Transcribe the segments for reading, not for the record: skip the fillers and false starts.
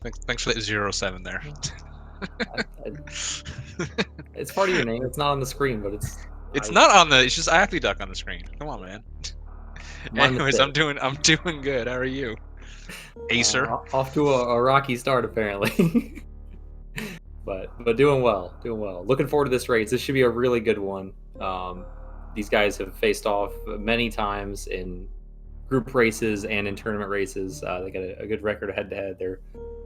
Thanks for that 0-7 there. It's part of your name. It's not on the screen, but it's. It's not on the. It's just Acme Duck on the screen. Come on, man. My Anyways, mistake. I'm doing good. How are you, Acer? Off to a rocky start apparently. but doing well, doing well. Looking forward to this race. This should be a really good one. These guys have faced off many times in group races and in tournament races. They got a good record head to head. They're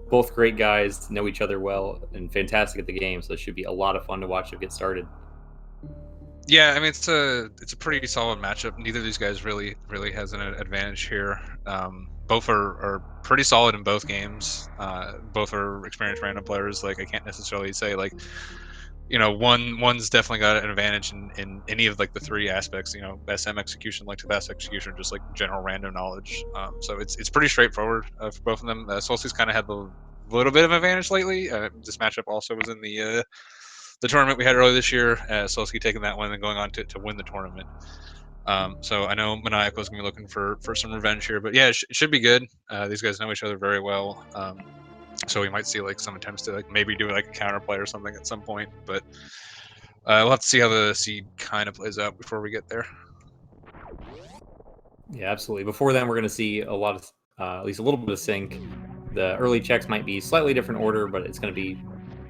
both great guys, know each other well, and fantastic at the game. So it should be a lot of fun to watch them get started. Yeah, I mean it's a pretty solid matchup. Neither of these guys really has an advantage here. Both are pretty solid in both games. Both are experienced random players. Like I can't necessarily say like, one's definitely got an advantage in any of like the three aspects. SM execution, like to best execution, just like general random knowledge. So it's pretty straightforward for both of them. Solsti's kind of had the little bit of advantage lately. This matchup also was in the tournament we had earlier this year. Solski taking that one and then going on to win the tournament. So I know Maniacal is going to be looking for some revenge here, but yeah, it should be good. These guys know each other very well. So we might see like some attempts to like maybe do like a counterplay or something at some point, but we'll have to see how the seed kind of plays out before we get there. Yeah, absolutely. Before then, we're going to see a lot of, at least a little bit of sync. The early checks might be slightly different order, but it's going to be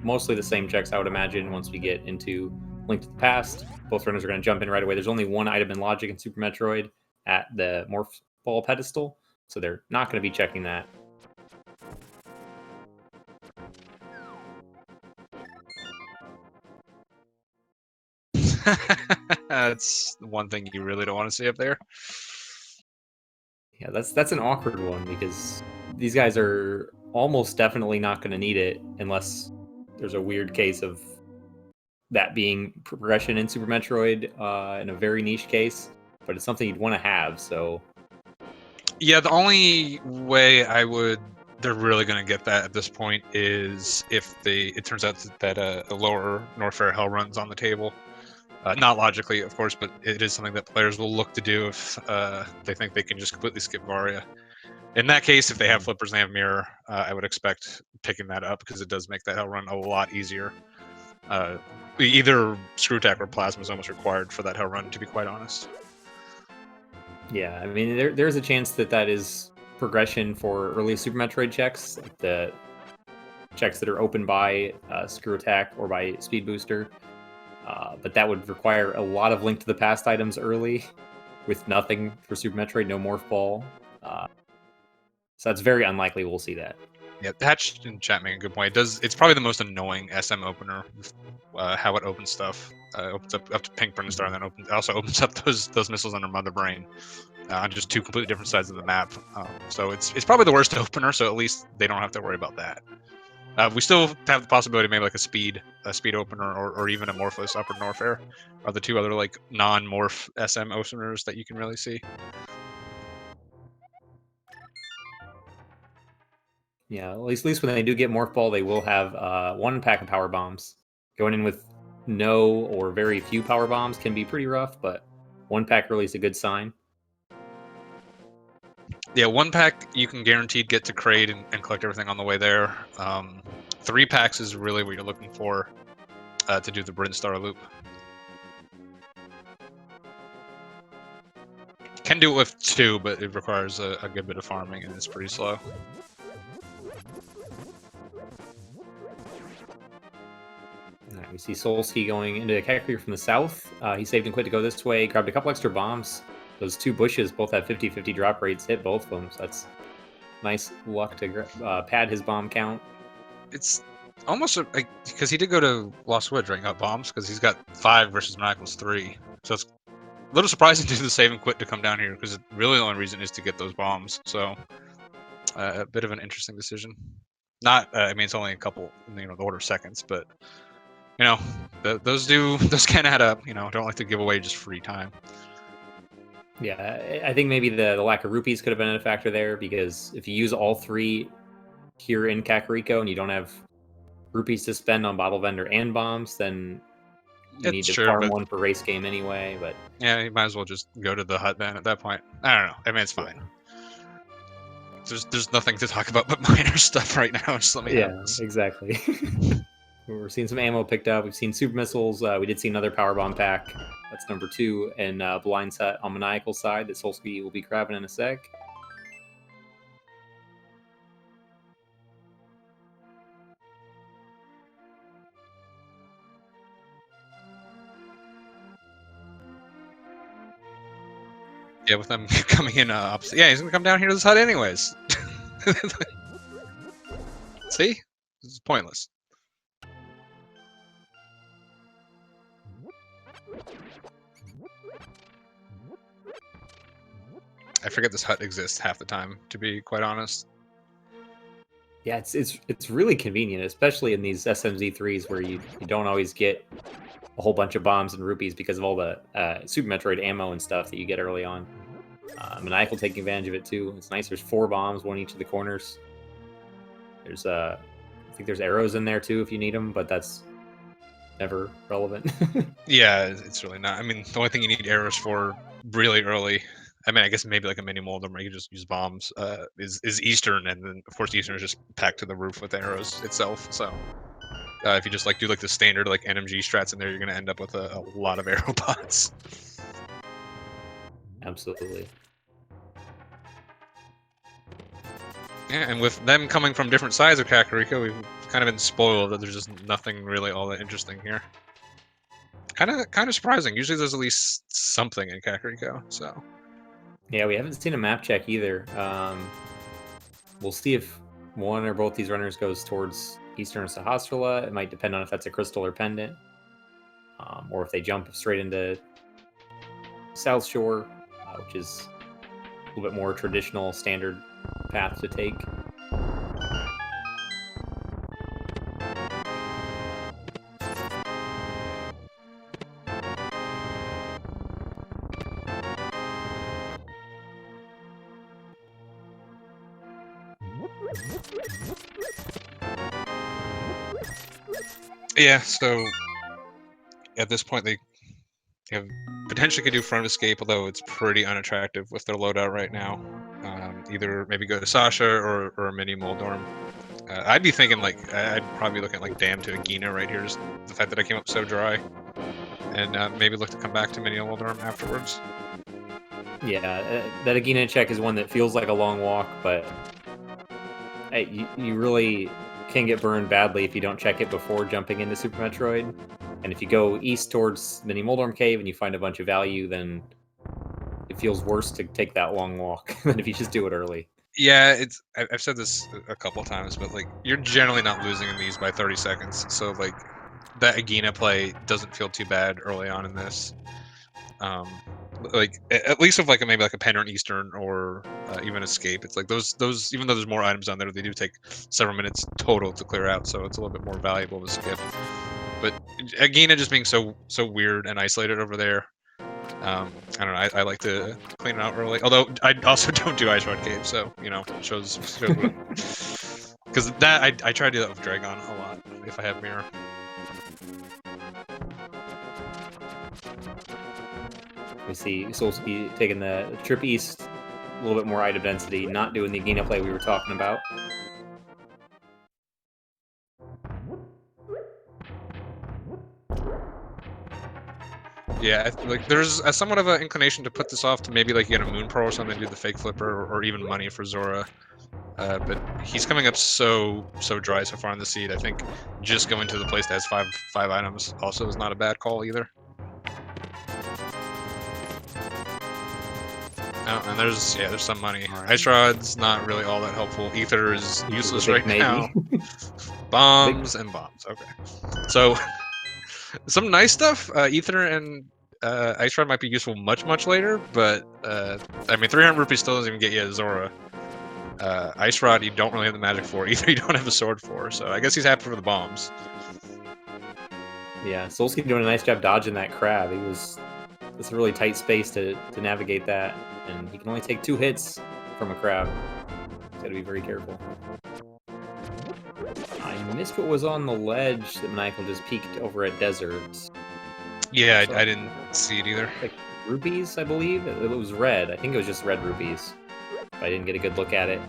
mostly the same checks, I would imagine, once we get into Link to the Past. Both runners are going to jump in right away. There's only one item in Logic in Super Metroid at the Morph Ball pedestal, so they're not going to be checking that. That's one thing you really don't want to see up there. Yeah, that's an awkward one because these guys are almost definitely not going to need it unless there's a weird case of that being progression in Super Metroid in a very niche case, but it's something you'd want to have. So yeah, the only way they're really going to get that at this point is if it turns out that a lower Norfair Hell run's on the table. Not logically, of course, but it is something that players will look to do if they think they can just completely skip Varia. In that case, if they have flippers and they have mirror, I would expect picking that up because it does make that hell run a lot easier. Either screw attack or plasma is almost required for that hell run, to be quite honest. Yeah, I mean, there's a chance that is progression for early Super Metroid checks, like the checks that are open by screw attack or by speed booster. But that would require a lot of Link to the Past items early with nothing for Super Metroid, no Morph Ball. So that's very unlikely we'll see that. Yeah, Hatch in chat made a good point. It's probably the most annoying SM opener, how it opens stuff. Opens up to Pink Burn Star, and then also opens up those missiles under Mother Brain on just two completely different sides of the map. So it's probably the worst opener. So at least they don't have to worry about that. We still have the possibility of maybe like a speed opener or even a Morphless Upper Norfair are the two other like non-morph SM openers that you can really see. Yeah, at least when they do get Morph Ball, they will have one pack of Power Bombs. Going in with no or very few Power Bombs can be pretty rough, but one pack really is a good sign. Yeah, one pack you can guaranteed get to Kraid and collect everything on the way there. 3 packs is really what you're looking for to do the Brinstar loop. Can do it with 2, but it requires a good bit of farming and it's pretty slow. Right, we see Solski going into Kakariko from the south. He saved and quit to go this way, grabbed a couple extra bombs. Those 2 bushes both have 50-50 drop rates, hit both of them, so that's nice luck to pad his bomb count. It's almost because he did go to Lost Woods, right? Got bombs because he's got 5 versus Maniacal's 3. So it's a little surprising to do the save and quit to come down here because really the only reason is to get those bombs. So a bit of an interesting decision. Not, I mean, it's only a couple, the order of seconds, but those can add up. Don't like to give away just free time. Yeah, I think maybe the lack of rupees could have been a factor there because if you use all 3 here in Kakariko and you don't have rupees to spend on Bottle Vendor and bombs, then you need to farm one for race game anyway. But yeah, you might as well just go to the hut then at that point. I don't know. I mean, it's fine. there's nothing to talk about but minor stuff right now. Just let me have this. Exactly. We're seeing some ammo picked up. We've seen super missiles. We did see another power bomb pack. That's number 2, and blind set on Maniacal side that Solski will be grabbing in a sec. Yeah, with them coming in opposite. Yeah, he's gonna come down here to this hut anyways. See? This is pointless. I forget this hut exists half the time, to be quite honest. Yeah, it's really convenient, especially in these SMZ3s where you don't always get a whole bunch of bombs and rupees because of all the Super Metroid ammo and stuff that you get early on. Maniacal taking advantage of it too. It's nice. There's 4 bombs, 1 each of the corners. There's I think there's arrows in there too if you need them, but that's never relevant. Yeah, it's really not. I mean, the only thing you need arrows for really early, I mean, I guess maybe like a mini mold where you can just use bombs, is Eastern, and then of course Eastern is just packed to the roof with arrows itself. So if you just like do like the standard like NMG strats in there, you're gonna end up with a lot of arrow pods. Absolutely. Yeah, and with them coming from different sides of Kakariko, we've kind of been spoiled that there's just nothing really all that interesting here. Kind of surprising. Usually there's at least something in Kakariko, so. Yeah, we haven't seen a map check either. We'll see if one or both these runners goes towards Eastern Sahasrara. It might depend on if that's a crystal or pendant, or if they jump straight into South Shore, which is a little bit more traditional standard path to take. Yeah, so at this point they have potentially could do front escape, although it's pretty unattractive with their loadout right now. Either maybe go to Sasha or a mini Moldorm. I'd be thinking like I'd probably be looking at like Dam to Agina right here, just the fact that I came up so dry, and maybe look to come back to mini Moldorm afterwards. Yeah, that Agina check is one that feels like a long walk, but hey, you really can get burned badly if you don't check it before jumping into Super Metroid. And if you go east towards Mini Moldorm Cave and you find a bunch of value, then it feels worse to take that long walk than if you just do it early. Yeah, I've said this a couple of times, but like you're generally not losing in these by 30 seconds. So like that Agina play doesn't feel too bad early on in this. Like at least with like maybe like a Pendant Eastern or even Escape, it's like those even though there's more items on there, they do take several minutes total to clear out, so it's a little bit more valuable to skip. But Agina just being so weird and isolated over there, I don't know. I like to clean it out early. Although I also don't do Ice Rod Cave, so you know shows because that I try to do that with Dragon a lot if I have Mirror. We see Solski taking the trip east, a little bit more item density, not doing the Agina play we were talking about. Yeah, like there's somewhat of an inclination to put this off to maybe like get a Moon Pearl or something, do the fake flipper, or even money for Zora. But he's coming up so dry so far in the seed. I think just going to the place that has five items also is not a bad call either. Oh, and there's some money. Right. Ice Rod's not really all that helpful. Ether is useless right now. Bombs and bombs. Okay, so some nice stuff. Ether and Ice Rod might be useful much later, but I mean 300 rupees still doesn't even get you a Zora. Ice Rod you don't really have the magic for. Ether you don't have a sword for. So I guess he's happy for the bombs. Yeah, Solski doing a nice job dodging that crab. It's a really tight space to navigate that, and he can only take 2 hits from a crab. He's got to be very careful. I missed what was on the ledge that Maniacal just peeked over at Desert. Yeah, I didn't see it either. Like rupees, I believe. It was red. I think it was just red rupees. But I didn't get a good look at it.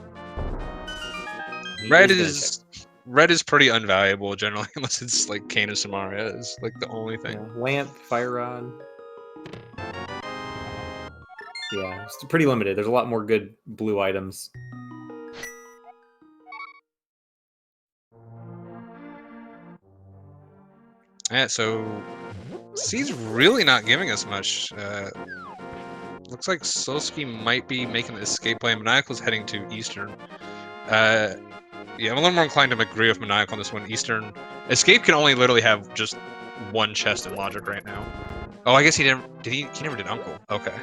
He Red is gonna check. is pretty unvaluable generally, unless it's like Kane and Samaria is like the only thing. Yeah, lamp, fire rod. Yeah, it's pretty limited. There's a lot more good blue items. Yeah, so C's really not giving us much. Looks like Solski might be making the escape play. Maniacal's heading to Eastern. Yeah, I'm a little more inclined to agree with Maniacal on this one. Eastern escape can only literally have just one chest in logic right now. Oh, I guess he didn't. Did he? He never did Uncle. Okay.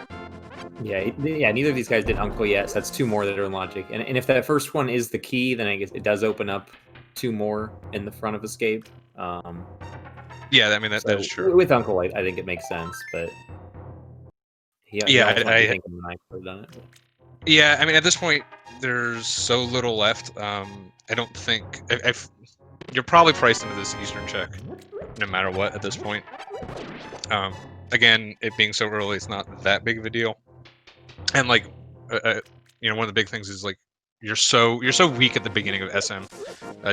Yeah, yeah. Neither of these guys did Uncle yet, so that's 2 more that are in logic. And if that first one is the key, then I guess it does open up 2 more in the front of escape. Yeah, I mean that is true. With Uncle, I think it makes sense, but he Yeah, almost might be thinking Maniacal would have done it. Yeah, I mean at this point there's so little left. I don't think if you're probably priced into this Eastern check, no matter what at this point. Again, it being so early, it's not that big of a deal. And like, you know, one of the big things is like you're so weak at the beginning of SM.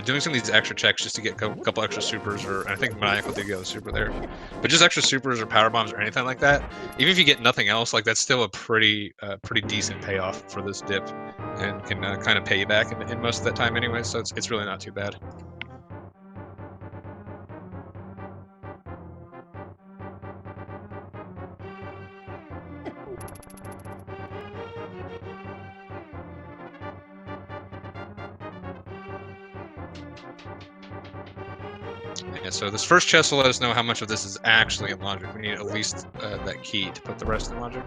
Doing some of these extra checks just to get a couple extra supers, or I think Maniacal did get a super there, but just extra supers or power bombs or anything like that. Even if you get nothing else, like that's still a pretty decent payoff for this dip, and can kind of pay you back in most of that time anyway. So it's really not too bad. Yeah, so this first chest will let us know how much of this is actually in logic. We need at least that key to put the rest in logic.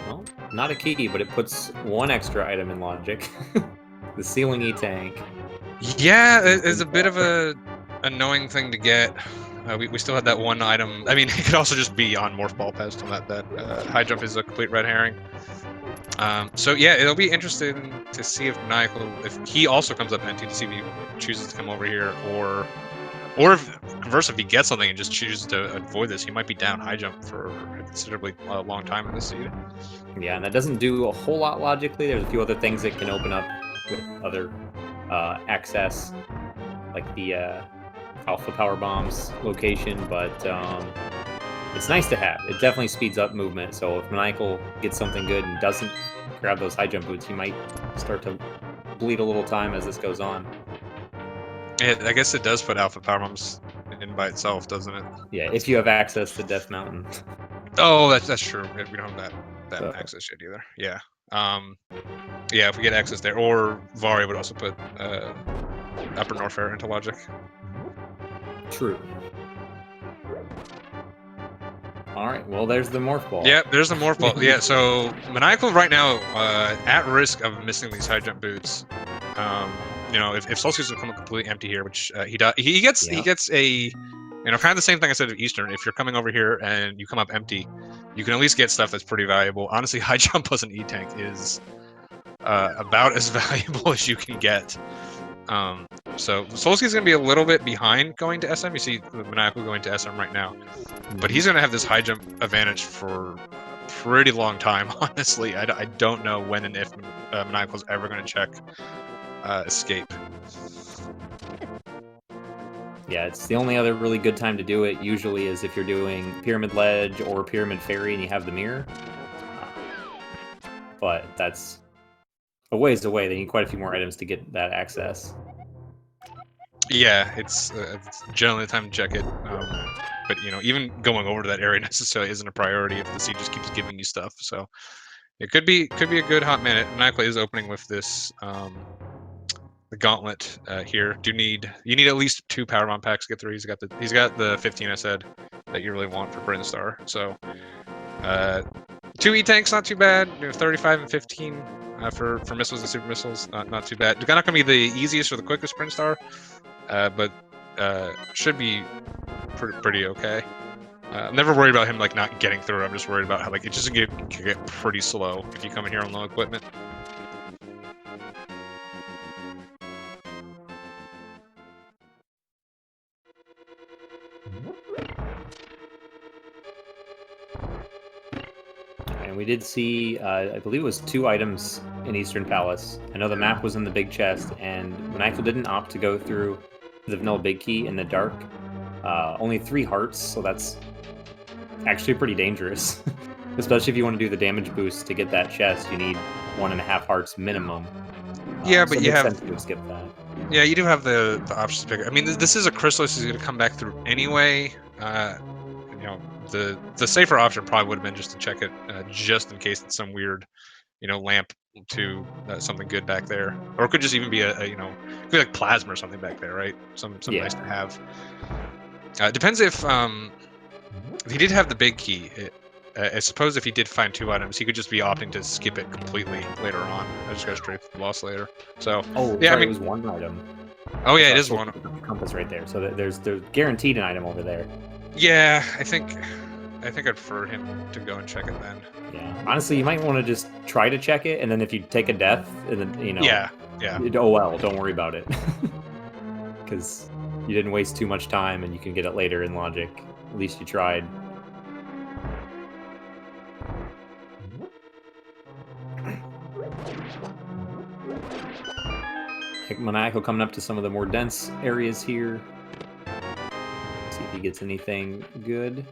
Well, not a key, but it puts 1 extra item in logic. The ceiling E-tank. Yeah, it's a bit of a annoying thing to get. We still had that one item. I mean, it could also just be on Morph Ball Pest, and that high jump is a complete red herring. So yeah, it'll be interesting to see if Maniacal, if he also comes up empty, to see if he chooses to come over here, or if conversely, if he gets something and just chooses to avoid this, he might be down high jump for a considerably long time in this seed. Yeah, and that doesn't do a whole lot logically. There's a few other things that can open up with other access, like the Alpha Power Bombs location, but it's nice to have. It definitely speeds up movement, so if Maniacal gets something good and doesn't grab those high jump boots, he might start to bleed a little time as this goes on. I guess it does put Alpha Power Bombs in by itself, doesn't it? Yeah, if you have access to Death Mountain. Oh, that's true. We don't have that access yet either. Yeah. Yeah, if we get access there, or Vari would also put Upper Norfair into logic. True. All right, well, there's the Morph Ball. Yeah, there's the Morph Ball. Yeah, so Maniacal right now at risk of missing these high jump boots. You know, if Solstice will come completely empty here, which he does, he gets a, you know, kind of the same thing I said of Eastern. If you're coming over here and you come up empty, you can at least get stuff that's pretty valuable. Honestly, high jump plus an E-tank is about as valuable as you can get. So Solski's going to be a little bit behind going to SM. You see Maniacal going to SM right now, but he's going to have this high jump advantage for a pretty long time. Honestly, I don't know when and if Maniacal's ever going to check escape. Yeah, it's the only other really good time to do it usually is if you're doing Pyramid Ledge or Pyramid Fairy and you have the mirror. But that's a ways away. They need quite a few more items to get that access. Yeah, it's generally the time to check it. But you know, even going over to that area necessarily isn't a priority if the seed just keeps giving you stuff. So it could be a good hot minute. Maniacal is opening with this the gauntlet here. You need at least 2 power bomb packs to get through. He's got the 15 I said that you really want for Brinstar. So 2 E-tanks, not too bad. You know, 35 and 15 for missiles and super missiles, not too bad. It's not going to be the easiest or the quickest Brinstar, but should be pretty okay. I'm never worried about him like not getting through. I'm just worried about how like it just can get pretty slow if you come in here on low equipment. And we did see, I believe it was 2 items in Eastern Palace. I know the map was in the big chest, and Maniacal didn't opt to go through the vanilla big key in the dark. Only 3 hearts, so that's actually pretty dangerous. Especially if you want to do the damage boost to get that chest, you need 1.5 hearts minimum. Yeah, so but it you makes have sense to skip that. yeah, you do have the options to pick. I mean, this is a Chrysalis is going to come back through anyway. You know, the safer option probably would have been just to check it just in case it's some weird, you know, lamp to something good back there, or it could just even be a you know, it could be like plasma or something back there, right? Some Yeah. nice to have. Depends if he did have the big key. I suppose if he did find 2 items, he could just be opting to skip it completely later on. I just go straight to the boss later. So Oh, yeah, I sorry, it mean, was 1 item. oh yeah, So it I is still one. put the compass right there. So there's guaranteed an item over there. Yeah, I think I'd prefer him to go and check it then. Yeah. Honestly, you might want to just try to check it, and then if you take a death, and then Yeah. oh well, don't worry about it, because you didn't waste too much time, and you can get it later in logic. At least you tried. Maniacal coming up to some of the more dense areas here. See if he gets anything good.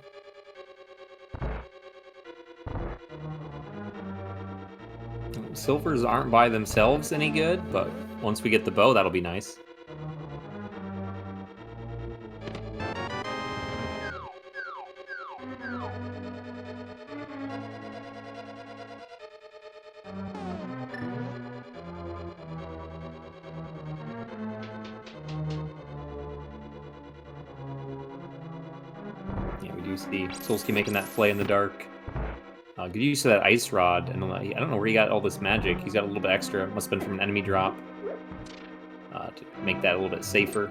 Silvers aren't by themselves any good, but once we get the bow, that'll be nice. Yeah, we do see Solski making that play in the dark. Good use of that ice rod, and I don't know where he got all this magic. He's got a little bit extra. Must have been from an enemy drop to make that a little bit safer.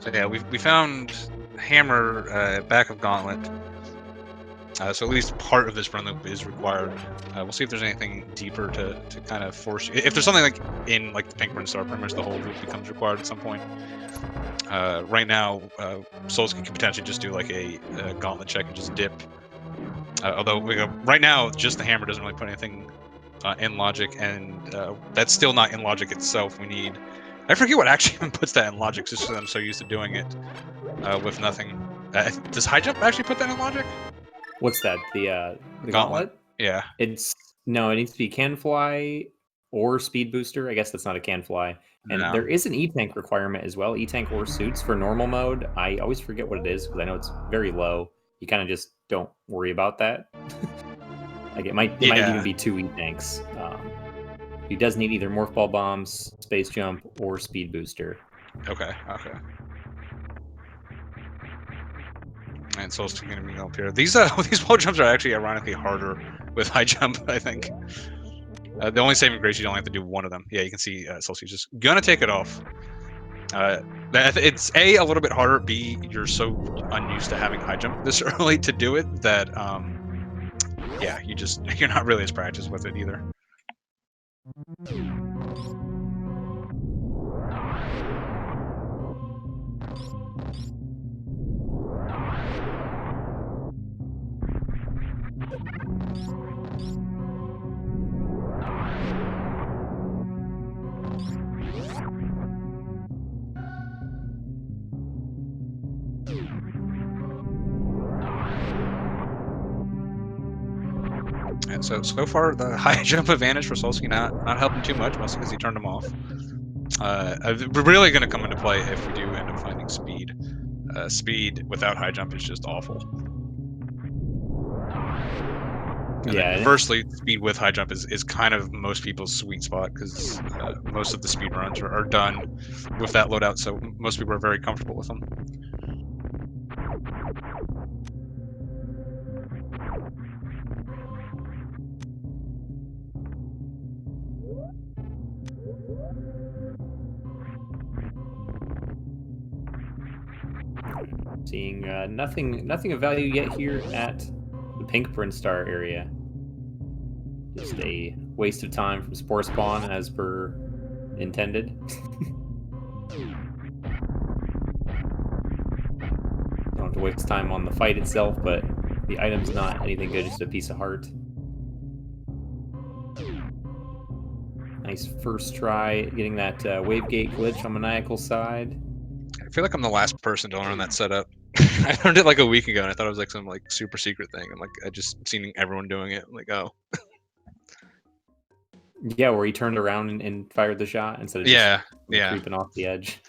So yeah, we found hammer back of gauntlet. So at least part of this run loop is required. We'll see if there's anything deeper to kind of force you. If there's something like in like the Pink Run Star, pretty much the whole loop becomes required at some point. Right now, Solski could potentially just do like a gauntlet check and just dip. Although right now, just the hammer doesn't really put anything in logic, and that's still not in logic itself. We need. I forget what actually even puts that in logic, just because I'm so used to doing it with nothing. Does high jump actually put that in logic? What's that? The gauntlet? Yeah. No, it needs to be can fly or speed booster. I guess that's not a can fly. And No. there is an E-Tank requirement as well. E-Tank or suits for normal mode. I always forget what it is because I know it's very low. You kind of just don't worry about that. Like it might even be 2 E-Tanks. He does need either morph ball bombs, space jump, or speed booster. Okay. And Solstice going to be up here. These wall jumps are actually ironically harder with high jump, I think. The only saving grace, you only have to do 1 of them. Yeah, you can see Solstice just gonna take it off. It's A, a little bit harder. B, you're so unused to having high jump this early to do it that yeah, you're not really as practiced with it either. And so far, the high jump advantage for Solski not helping too much, mostly because he turned him off. Really going to come into play if we do end up finding speed. Speed without high jump is just awful. And yeah. Conversely, speed with high jump is kind of most people's sweet spot because most of the speed runs are done with that loadout, so most people are very comfortable with them. Seeing nothing of value yet here at the Pink Prince Star area. Just a waste of time from Spore Spawn as per intended. Going have to waste time on the fight itself, but the item's not anything good, just a piece of heart. Nice first try getting that wave gate glitch on Maniacal side. I feel like I'm the last person to learn that setup. I learned it like a week ago, and I thought it was like some like super secret thing. I'm like, I just seen everyone doing it. I'm like, oh. Yeah, where he turned around and fired the shot instead of Yeah, just yeah. creeping off the edge.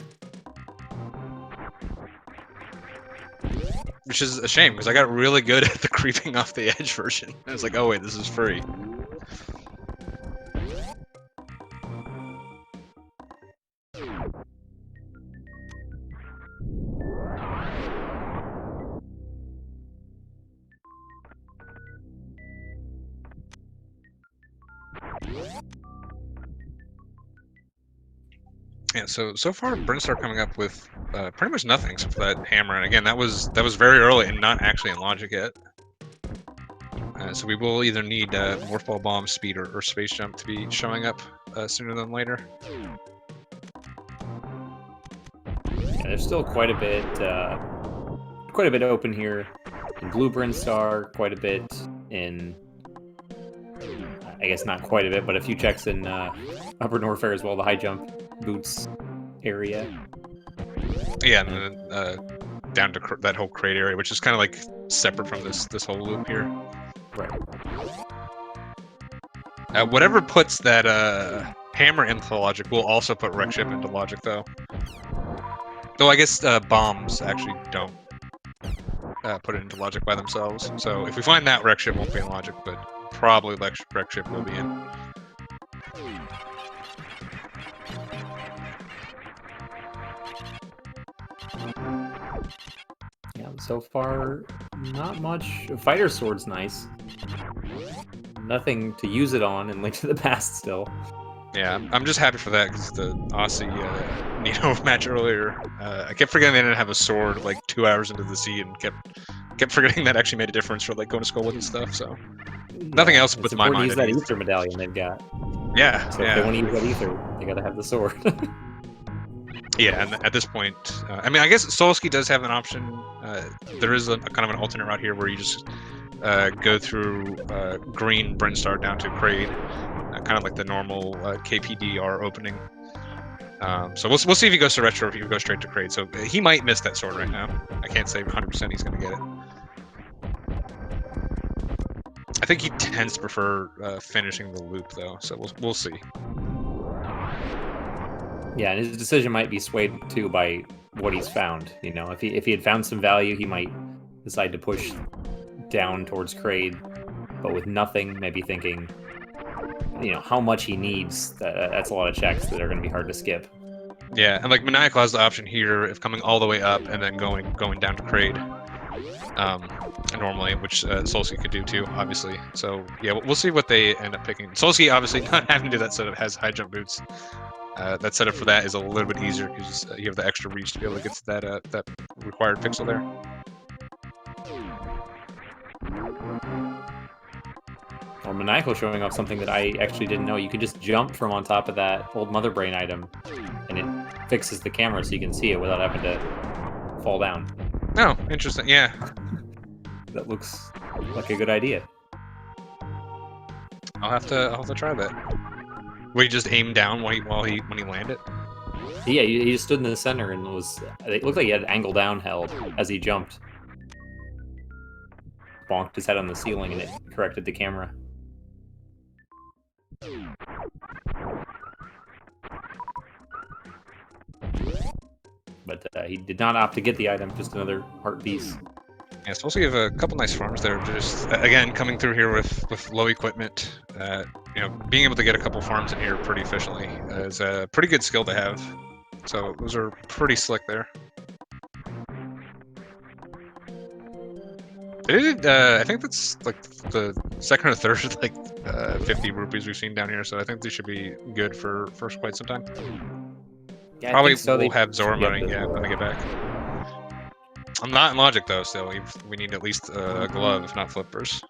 Which is a shame because I got really good at the creeping off the edge version. I was like, oh wait, this is free. Yeah, so far Brinstar coming up with pretty much nothing except for that hammer, and again that was very early and not actually in logic yet. So we will either need Morph Ball Bomb, Speed, or Space Jump to be showing up sooner than later. Yeah, there's still quite a bit open here in Blue Brinstar, quite a bit in, I guess not quite a bit, but a few checks in Upper Norfair as well, the high jump boots area. Yeah, and then down to that whole crate area, which is kind of like separate from this whole loop here. Right. Whatever puts that hammer into logic will also put wreck ship into logic, though. Though I guess bombs actually don't put it into logic by themselves. So if we find that, wreck ship won't be in logic, but probably wreck ship will be in. Yeah, so far, not much. Fighter Sword's nice. Nothing to use it on in Link to the Past still. Yeah, I'm just happy for that because the Aussie Nino match earlier, I kept forgetting they didn't have a sword like 2 hours into the sea, and kept forgetting that actually made a difference for like going to school with and stuff. So nothing else puts my mind use at that ease. ether medallion they've got. Yeah, so if they want to use that ether, they gotta have the sword. Yeah, and at this point, I mean, I guess Solski does have an option. There is a kind of an alternate route here where you just go through green Brinstar down to Kraid, kind of like the normal KPDR opening. So we'll see if he goes to Retro or if he goes straight to Kraid. So he might miss that sword right now. I can't say 100% he's going to get it. I think he tends to prefer finishing the loop, though, so we'll see. Yeah, and his decision might be swayed too by what he's found. You know, if he had found some value, he might decide to push down towards Kraid, but with nothing, maybe thinking, you know, how much he needs. That's a lot of checks that are going to be hard to skip. Yeah, and like Maniacal has the option here of coming all the way up and then going down to Kraid. Normally, which Solski could do too, obviously. So yeah, we'll see what they end up picking. Solski obviously not having to do that setup has high jump boots. That setup for that is a little bit easier because you have the extra reach to be able to get to that required pixel there. Or Maniacal showing off something that I actually didn't know. You could just jump from on top of that old Mother Brain item, and it fixes the camera so you can see it without having to fall down. Oh, interesting. Yeah. That looks like a good idea. I'll have to try that. Will he just aim down when he landed? Yeah, he just stood in the center and it looked like he had angle down held as he jumped. Bonked his head on the ceiling and it corrected the camera. But he did not opt to get the item, just another heart piece. Yeah, so also you have a couple nice farms there. Just again coming through here with low equipment. You know, being able to get a couple farms in here pretty efficiently is a pretty good skill to have. So those are pretty slick there. I think that's like the second or third like 50 rupees we've seen down here. So I think these should be good for quite some time. Yeah, Probably so. we'll have Zora money when I get back. I'm not in logic though. Still, we need at least a glove, if not flippers.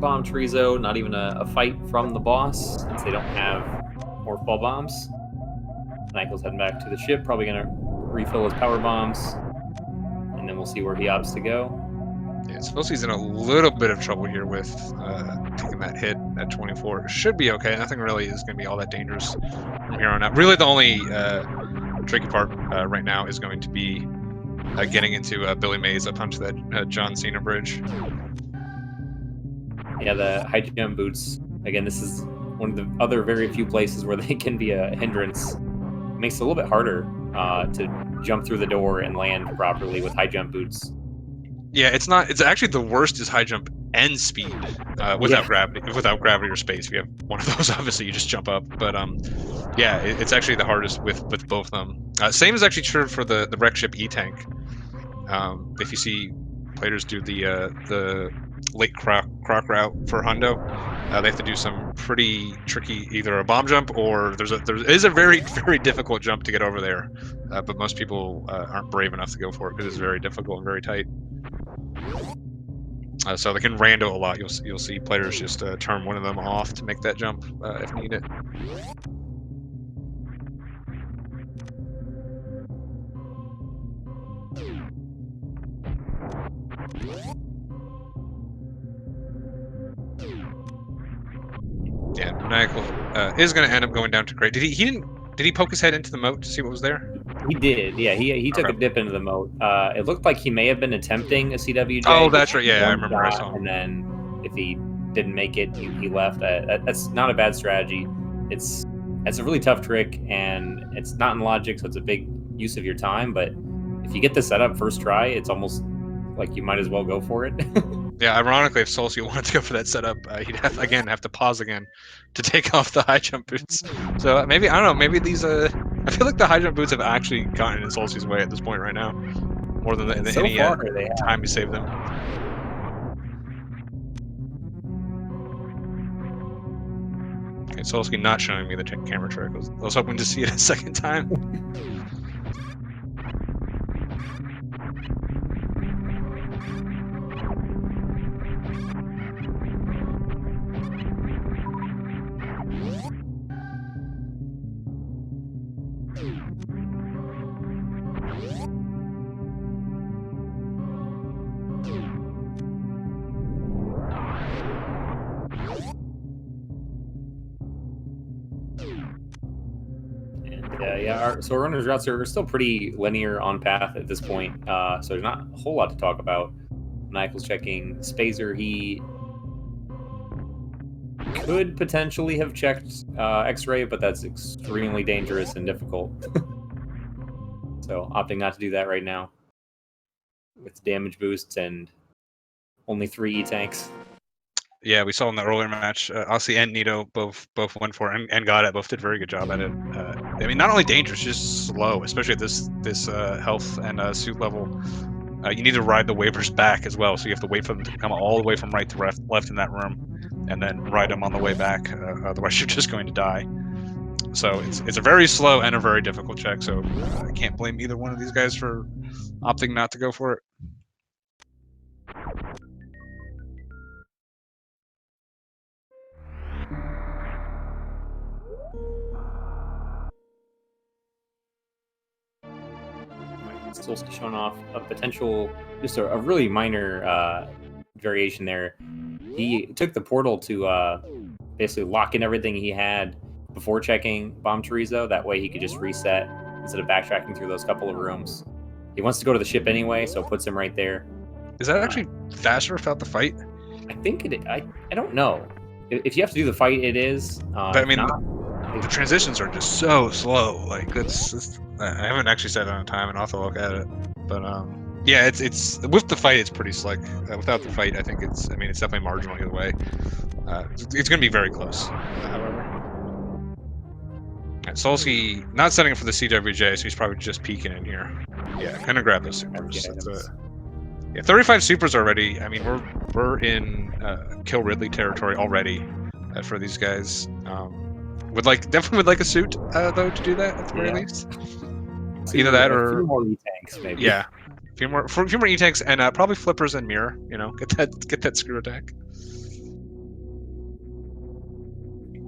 bomb Chorizo, not even a fight from the boss, since they don't have more fall bombs. Maniacal's heading back to the ship, probably going to refill his power bombs, and then we'll see where he opts to go. Yeah, Solski's in a little bit of trouble here with taking that hit at 24. It should be okay. Nothing really is going to be all that dangerous from here on out. Really, the only tricky part right now is going to be getting into Billy Mays up onto that John Cena bridge. Yeah, the high jump boots. Again, this is one of the other very few places where they can be a hindrance. It makes it a little bit harder to jump through the door and land properly with high jump boots. Yeah, it's not. It's actually the worst is high jump and speed without gravity. Without gravity or space, if you have one of those, obviously you just jump up. But yeah, it's actually the hardest with both of them. Same is actually true for the wreck ship E-tank. If you see players do the late croc route for Hundo, they have to do some pretty tricky, either a bomb jump or there is a very difficult jump to get over there. But most people aren't brave enough to go for it because it's very difficult and very tight. So they can rando a lot. You'll see players just turn one of them off to make that jump if needed. Yeah, Maniacal is going to end up going down to crate. Did he poke his head into the moat to see what was there? He did, yeah. He took a dip into the moat. It looked like he may have been attempting a CWJ. Oh, that's right. Yeah, I remember. I saw him. And then if he didn't make it, he left. That's not a bad strategy. It's a really tough trick, and it's not in logic, so it's a big use of your time. But if you get the setup first try, it's almost like you might as well go for it. Yeah, ironically, if Solski wanted to go for that setup, he'd have to pause again to take off the high jump boots. So maybe, I don't know, maybe these I feel like the high jump boots have actually gotten in Solski's way at this point right now, more than any time you save them. Okay, Solski not showing me the camera trick. I was hoping to see it a second time. So our runners' routes are still pretty linear on path at this point, so there's not a whole lot to talk about. Maniacal's checking Spazer. He could potentially have checked X-ray, but that's extremely dangerous and difficult. So opting not to do that right now with damage boosts and only 3 E-tanks. Yeah, we saw in the earlier match, Aussie and Nito both went for it, and got it. Both did a very good job at it. I mean, not only dangerous, just slow, especially at this health and suit level. You need to ride the waivers back as well, so you have to wait for them to come all the way from right to left in that room, and then ride them on the way back. Otherwise, you're just going to die. So it's a very slow and a very difficult check. So I can't blame either one of these guys for opting not to go for it. Solski showing off a potential, just a really minor variation there. He took the portal to basically lock in everything he had before checking Bomb Chorizo. That way he could just reset instead of backtracking through those couple of rooms. He wants to go to the ship anyway, so it puts him right there. Is that actually faster without the fight? I think it. I don't know. If you have to do the fight, it is. But I mean, the transitions are just so slow. Like I haven't actually set it on time, and I'll have to look at it. But yeah, it's with the fight, it's pretty slick. Without the fight, I think it's definitely marginal either way. It's going to be very close. However, Solski not setting it for the CWJ, so he's probably just peeking in here. Yeah, gonna grab those supers. Yeah, 35 supers already. I mean, we're in Kill Ridley territory already for these guys. Definitely would like a suit though to do that at the very least. Either that or a few more E-tanks, maybe. Yeah, a few more E-tanks and probably flippers and mirror. You know, get that screw attack.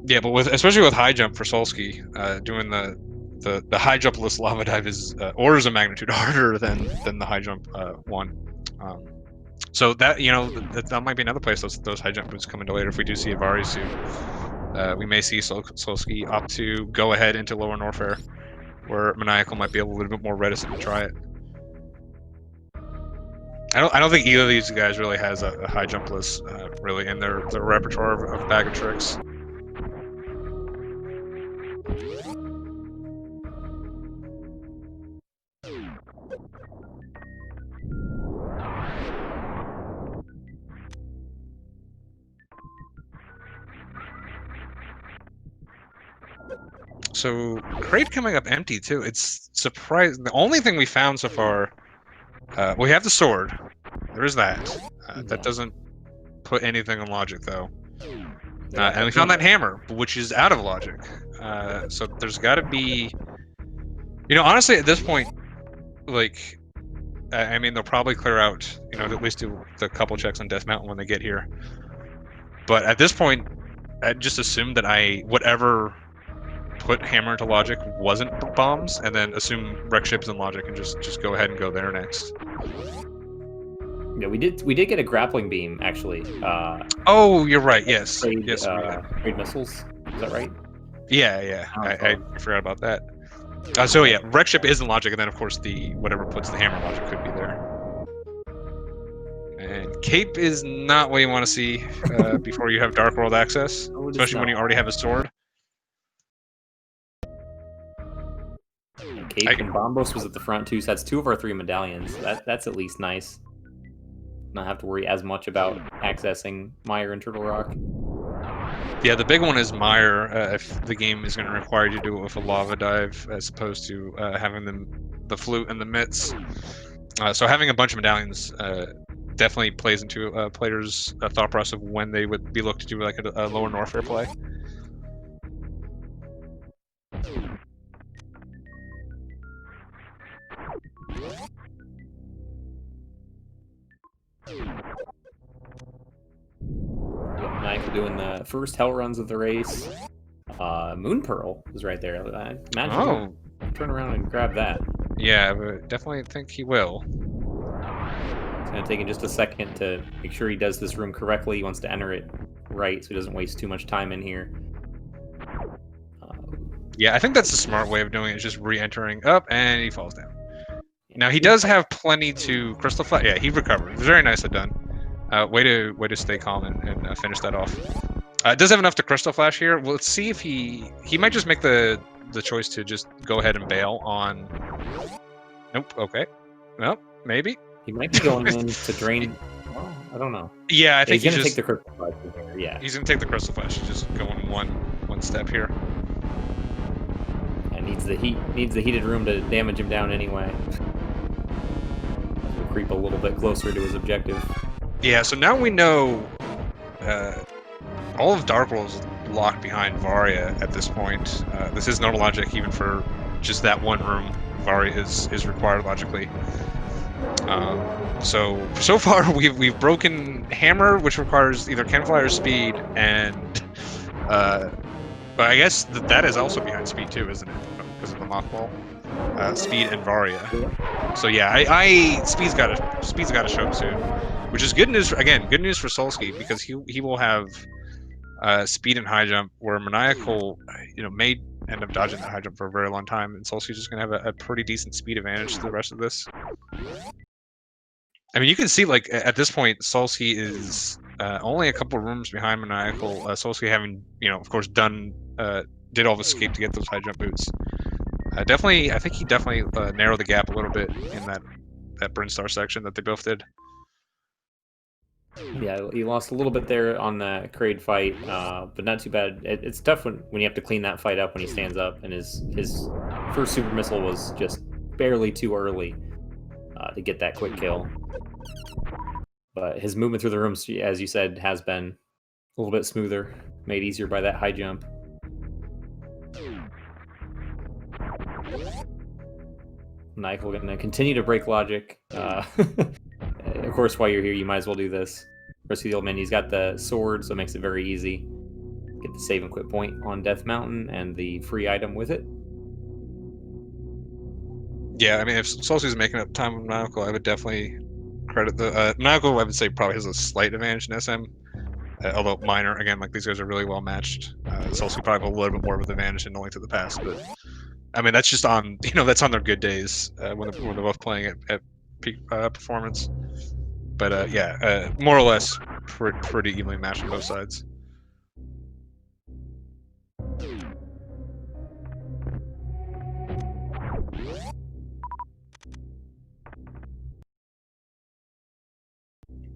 Yeah, but especially with high jump for Solski, doing the high jumpless lava dive is orders of magnitude harder than the high jump one. So that that might be another place those high jump boots come into later if we do see a Vari suit. We may see Solski opt to go ahead into lower Norfair, where Maniacal might be a little bit more reticent to try it. I don't think either of these guys really has a high jumpless really in their repertoire of bag of tricks. So crate coming up empty too. It's surprising. The only thing we found so far, we have the sword. There is that. That doesn't put anything on logic though. And we found that hammer, which is out of logic. So there's got to be, honestly, at this point, like, I mean, they'll probably clear out, at least do the couple checks on Death Mountain when they get here. But at this point, I just assumed that whatever put hammer into logic wasn't bombs, and then assume wreck ships in logic and just go ahead and go there next. Yeah, we did get a grappling beam actually. Oh, you're right. Yes. Trade, yes. Trade missiles. Is that right? Yeah. I forgot about that. So yeah, wreck ship is in logic, and then of course whatever puts the hammer in logic could be there. And cape is not what you want to see before you have Dark World access, especially when you already have a sword. Cape and Bombos was at the front too, so that's 2 of our 3 medallions. That's at least nice. Not have to worry as much about accessing Mire and Turtle Rock. Yeah, the big one is Mire. If the game is going to require you to do it with a lava dive as opposed to having the flute and the mitts. So having a bunch of medallions definitely plays into a player's thought process of when they would be looked to do like a lower Norfair play. Maniacal doing the first hell runs of the race. Moon Pearl is right there. Imagine turn around and grab that. Yeah, but definitely think he will. It's going to take him just a second to make sure he does this room correctly. He wants to enter it right so he doesn't waste too much time in here. Yeah, I think that's the smart way of doing it, is just re-entering up, and he falls down. Now, he does have plenty to Crystal Flash. Yeah, he recovered. Very nicely done. Way to stay calm and finish that off. It does have enough to Crystal Flash here. Well, let's see if he might just make the choice to just go ahead and bail on... Nope, okay. Well, maybe. He might be going in to drain... Well, I don't know. Yeah, I think he's going to take the Crystal Flash here. Yeah. He's going to take the Crystal Flash. He's just going one step here. And needs the heated room to damage him down anyway. We'll creep a little bit closer to his objective. Yeah, so now we know all of Dark World is locked behind Varia at this point. This is normal logic even for just that one room. Varia is required logically. So far we've broken Hammer, which requires either Canfly or Speed, and but I guess that is also behind Speed too, isn't it? Because of the mothball. Speed and Varia. So yeah, Speed's got to show up soon, which is good news. Again, good news for Solski, because he will have Speed and high jump, where Maniacal may end up dodging that high jump for a very long time, and Solski's just gonna have a pretty decent speed advantage to the rest of this. I mean, you can see, like, at this point, Solski is only a couple rooms behind Maniacal. Solski having, of course, did all the escape to get those high jump boots. I think he definitely narrowed the gap a little bit in that Brinstar section that they both did. Yeah, he lost a little bit there on the Kraid fight, but not too bad. It's tough when you have to clean that fight up when he stands up, and his first super missile was just barely too early to get that quick kill. But his movement through the rooms, as you said, has been a little bit smoother, made easier by that high jump. Maniacal going to continue to break logic. Of course, while you're here, you might as well do this. Rest of the old man, he's got the sword, so it makes it very easy. get the save and quit point on Death Mountain and the free item with it. Yeah, I mean, if Solski's making up time with Maniacal, I would definitely credit the Maniacal. I would say probably has a slight advantage in SM, although minor. Again, like these guys are really well matched. Solski probably have a little bit more of an advantage in Link to the Past, but I mean that's just on that's on their good days when they're both playing at peak performance. But yeah, more or less pretty evenly matched on both sides.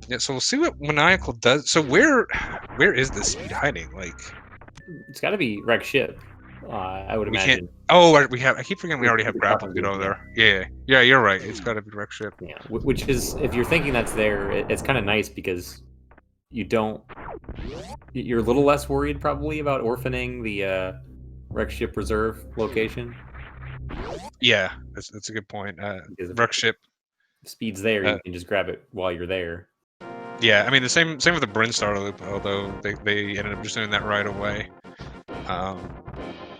Yeah, so we'll see what Maniacal does. So where is this speed hiding? Like, it's got to be wreck ship. I would imagine. Oh, we have. I keep forgetting we already have grappling dude over there. Yeah, you're right. It's got to be wreck ship. Yeah, which is, if you're thinking that's there, it's kind of nice because you're a little less worried probably about orphaning the wreck ship reserve location. Yeah, that's a good point. Wreck ship. Speed's there, you can just grab it while you're there. Yeah, I mean the same with the Brinstar loop, although they ended up just doing that right away.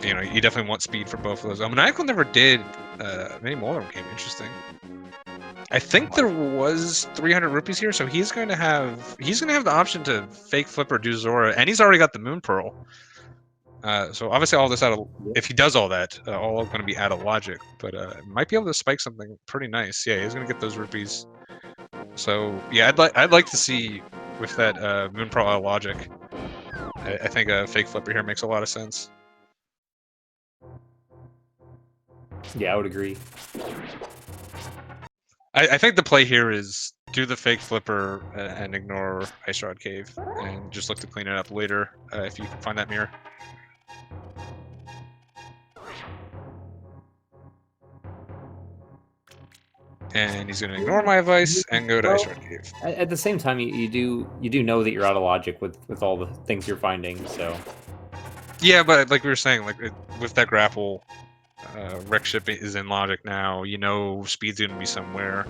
You definitely want speed for both of those. Maniacal never did many more of them came. Interesting. I think there was 300 rupees here, so he's going to have the option to fake flip or do Zora, and he's already got the Moon Pearl. So obviously all this if he does all that, all going to be out of logic, but might be able to spike something pretty nice. Yeah, he's going to get those rupees. So yeah, I'd like to see with that Moon Pearl out of logic. I think a fake flipper here makes a lot of sense. Yeah, I would agree. I think the play here is do the fake flipper and ignore Ice Rod Cave, and just look to clean it up later if you can find that mirror. And he's going to ignore my advice and go to Ice Rod Cave. At the same time, you do know that you're out of logic with all the things you're finding. So yeah, but like we were saying, like with that grapple, wreck ship is in logic now. Speed's going to be somewhere.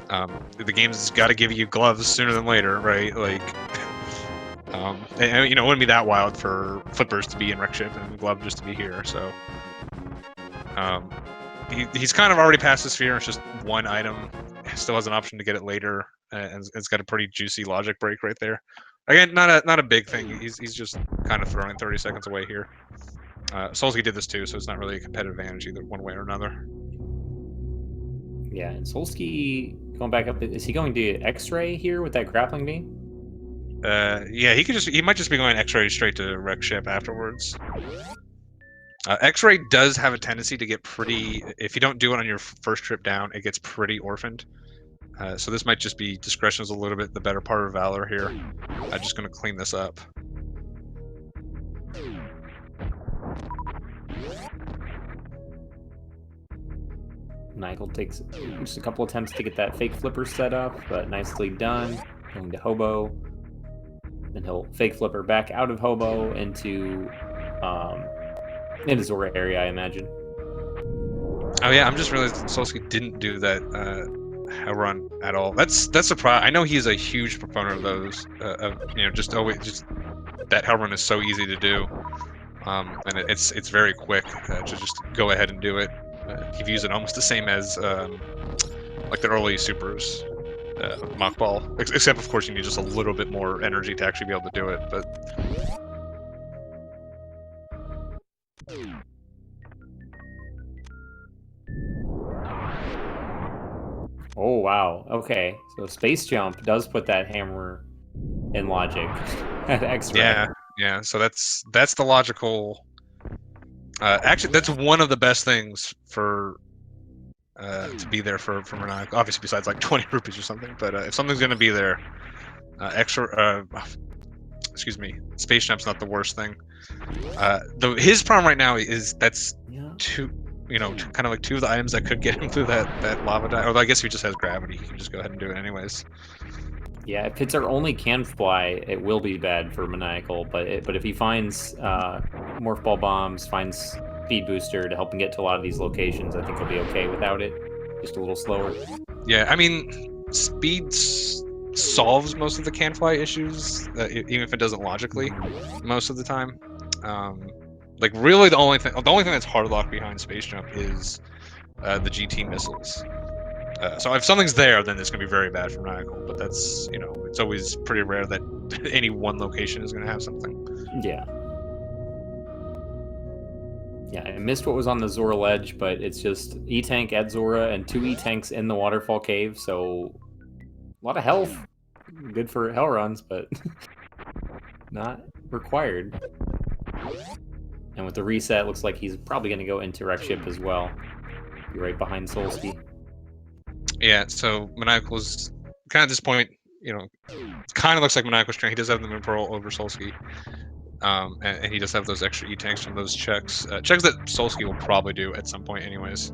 The game's got to give you gloves sooner than later, right? Like, and it wouldn't be that wild for flippers to be in wreck ship and glove just to be here. So, he's kind of already past his fear. It's just one item. Still has an option to get it later, and it's got a pretty juicy logic break right there. Again, not a big thing. He's just kind of throwing 30 seconds away here. Solski did this too, so it's not really a competitive advantage either one way or another. Yeah, and Solski going back up. Is he going to X-ray here with that grappling beam? Yeah, he might just be going X-ray straight to wreck ship afterwards. X-ray does have a tendency to get pretty. If you don't do it on your first trip down, it gets pretty orphaned. So this might just be discretion is a little bit the better part of valor here. I'm just going to clean this up. Nigel takes just a couple attempts to get that fake flipper set up, but nicely done. Going to Hobo. Then he'll fake flipper back out of Hobo into Zora area, I imagine. Oh yeah, I'm just realizing Solski didn't do that hell run at all. That's surprising. I know he's a huge proponent of those. Just that hell run is so easy to do, and it's very quick to just go ahead and do it. He views it almost the same as like the early supers, mock ball. Except of course you need just a little bit more energy to actually be able to do it. But oh wow, okay. So Space Jump does put that hammer in logic at X-ray. Yeah. So that's the logical. Actually, that's one of the best things for to be there for Maniacal. Obviously, besides like 20 rupees or something. But if something's going to be there, Space Jump's not the worst thing. His problem right now is that's two. Kind of like two of the items that could get him through that lava dive. Although I guess if he just has gravity, he can just go ahead and do it anyways. Yeah, if it's our only can fly, it will be bad for Maniacal. But if he finds Morph Ball Bombs, finds Speed Booster to help him get to a lot of these locations, I think he'll be okay without it. Just a little slower. Yeah, I mean, Speed's solves most of the can fly issues, even if it doesn't logically, most of the time. Like really, the only thing that's hard locked behind Space Jump is the GT missiles. So if something's there, then it's gonna be very bad for Maniacal. But that's it's always pretty rare that any one location is gonna have something. Yeah. Yeah, I missed what was on the Zora ledge, but it's just E-Tank at Zora and 2 E-Tanks in the Waterfall Cave, so a lot of health. Good for hell runs, but not required. And with the reset, looks like he's probably going to go into Wreck Ship as well. Be right behind Solski. Yeah, so Maniacal's kind of at this point, it kind of looks like Maniacal's trying. He does have the Moon Pearl over Solski. And he does have those extra E-Tanks from those checks. Checks that Solski will probably do at some point anyways.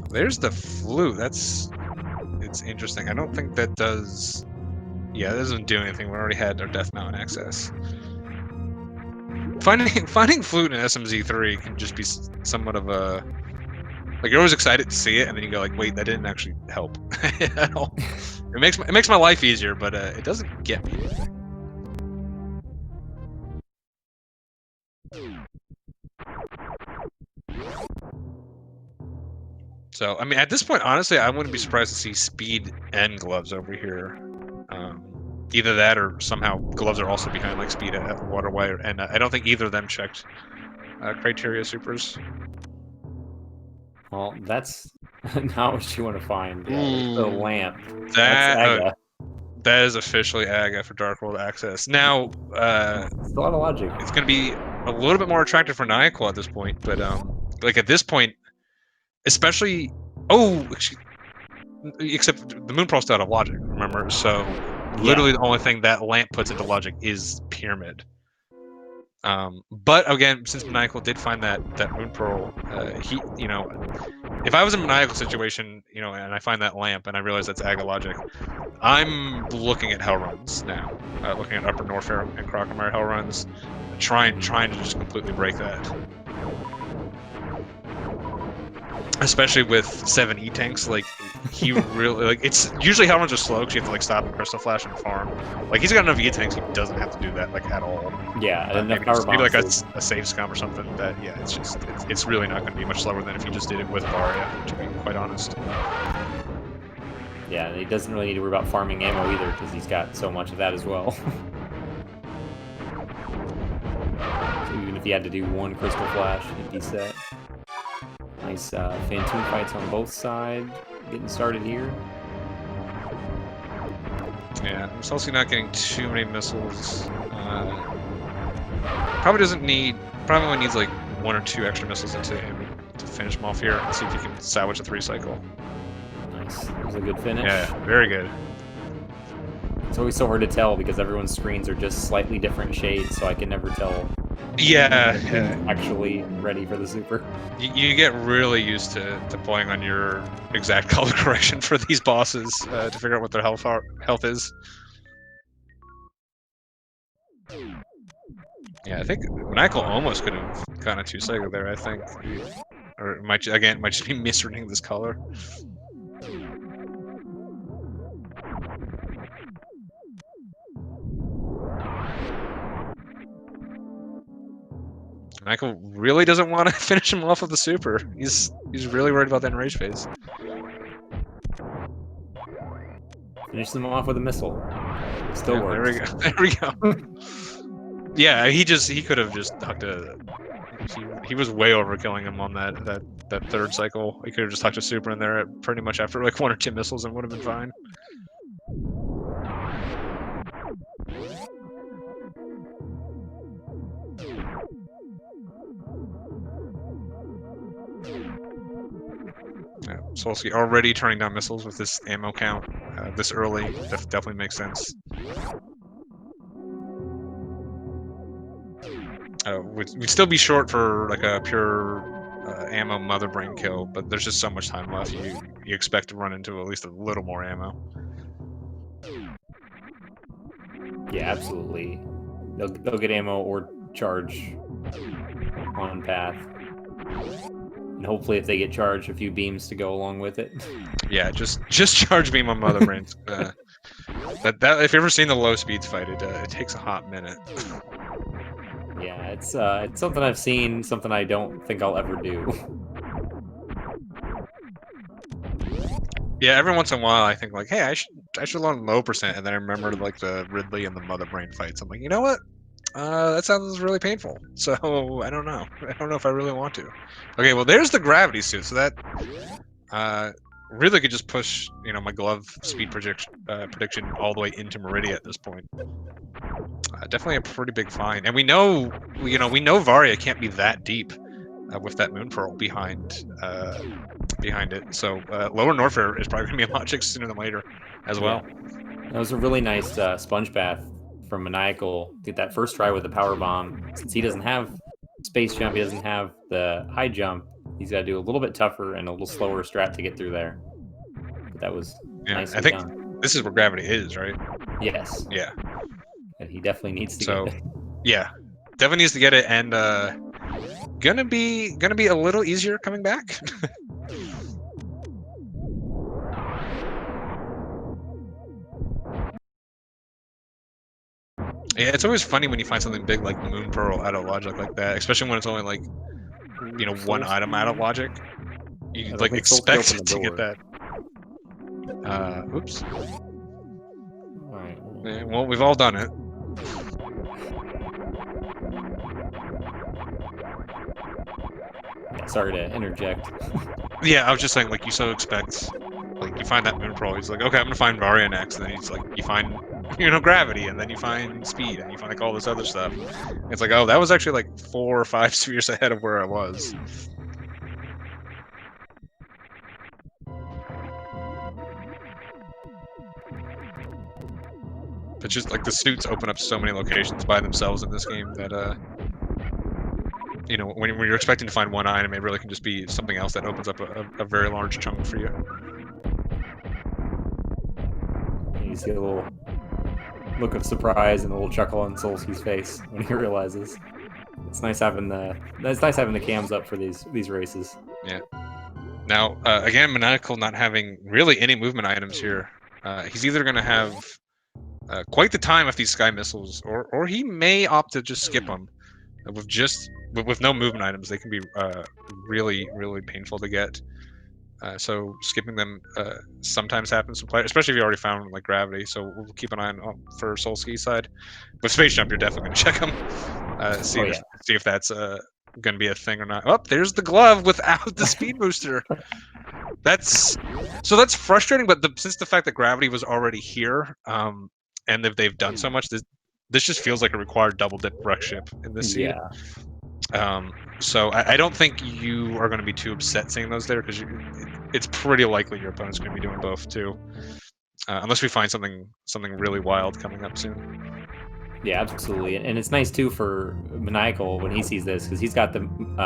There's the flute. It's interesting. I don't think that does... Yeah, that doesn't do anything. We already had our Death Mountain access. Finding flute in SMZ3 can just be somewhat of a... Like, you're always excited to see it, and then you go like, wait, that didn't actually help at all. It makes my life easier, but it doesn't get me anything. So, I mean, at this point, honestly, I wouldn't be surprised to see speed and gloves over here. Either that, or somehow gloves are also behind like speed at Waterway, and I don't think either of them checked criteria supers. Well, that's not what you want to find. Yeah, the lamp. That's That is officially Aga for Dark World access. Now, it's a lot of logic. It's going to be a little bit more attractive for Maniacal at this point, but like at this point, especially except the Moon Pearl's still out of logic, remember? So literally the only thing that lamp puts into logic is Pyramid. But again, since Maniacal did find that Moon Pearl, if I was in a Maniacal situation, and I find that lamp and I realize that's Aga logic, I'm looking at hell runs now, looking at Upper Norfair and Crocomire hell runs, trying to just completely break that. Especially with 7 E-Tanks, like, he really, like, it's usually hell runs are slow because you have to, like, stop and Crystal Flash and farm. Like, he's got enough E-Tanks, he doesn't have to do that, like, at all. Yeah, maybe like a save scum or something that, yeah, it's really not going to be much slower than if he just did it with Varia, to be quite honest. Yeah, and he doesn't really need to worry about farming ammo either because he's got so much of that as well. So even if he had to do 1 Crystal Flash, he'd be set. Nice Phantom fights on both sides. Getting started here. Yeah, Solski not getting too many missiles. Probably only needs like 1 or 2 extra missiles into him to finish him off here and see if he can salvage a 3 cycle. Nice. That was a good finish. Yeah, very good. It's always so hard to tell because everyone's screens are just slightly different shades, so I can never tell. Yeah. Actually ready for the super. You get really used to playing on your exact color correction for these bosses to figure out what their health is. Yeah, I think Maniacal almost could have gotten a 2 cycle there, I think. Or it might just be misreading this color. Michael really doesn't want to finish him off with the super. He's really worried about that enrage phase. Finish them off with a missile. It still works. There we go. Yeah, he could have just hucked a. He was way overkilling him on that 3rd cycle. He could have just hucked a super in there pretty much after like 1 or 2 missiles and would have been fine. Yeah, Solski already turning down missiles with this ammo count this early. That definitely makes sense. We'd still be short for like a pure ammo mother brain kill, but there's just so much time left. You expect to run into at least a little more ammo. Yeah, absolutely. They'll get ammo or charge one path. And hopefully if they get charged, a few beams to go along with it. Yeah, just charge beam on Mother Brains. That if you've ever seen the low speeds fight, it takes a hot minute. Yeah, it's something I've seen, something I don't think I'll ever do. Yeah, every once in a while I think like, hey, I should learn low percent, and then I remember like the Ridley and the Mother Brain fights. I'm like, you know what? That sounds really painful. So I don't know. I don't know if I really want to. Okay, well there's the gravity suit, so that really could just push my glove speed prediction all the way into Meridia at this point. Definitely a pretty big find, and we know Varia can't be that deep with that Moon Pearl behind it. So lower Norfair is probably going to be a logic sooner than later as well. That was a really nice sponge bath from Maniacal. Get that first try with the power bomb. Since he doesn't have space jump, he doesn't have the high jump, he's got to do a little bit tougher and a little slower strat to get through there. But that was nicely I think done. This is where gravity is, right? Yes. Yeah. And he definitely needs to get it. Yeah, definitely needs to get it, and gonna be a little easier coming back. Yeah, it's always funny when you find something big like Moon Pearl out of logic like that, especially when it's only like one item out of logic. You like expect to get that. Oops. All right. Yeah, well, we've all done it. Yeah, sorry to interject. Yeah, I was just saying, like, you so expect, like, you find that Moon Pearl, he's like, okay, I'm gonna find Varia next, and then he's like, you find, gravity, and then you find speed, and you find, like, all this other stuff. It's like, oh, that was actually, like, 4 or 5 spheres ahead of where I was. But just, like, the suits open up so many locations by themselves in this game that, when you're expecting to find one item, it really can just be something else that opens up a very large chunk for you. You see a little look of surprise and a little chuckle on Solski's face when he realizes. It's nice having the cams up for these races. Yeah. Now, again, Maniacal not having really any movement items here. He's either going to have quite the time with these sky missiles, or he may opt to just skip them. With no movement items, they can be really, really painful to get. So skipping them sometimes happens to players, especially if you already found like gravity. So we'll keep an eye on for Solski's side. With space jump, you're definitely going to check them. See if that's going to be a thing or not. Oh, there's the glove without the speed booster. That's frustrating. But since the fact that gravity was already here, and they've done so much, this just feels like a required double dip wreck ship in this seed. So I don't think you are going to be too upset seeing those there, because it's pretty likely your opponent's going to be doing both too, unless we find something really wild coming up soon. Yeah, absolutely, and it's nice too for Maniacal when he sees this, because he's got the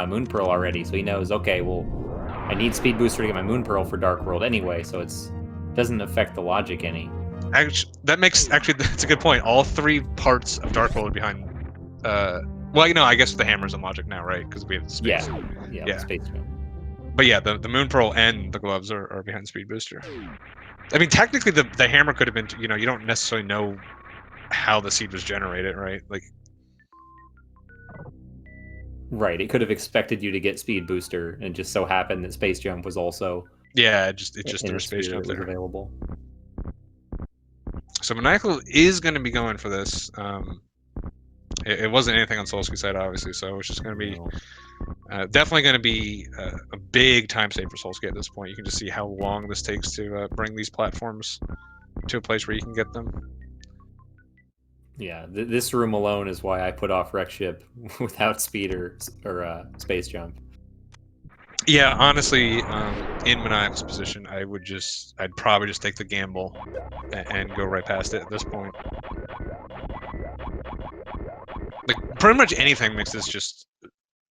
Moon Pearl already, so he knows, okay, well, I need Speed Booster to get my Moon Pearl for Dark World anyway, so it doesn't affect the logic any. Actually, that's a good point. All 3 parts of Dark World are behind. Well, I guess the hammers and logic now, right? Because we have the space. Yeah. Space jump. But yeah, the Moon Pearl and the gloves are behind Speed Booster. I mean, technically, the hammer could have been. You don't necessarily know how the seed was generated, right? Like, right. It could have expected you to get Speed Booster, and just so happened that Space Jump was also. Yeah, it just threw Space Jump there. Available. So Maniacal is going to be going for this. It wasn't anything on Solski's side, obviously, so it's just going to be definitely going to be a big time save for Solski at this point. You can just see how long this takes to bring these platforms to a place where you can get them. Yeah, this room alone is why I put off Wreck Ship without speed or space jump. Yeah, honestly, in Maniacal's position, I'd probably just take the gamble and go right past it at this point. Like, pretty much anything makes this just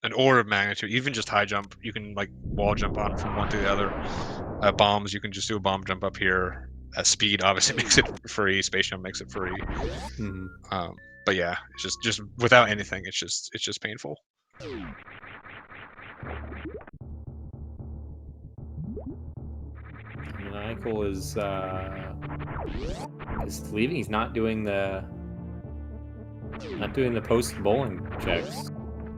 an order of magnitude. Even just high jump, you can like wall jump on from one to the other. Bombs, you can just do a bomb jump up here. Speed obviously makes it free. Space jump makes it free. Mm-hmm. But yeah, it's just without anything, it's just painful. Maniacal is leaving. He's not doing the post bowling checks.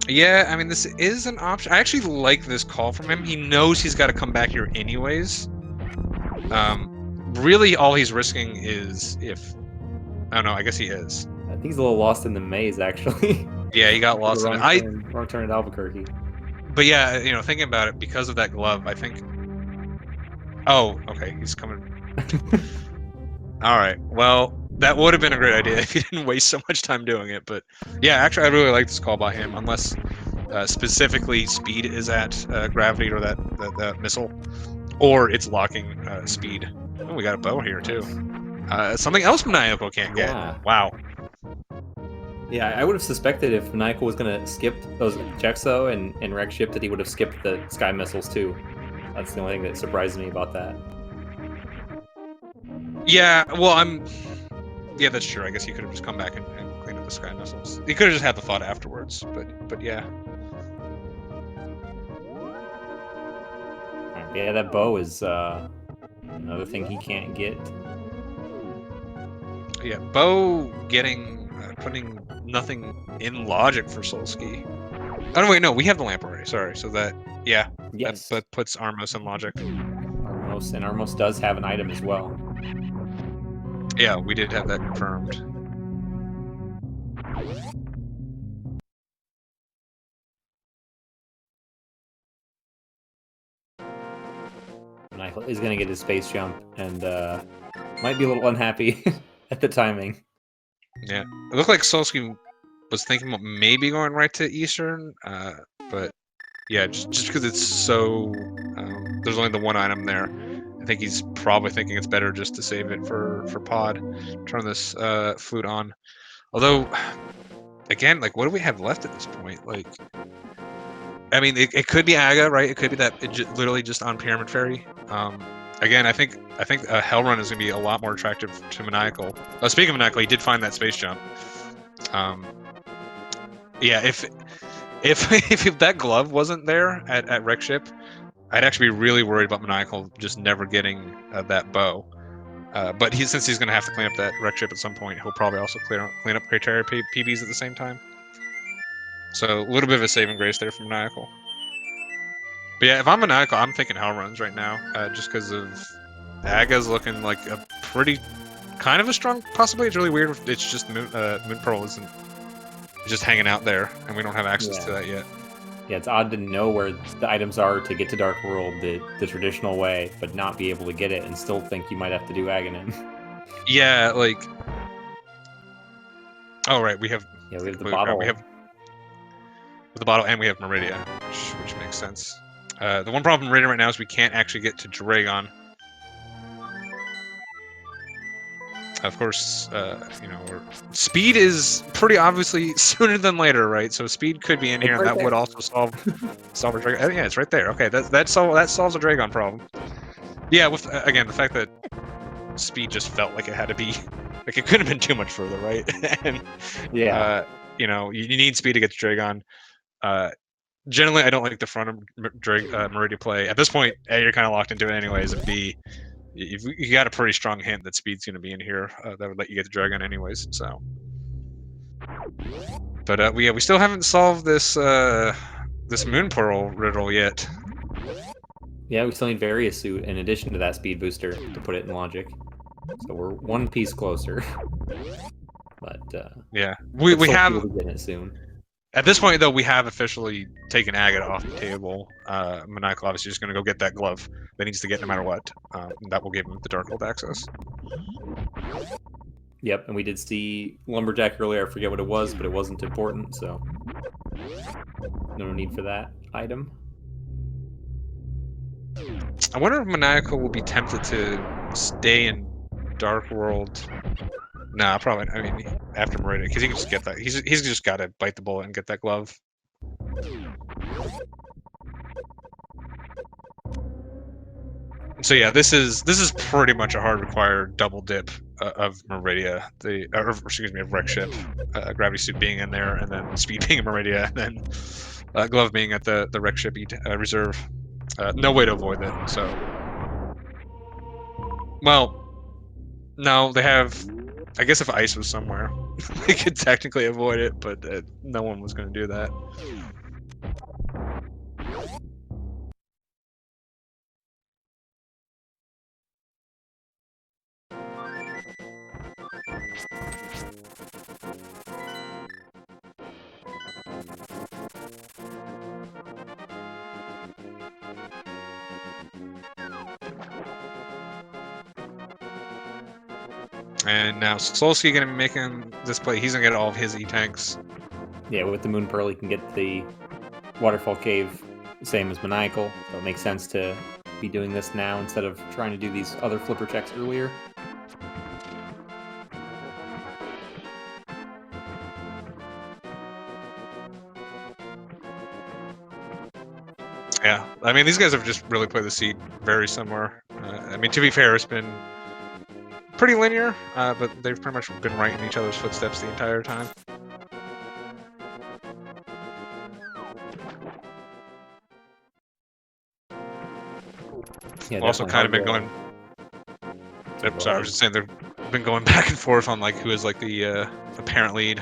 Yeah, I mean, this is an option. I actually like this call from him. He knows he's got to come back here anyways. Really, all he's risking is if... I don't know, I guess he is. I think he's a little lost in the maze, actually. Yeah, he got lost in it. Wrong turn at Albuquerque. But yeah, you know, thinking about it, because of that glove, I think... Oh, okay, he's coming. All right, well, that would have been a great idea if he didn't waste so much time doing it. But yeah, actually, I really like this call by him, unless specifically speed is at gravity or that missile, or it's locking speed. Oh, we got a bow here too. Something else Maniacal can't get. Yeah. Wow. Yeah, I would have suspected if Maniacal was going to skip those checks, though, and wreck ship, that he would have skipped the sky missiles, too. That's the only thing that surprised me about that. Yeah, well, yeah, that's true. I guess he could have just come back and cleaned up the sky missiles. He could have just had the thought afterwards, but yeah. Yeah, that bow is another thing he can't get. Yeah, bow getting... putting nothing in logic for Solski. Oh no, wait, no, we have the lamp already. Sorry, so that, yeah, yes, that puts Armos in logic. Armos does have an item as well. Yeah, we did have that confirmed. Maniacal is going to get his space jump, and might be a little unhappy at the timing. Yeah, it looked like Solski was thinking about maybe going right to Eastern, but yeah, just because it's so... there's only the one item there. I think he's probably thinking it's better just to save it for pod. Turn this flute on. Although, again, like, what do we have left at this point? Like, I mean, it could be Aga, right? It could be that literally just on Pyramid Ferry. Again, I think a Hell Run is going to be a lot more attractive to Maniacal. Speaking of Maniacal, he did find that space jump. Yeah, if that glove wasn't there at Wreck Ship, I'd actually be really worried about Maniacal just never getting that bow. But since he's going to have to clean up that Wreck Ship at some point, he'll probably also clean up Criteria PBs at the same time. So a little bit of a saving grace there for Maniacal. But yeah, if I'm Maniacal, I'm thinking Hell Runs right now, just because of Aga's looking like a pretty, kind of a strong possibility. It's really weird. It's just Moon Pearl isn't just hanging out there, and we don't have access to that yet. Yeah, it's odd to know where the items are to get to Dark World the traditional way, but not be able to get it and still think you might have to do Aghanim. Yeah, like... Oh, right, we have... Yeah, we have the bottle. We have the bottle, and we have Meridia, which makes sense. The one problem with Meridia right now is we can't actually get to Dragon. Of course, you know, speed is pretty obviously sooner than later, right? So speed could be in here, and that would also solve a Dragon. Oh, yeah, it's right there. Okay, that solves a Dragon problem. Yeah, with again the fact that speed just felt like it had to be, like it couldn't have been too much further, right? And yeah, you know, you need speed to get to Dragon. Generally, I don't like the front of Meridia play. At this point, A, you're kind of locked into it anyways, and B, you got a pretty strong hint that speed's going to be in here that would let you get the Dragon anyways. So, but we still haven't solved this this Moon Pearl riddle yet. Yeah, we still need Various Suit in addition to that speed booster to put it in logic. So we're one piece closer. But yeah, we have getting it soon. At this point, though, we have officially taken Agate off the table. Maniacal obviously just going to go get that glove that he needs to get no matter what. That will give him the Dark World access. Yep, and we did see Lumberjack earlier. I forget what it was, but it wasn't important, so no need for that item. I wonder if Maniacal will be tempted to stay in Dark World. Nah, probably. I mean, after Meridia, because he can just get that. He's just got to bite the bullet and get that glove. So yeah, this is pretty much a hard required double dip of Meridia, of Wreck Ship, Gravity Suit being in there, and then Speed being in Meridia, and then Glove being at the wreck ship reserve. No way to avoid it. So, well, no, they have. I guess if ice was somewhere, they could technically avoid it, but no one was going to do that. And now Solski going to be making this play. He's going to get all of his E-tanks. Yeah, with the Moon Pearl, he can get the Waterfall Cave, same as Maniacal. So it makes sense to be doing this now instead of trying to do these other flipper checks earlier. Yeah, I mean, these guys have just really played the seed very similar. I mean, to be fair, it's been pretty linear, but they've pretty much been right in each other's footsteps the entire time. Yeah, Also kind of been going. Sorry, I was just saying they've been going back and forth on like who is like the apparent lead.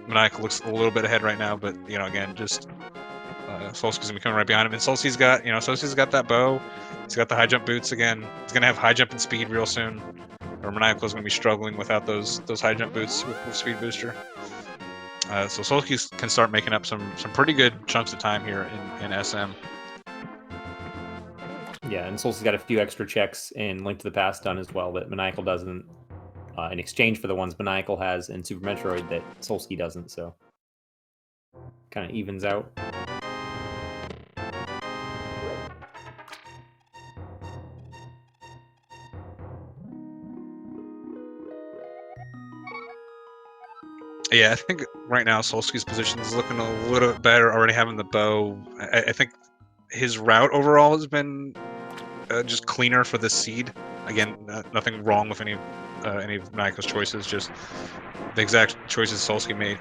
Maniacal looks a little bit ahead right now, but you know, again, just Solski's gonna be coming right behind him, and Solski's got that bow. He's got the high jump boots again. He's gonna have high jump and speed real soon. Or Maniacal's gonna be struggling without those high jump boots with speed booster. So Solski can start making up some pretty good chunks of time here in SM. Yeah, and Solski's got a few extra checks in Link to the Past done as well that Maniacal doesn't, in exchange for the ones Maniacal has in Super Metroid that Solski doesn't, so kind of evens out. Yeah, I think right now Solski's position is looking a little bit better. Already having the bow, I think his route overall has been just cleaner for the seed. Again, nothing wrong with any of Maniacal's choices. Just the exact choices Solski made.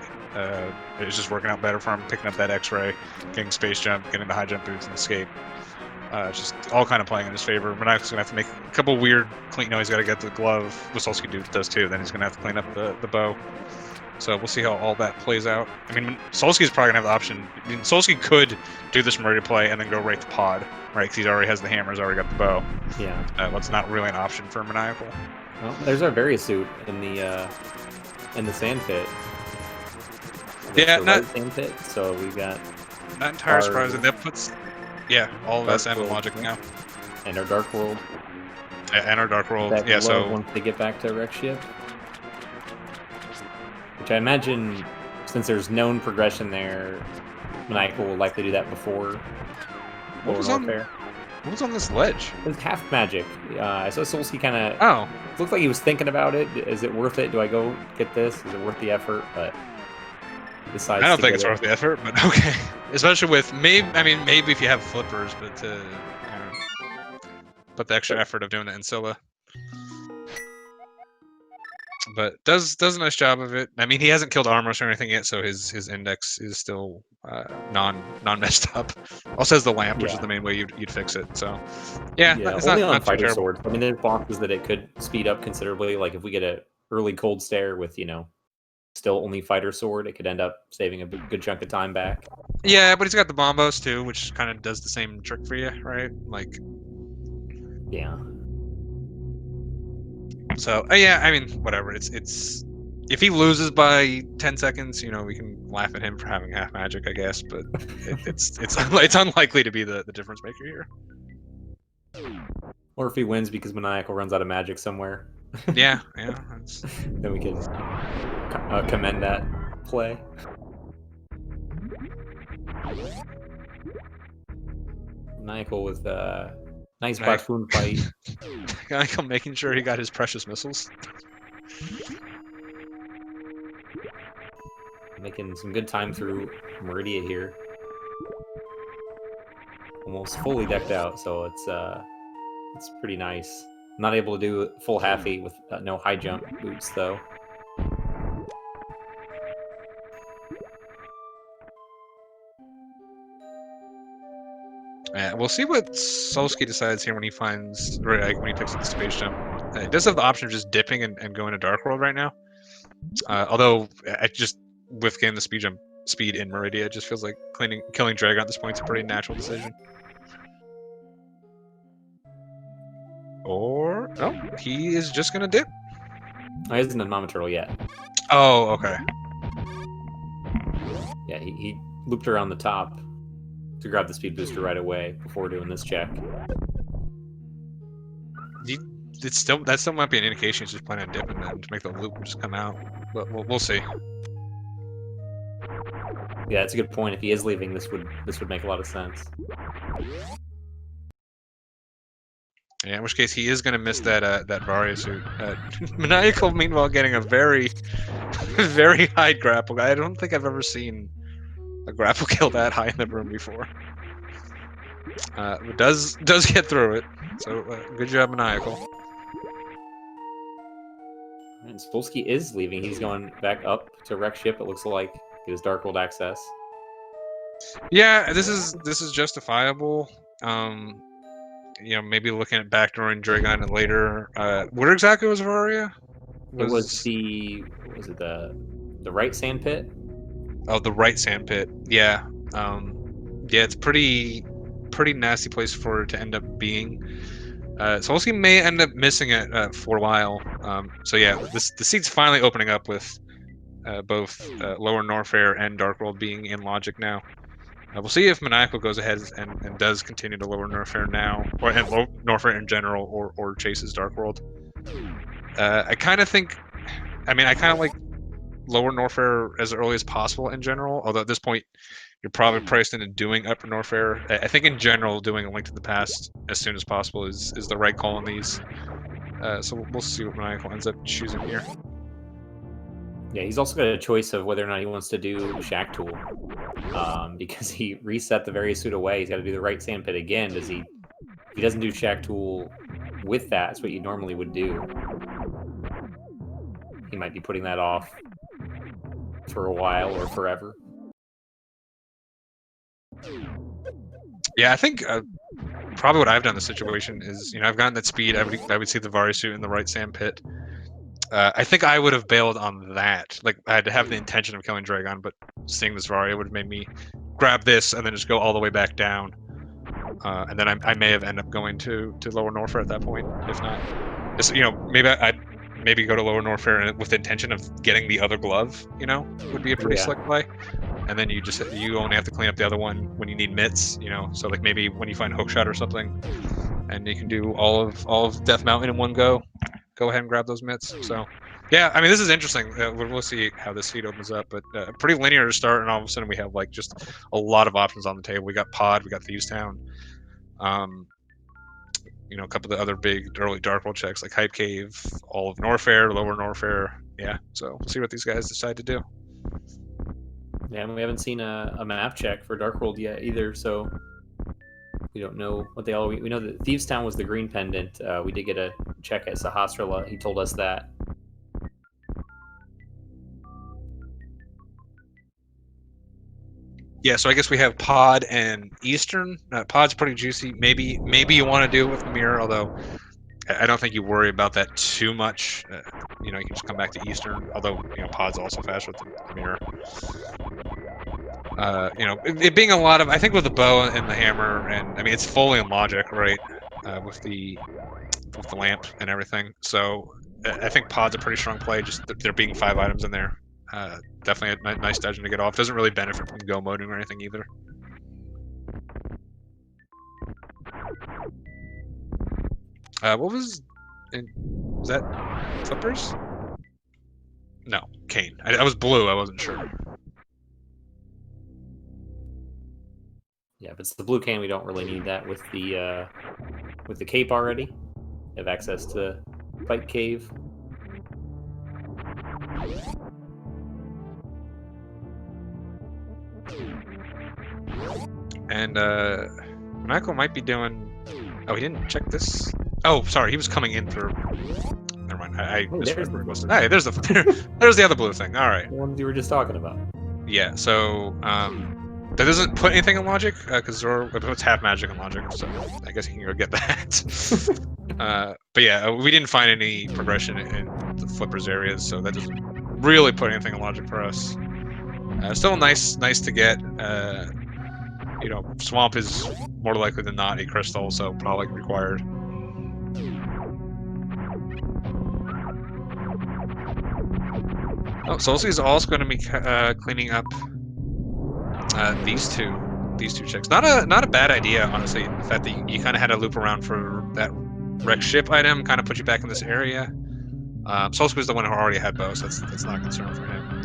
It's just working out better for him. Picking up that X-ray, getting space jump, getting the high jump boots, and escape. Just all kind of playing in his favor. Maniacal's gonna have to make a couple weird clean. No, he's got to get the glove. What Solski does too. Then he's gonna have to clean up the bow. So we'll see how all that plays out. I mean, Solski's probably gonna have the option. I mean, Solski could do this Murray play and then go right to pod, right? Because he already has the hammers, already got the bow. Yeah. That's not really an option for Maniacal. Well, there's our Variasuit in the sand pit. Yeah, not sand pit. So we got not entirely surprised that puts all of SM in logic now. And our Dark World. And our Dark World. Yeah. So once they get back to Wreck Ship. Which I imagine, since there's known progression there, Maniacal will likely do that before What was on this ledge? It was half magic. I saw Solski kind of. Oh. Looked like he was thinking about it. Is it worth it? Do I go get this? Is it worth the effort? But I don't think it's worth the effort, but okay. Especially with maybe if you have flippers, but put the extra effort of doing it in Scylla. But does a nice job of it. I mean, he hasn't killed Armos or anything yet, so his index is still non messed up. Also has the lamp, which is the main way you'd fix it. So it's only not on fighter terrible. swords. I mean, there's boxes that it could speed up considerably. Like if we get a early cold stare with still only fighter sword, it could end up saving a good chunk of time back. Yeah, but he's got the bombos too, which kind of does the same trick for you, right? Like. Yeah. So I mean, whatever. It's if he loses by 10 seconds, we can laugh at him for having half magic, I guess. But it's unlikely to be the difference maker here. Or if he wins because Maniacal runs out of magic somewhere. Yeah. Then we can commend that play. Maniacal with nice Buffoon fight. Maniacal making sure he got his precious missiles. Making some good time through Meridia here. Almost fully decked out, so it's pretty nice. Not able to do full half-8 with no high jump boots though. We'll see what Solski decides here when he finds, or like, when he picks up the space jump. He does have the option of just dipping and going to Dark World right now. Although I just with getting the speed jump speed in Meridia, it just feels like killing Dragon at this point is a pretty natural decision. Or no, he is just gonna dip. Oh, he isn't a non-material yet. Oh, okay. Yeah, he looped around the top to grab the speed booster right away before doing this check. That still might be an indication he's just planning on dipping then to make the loop just come out. But we'll see. Yeah, that's a good point. If he is leaving, this would make a lot of sense. Yeah, in which case he is going to miss that Varia suit. Maniacal, meanwhile, getting a very, very high grapple. I don't think I've ever seen a grapple kill that high in the room before. It does get through it. So good job, Maniacal. And Solski is leaving. He's going back up to wreck ship. It looks like get his Dark World access. Yeah, this is justifiable. You know, maybe looking at backdooring Dragon and later. Where exactly was Varia? It was the right sand pit. Oh, the right sand pit. Yeah. Yeah, it's pretty nasty place for it to end up being. Solski may end up missing it for a while. So yeah, the seat's finally opening up with both Lower Norfair and Dark World being in logic now. We'll see if Maniacal goes ahead and does continue to Lower Norfair now, or and Norfair in general, or chases Dark World. I kind of think, I mean, I kind of like Lower Norfair as early as possible in general. Although at this point, you're probably priced into doing Upper Norfair. I think in general, doing a Link to the Past as soon as possible is the right call on these. So we'll see what Maniacal ends up choosing here. Yeah, he's also got a choice of whether or not he wants to do Shack Tool, because he reset the Varia suit away. He's got to do the right sand pit again. Does he? If he doesn't do Shack Tool with that, that's what you normally would do. He might be putting that off for a while or forever. Yeah, I think probably what I've done in the situation is, you know, I've gotten that speed. I would see the Varia suit in the right sand pit. I think I would have bailed on that. Like, I had to have the intention of killing Dragon, but seeing this Varia would have made me grab this and then just go all the way back down. And then I may have ended up going to Lower Norfair at that point. If not, just, you know, maybe I'd go to Lower Norfair with the intention of getting the other glove. You know, would be a pretty slick play. And then you only have to clean up the other one when you need mitts. You know, so like maybe when you find hookshot or something, and you can do all of Death Mountain in one go. Go ahead and grab those mitts. So, yeah, I mean, this is interesting. We'll see how this feed opens up, but pretty linear to start, and all of a sudden we have like just a lot of options on the table. We got Pod, we got Thieves Town, you know, a couple of the other big early Dark World checks like Hype Cave, all of Norfair, Lower Norfair. Yeah, so we'll see what these guys decide to do. Yeah, and we haven't seen a map check for Dark World yet either, so we don't know what they all. We know that Thieves Town was the green pendant. We did get a check at Sahasrara. He told us that. Yeah, so I guess we have Pod and Eastern. Pod's pretty juicy. Maybe you want to do it with Mirror, although I don't think you worry about that too much. You know, you can just come back to Eastern. Although, you know, Pod's also fast with the Mirror. You know, it being a lot of, I think with the bow and the hammer, and I mean it's fully in logic, right? With the lamp and everything. So I think Pod's a pretty strong play. Just there being 5 items in there. Definitely a nice dungeon to get off. Doesn't really benefit from go moding or anything either. Was that Flippers? No, Kane. I was blue. I wasn't sure. Yeah, if it's the blue cane, we don't really need that with the cape already. We have access to Fight Cave. And Maniacal might be doing. Oh, he didn't check this. Oh, sorry, he was coming in for. Never mind. I misread where it was. Hey, there's the other blue thing. All right. The ones you were just talking about. Yeah. So That doesn't put anything in logic, because Zoro puts half magic in logic, so I guess you can go get that. But yeah, we didn't find any progression in the flippers areas, so that doesn't really put anything in logic for us. Still nice to get. You know, Swamp is more likely than not a crystal, so probably required. Oh, Solski is also going to be cleaning up these two checks. Not a bad idea, honestly. The fact that you kind of had to loop around for that wreck ship item kind of put you back in this area. Solski was the one who already had bow, so that's not a concern for him.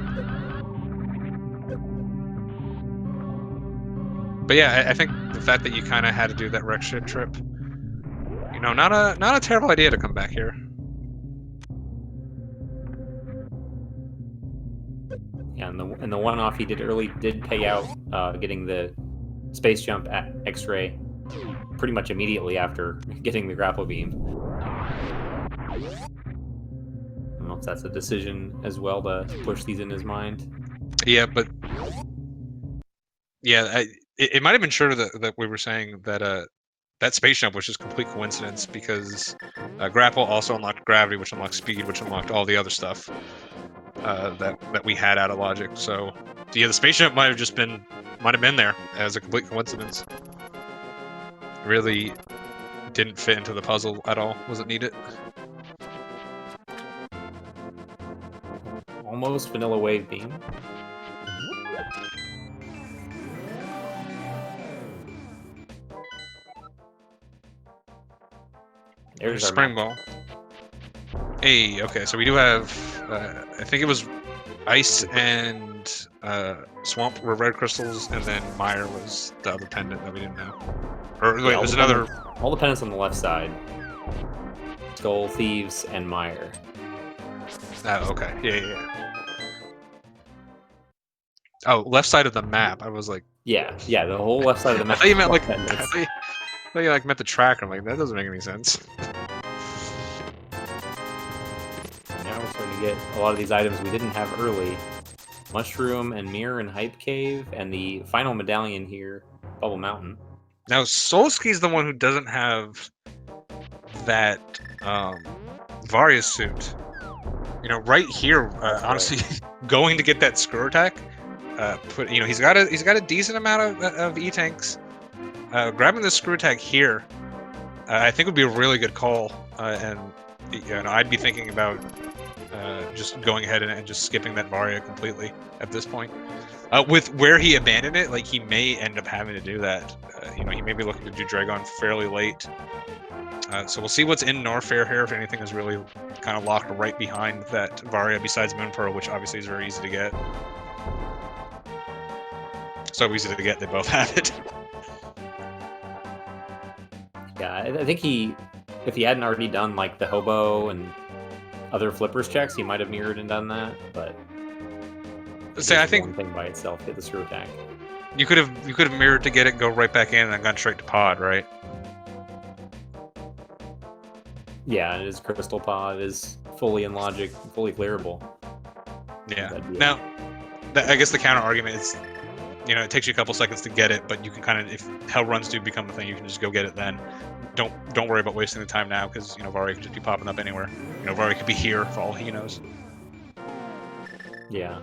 But yeah, I think the fact that you kind of had to do that wreck ship trip, you know, not a terrible idea to come back here. Yeah, and the one-off he did early did pay out, getting the space jump at X-ray pretty much immediately after getting the grapple beam. I don't know if that's a decision as well to push these in his mind. Yeah, but yeah, it might have been true that we were saying that that space jump was just complete coincidence, because grapple also unlocked gravity, which unlocked speed, which unlocked all the other stuff that we had out of logic. So yeah, the space jump might have been there as a complete coincidence. Really didn't fit into the puzzle at all. Wasn't needed. Almost vanilla wave beam. There's our spring ball. Hey, okay, so we do have, I think it was Ice and Swamp were red crystals, and then Meyer was the other pendant that we didn't know. Or wait, there's another. All the pendants on the left side. Skull, Thieves, and Meyer. Oh, okay. Yeah. Oh, left side of the map. I was like. Yeah, the whole left side of the map. I thought you meant like. I thought you like meant the track. I'm like, that doesn't make any sense. Now we're starting to get a lot of these items we didn't have early. Mushroom and Mirror and Hype Cave, and the final medallion here, Bubble Mountain. Now, Solski's the one who doesn't have that Varia suit. You know, right here, honestly, going to get that screw attack. He's got a decent amount of E-tanks. Grabbing the screw attack here, I think would be a really good call. And I'd be thinking about just going ahead and just skipping that Varia completely at this point. With where he abandoned it, like, he may end up having to do that. He may be looking to do Dragon fairly late. So we'll see what's in Norfair here, if anything is really kind of locked right behind that Varia besides Moon Pearl, which obviously is very easy to get. So easy to get, they both have it. Yeah, I think if he hadn't already done like the Hobo and other flippers checks, he might have mirrored and done that, but I think one thing by itself hit the screw attack. You could have mirrored to get it, go right back in, and then gone straight to pod, right? Yeah, and his crystal pod is fully in logic, fully clearable. Yeah. Now, I guess the counter argument is, it takes you a couple seconds to get it, but you can kind of, if hell runs do become a thing, you can just go get it then. Don't worry about wasting the time now, because Varia could just be popping up anywhere. Varia could be here for all he knows. Yeah.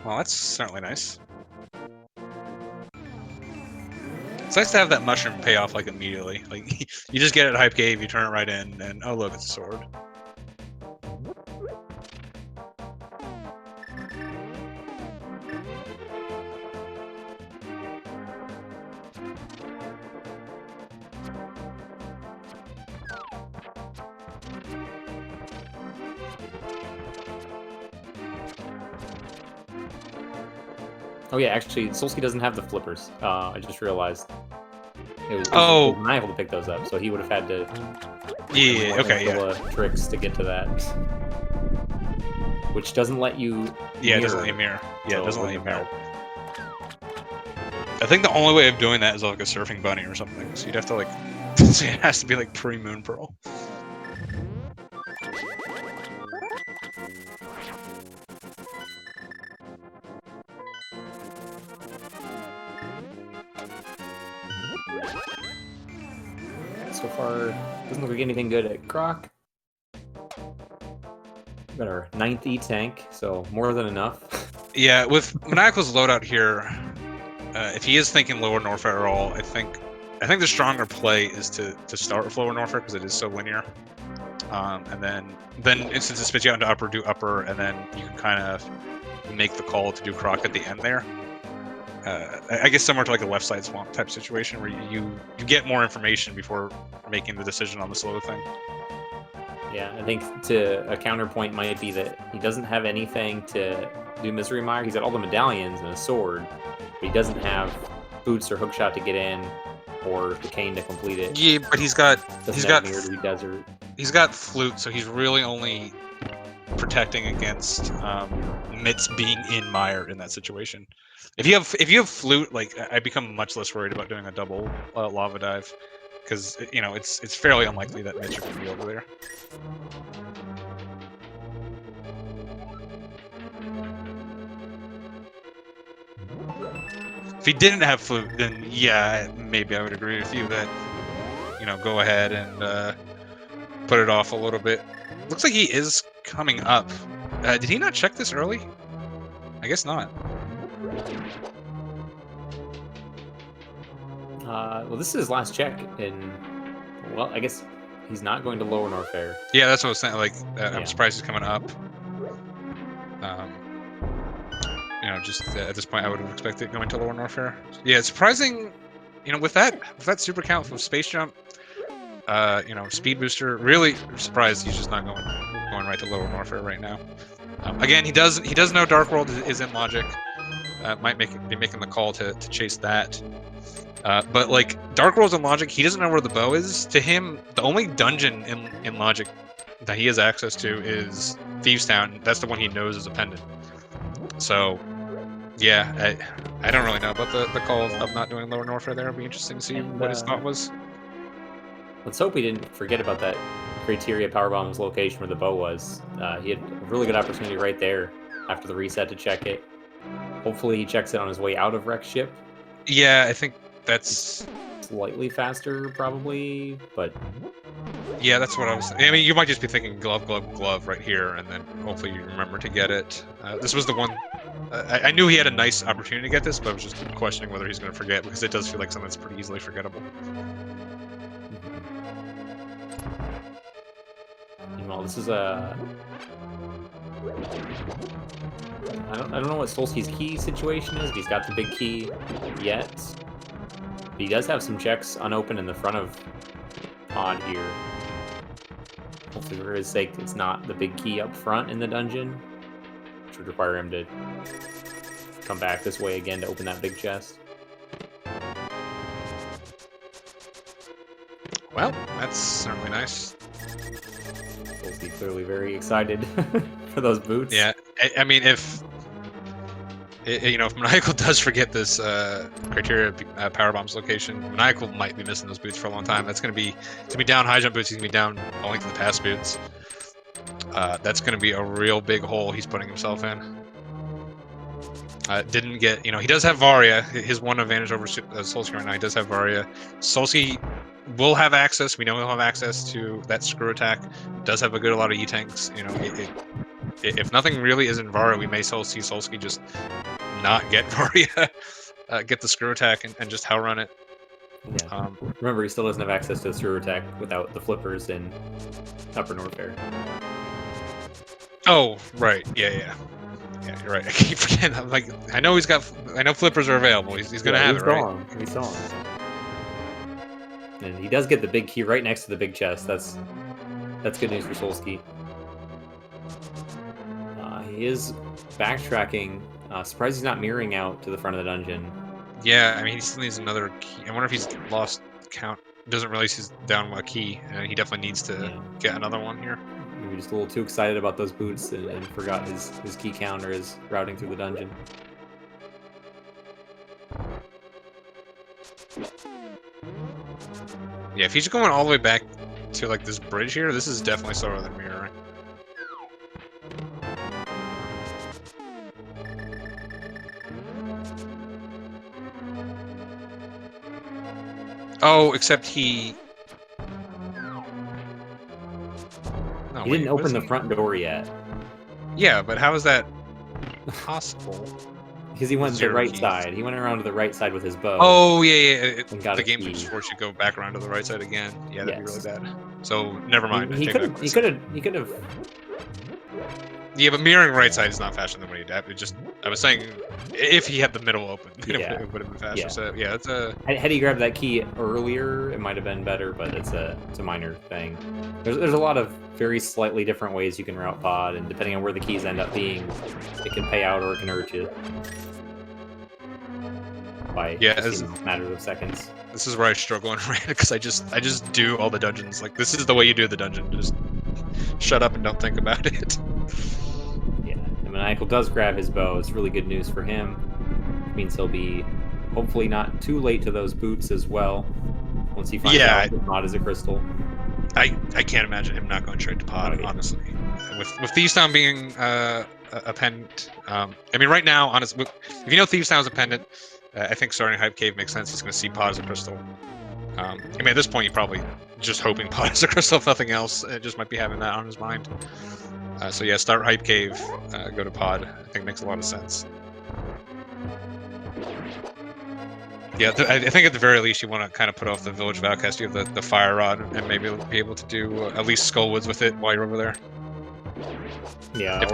Well, that's certainly nice. It's nice to have that mushroom pay off, like, immediately. Like, you just get it at Hype Cave, you turn it right in, and oh look, it's a sword. Oh yeah, actually, Solski doesn't have the flippers. I just realized. It was Maniacal to pick those up, so he would have had to. Yeah. Okay. Yeah. Tricks to get to that. which doesn't let you. Yeah, it doesn't let you mirror. Yeah, so it doesn't let you wouldn't mirror. help. I think the only way of doing that is like a surfing bunny or something. So you'd have to like, so it has to be like pre-Moon Pearl. So far, doesn't look like anything good at Croc. Got our 9th E-Tank, so more than enough. Yeah, with Maniacal's loadout here, if he is thinking lower Norfair at all, I think the stronger play is to start with lower Norfair because it is so linear. And then since it spits you out into upper, do upper, and then you can kind of make the call to do Croc at the end there. I guess similar to like a left side swamp type situation where you get more information before making the decision on the slow thing. Yeah, I think a counterpoint might be that he doesn't have anything to do Misery Mire. He's got all the medallions and a sword, but he doesn't have boots or hookshot to get in, or the cane to complete it. Yeah, but he's got Mirrored Desert. He's got flute, so he's really only protecting against Mitts being in mire in that situation. If you have flute, like I become much less worried about doing a double lava dive, because you know it's fairly unlikely that Mitts are going to be over there. If he didn't have flute, then yeah, maybe I would agree with you that, you know, go ahead and put it off a little bit. Looks like he is coming up. Did he not check this early? I guess not. Well, this is his last check, and well, I guess he's not going to lower Norfair. Yeah, that's what I was saying. Like, I'm surprised he's coming up. You know, just at this point, I would have expected going to lower Norfair. Yeah, it's surprising. You know, with that super count from Space Jump, you know, Speed Booster. Really surprised he's just not going right to lower Norfair right now. Again, he does know Dark World is in logic. Might be making the call to chase that. But like Dark World's in logic, he doesn't know where the bow is. To him, the only dungeon in logic that he has access to is Thieves Town. That's the one he knows is a pendant. So, yeah, I don't really know about the call of not doing lower Norfair there. It'll be interesting to see what his thought was. Let's hope he didn't forget about that Criteria Powerbomb's location where the bow was. He had a really good opportunity right there after the reset to check it. Hopefully he checks it on his way out of Wreck Ship. Yeah, I think that's slightly faster, probably, but yeah, that's what I was saying. I mean, you might just be thinking glove, glove, glove right here, and then hopefully you remember to get it. This was the one. I knew he had a nice opportunity to get this, but I was just questioning whether he's going to forget, because it does feel like something that's pretty easily forgettable. Well, this is a. I don't know what Solski's key situation is. If he's got the big key yet. But he does have some checks unopened in the front of Pod here. Hopefully, for his sake, it's not the big key up front in the dungeon, which would require him to come back this way again to open that big chest. Well, that's certainly nice. Solski clearly very excited for those boots. Yeah, I mean, if Maniacal does forget this Criteria Powerbomb's location, Maniacal might be missing those boots for a long time. That's going to be down high jump boots. He's going to be down only to the pass boots. That's going to be a real big hole he's putting himself in. Didn't get, he does have Varia. His one advantage over Solski right now, he does have Varia. Solski will have access. We know he'll have access to that screw attack. Does have a lot of E-tanks. If nothing really is in Varia, we may see Solski just not get Varia, get the screw attack and just hell run it. Yeah. Remember, he still doesn't have access to the screw attack without the flippers in Upper Norfair. Oh, right. Yeah, you're right. I keep forgetting. I'm like, I know flippers are available. He's gonna have it, right? We saw him. And he does get the big key right next to the big chest. That's good news for Solski. He is backtracking. Surprised he's not mirroring out to the front of the dungeon. Yeah, I mean, he still needs another key. I wonder if he's lost count. Doesn't realize he's down a key, and he definitely needs to get another one here. He Maybe just a little too excited about those boots and forgot his key counter is routing through the dungeon. Yeah, if he's going all the way back to like this bridge here, this is definitely slower than mirroring. Oh, except he. No, He wait, didn't what open is the he? front door yet. Yeah, but how is that possible? Because he went to the Zero right keys. side. He went around to the right side with his bow. Oh yeah. And got The a game could key. just force you to go back around to the right side again. Yeah, that'd be really Yes. bad. So never mind. I He take could back have. what I He said. could have. Yeah, but mirroring right side is not faster than when you dab. It just, I was saying, if he had the middle open, Yeah. it would have been faster. Yeah. So yeah, it's a. Had he grabbed that key earlier, it might have been better, but it's a minor thing. There's a lot of very slightly different ways you can route pod, and depending on where the keys end up being, it can pay out or it can hurt you. By just, matters of seconds. This is where I struggle in Rand because I just do all the dungeons. Like this is the way you do the dungeon. Just shut up and don't think about it. Yeah, and Maniacal does grab his bow. It's really good news for him. It means he'll be hopefully not too late to those boots as well. Once he finds out that mod is a crystal. I can't imagine him not going straight to pod, honestly. With Thieves Town being a pendant, I mean, right now, honestly, if you know Thieves Town is a pendant, I think starting Hype Cave makes sense. He's going to see pod as a crystal. I mean, at this point, you're probably just hoping pod is a crystal, if nothing else. It just might be having that on his mind. So yeah, start Hype Cave, go to pod. I think makes a lot of sense. Yeah, I think at the very least you want to kind of put off the Village of Outcast. You have the Fire Rod and maybe be able to do at least Skullwoods with it while you're over there. Yeah.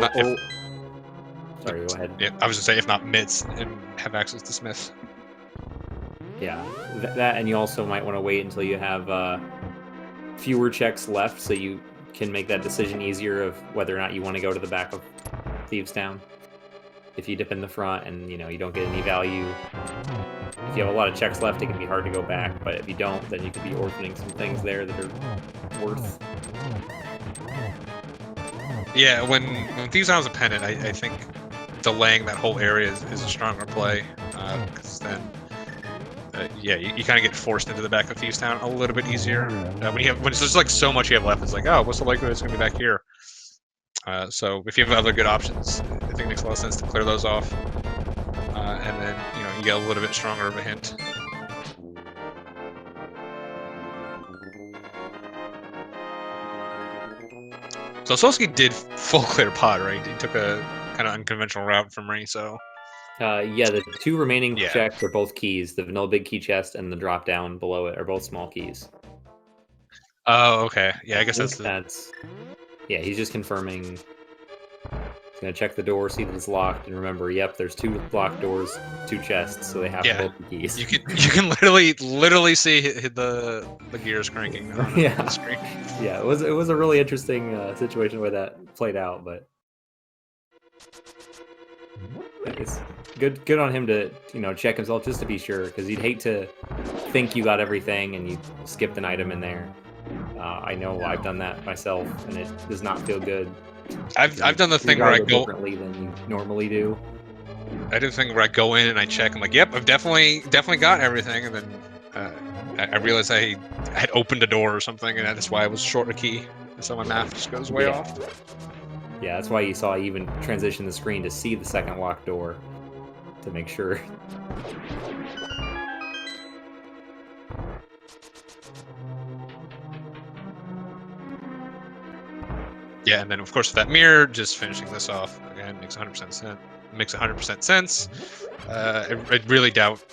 Sorry, go ahead. Yeah, I was gonna say if not Mitts and have access to Smith. Yeah, that and you also might want to wait until you have fewer checks left, so you can make that decision easier of whether or not you want to go to the back of Thieves Town. If you dip in the front and you don't get any value. If you have a lot of checks left, it can be hard to go back, but if you don't, then you could be orphaning some things there that are worth. Yeah, when Thieves Town is a pendant, I think delaying that whole area is a stronger play, because then, yeah, you kind of get forced into the back of Thieves Town a little bit easier. When it's just like so much you have left, it's like, oh, what's the likelihood it's going to be back here? So if you have other good options, I think it makes a lot of sense to clear those off. And then, you get a little bit stronger of a hint. So Solski did full clear pod, right? He took a kind of unconventional route from Ray, so... yeah, the two remaining checks are both keys. The vanilla big key chest and the drop down below it are both small keys. Oh, okay. Yeah, I guess that's... Yeah, he's just confirming... He's gonna check the door, see that it's locked, and remember, yep, there's two locked doors, two chests, so they have both the keys. You can literally see the gears cranking on the screen. Yeah, it was a really interesting situation where that played out, but it's good on him to check himself just to be sure, because he'd hate to think you got everything and you skipped an item in there. I know I've done that myself, and it does not feel good. I've done the thing where I go differently than you normally do. I do the thing where I go in and I check. I'm like, yep, I've definitely got everything, and then I realized I had opened a door or something, and that's why I was short a key. So my math just goes way off. Yeah, that's why you saw I even transition the screen to see the second locked door to make sure. Yeah, and then of course with that mirror, just finishing this off again makes 100% sense. Makes 100% sense. I really doubt,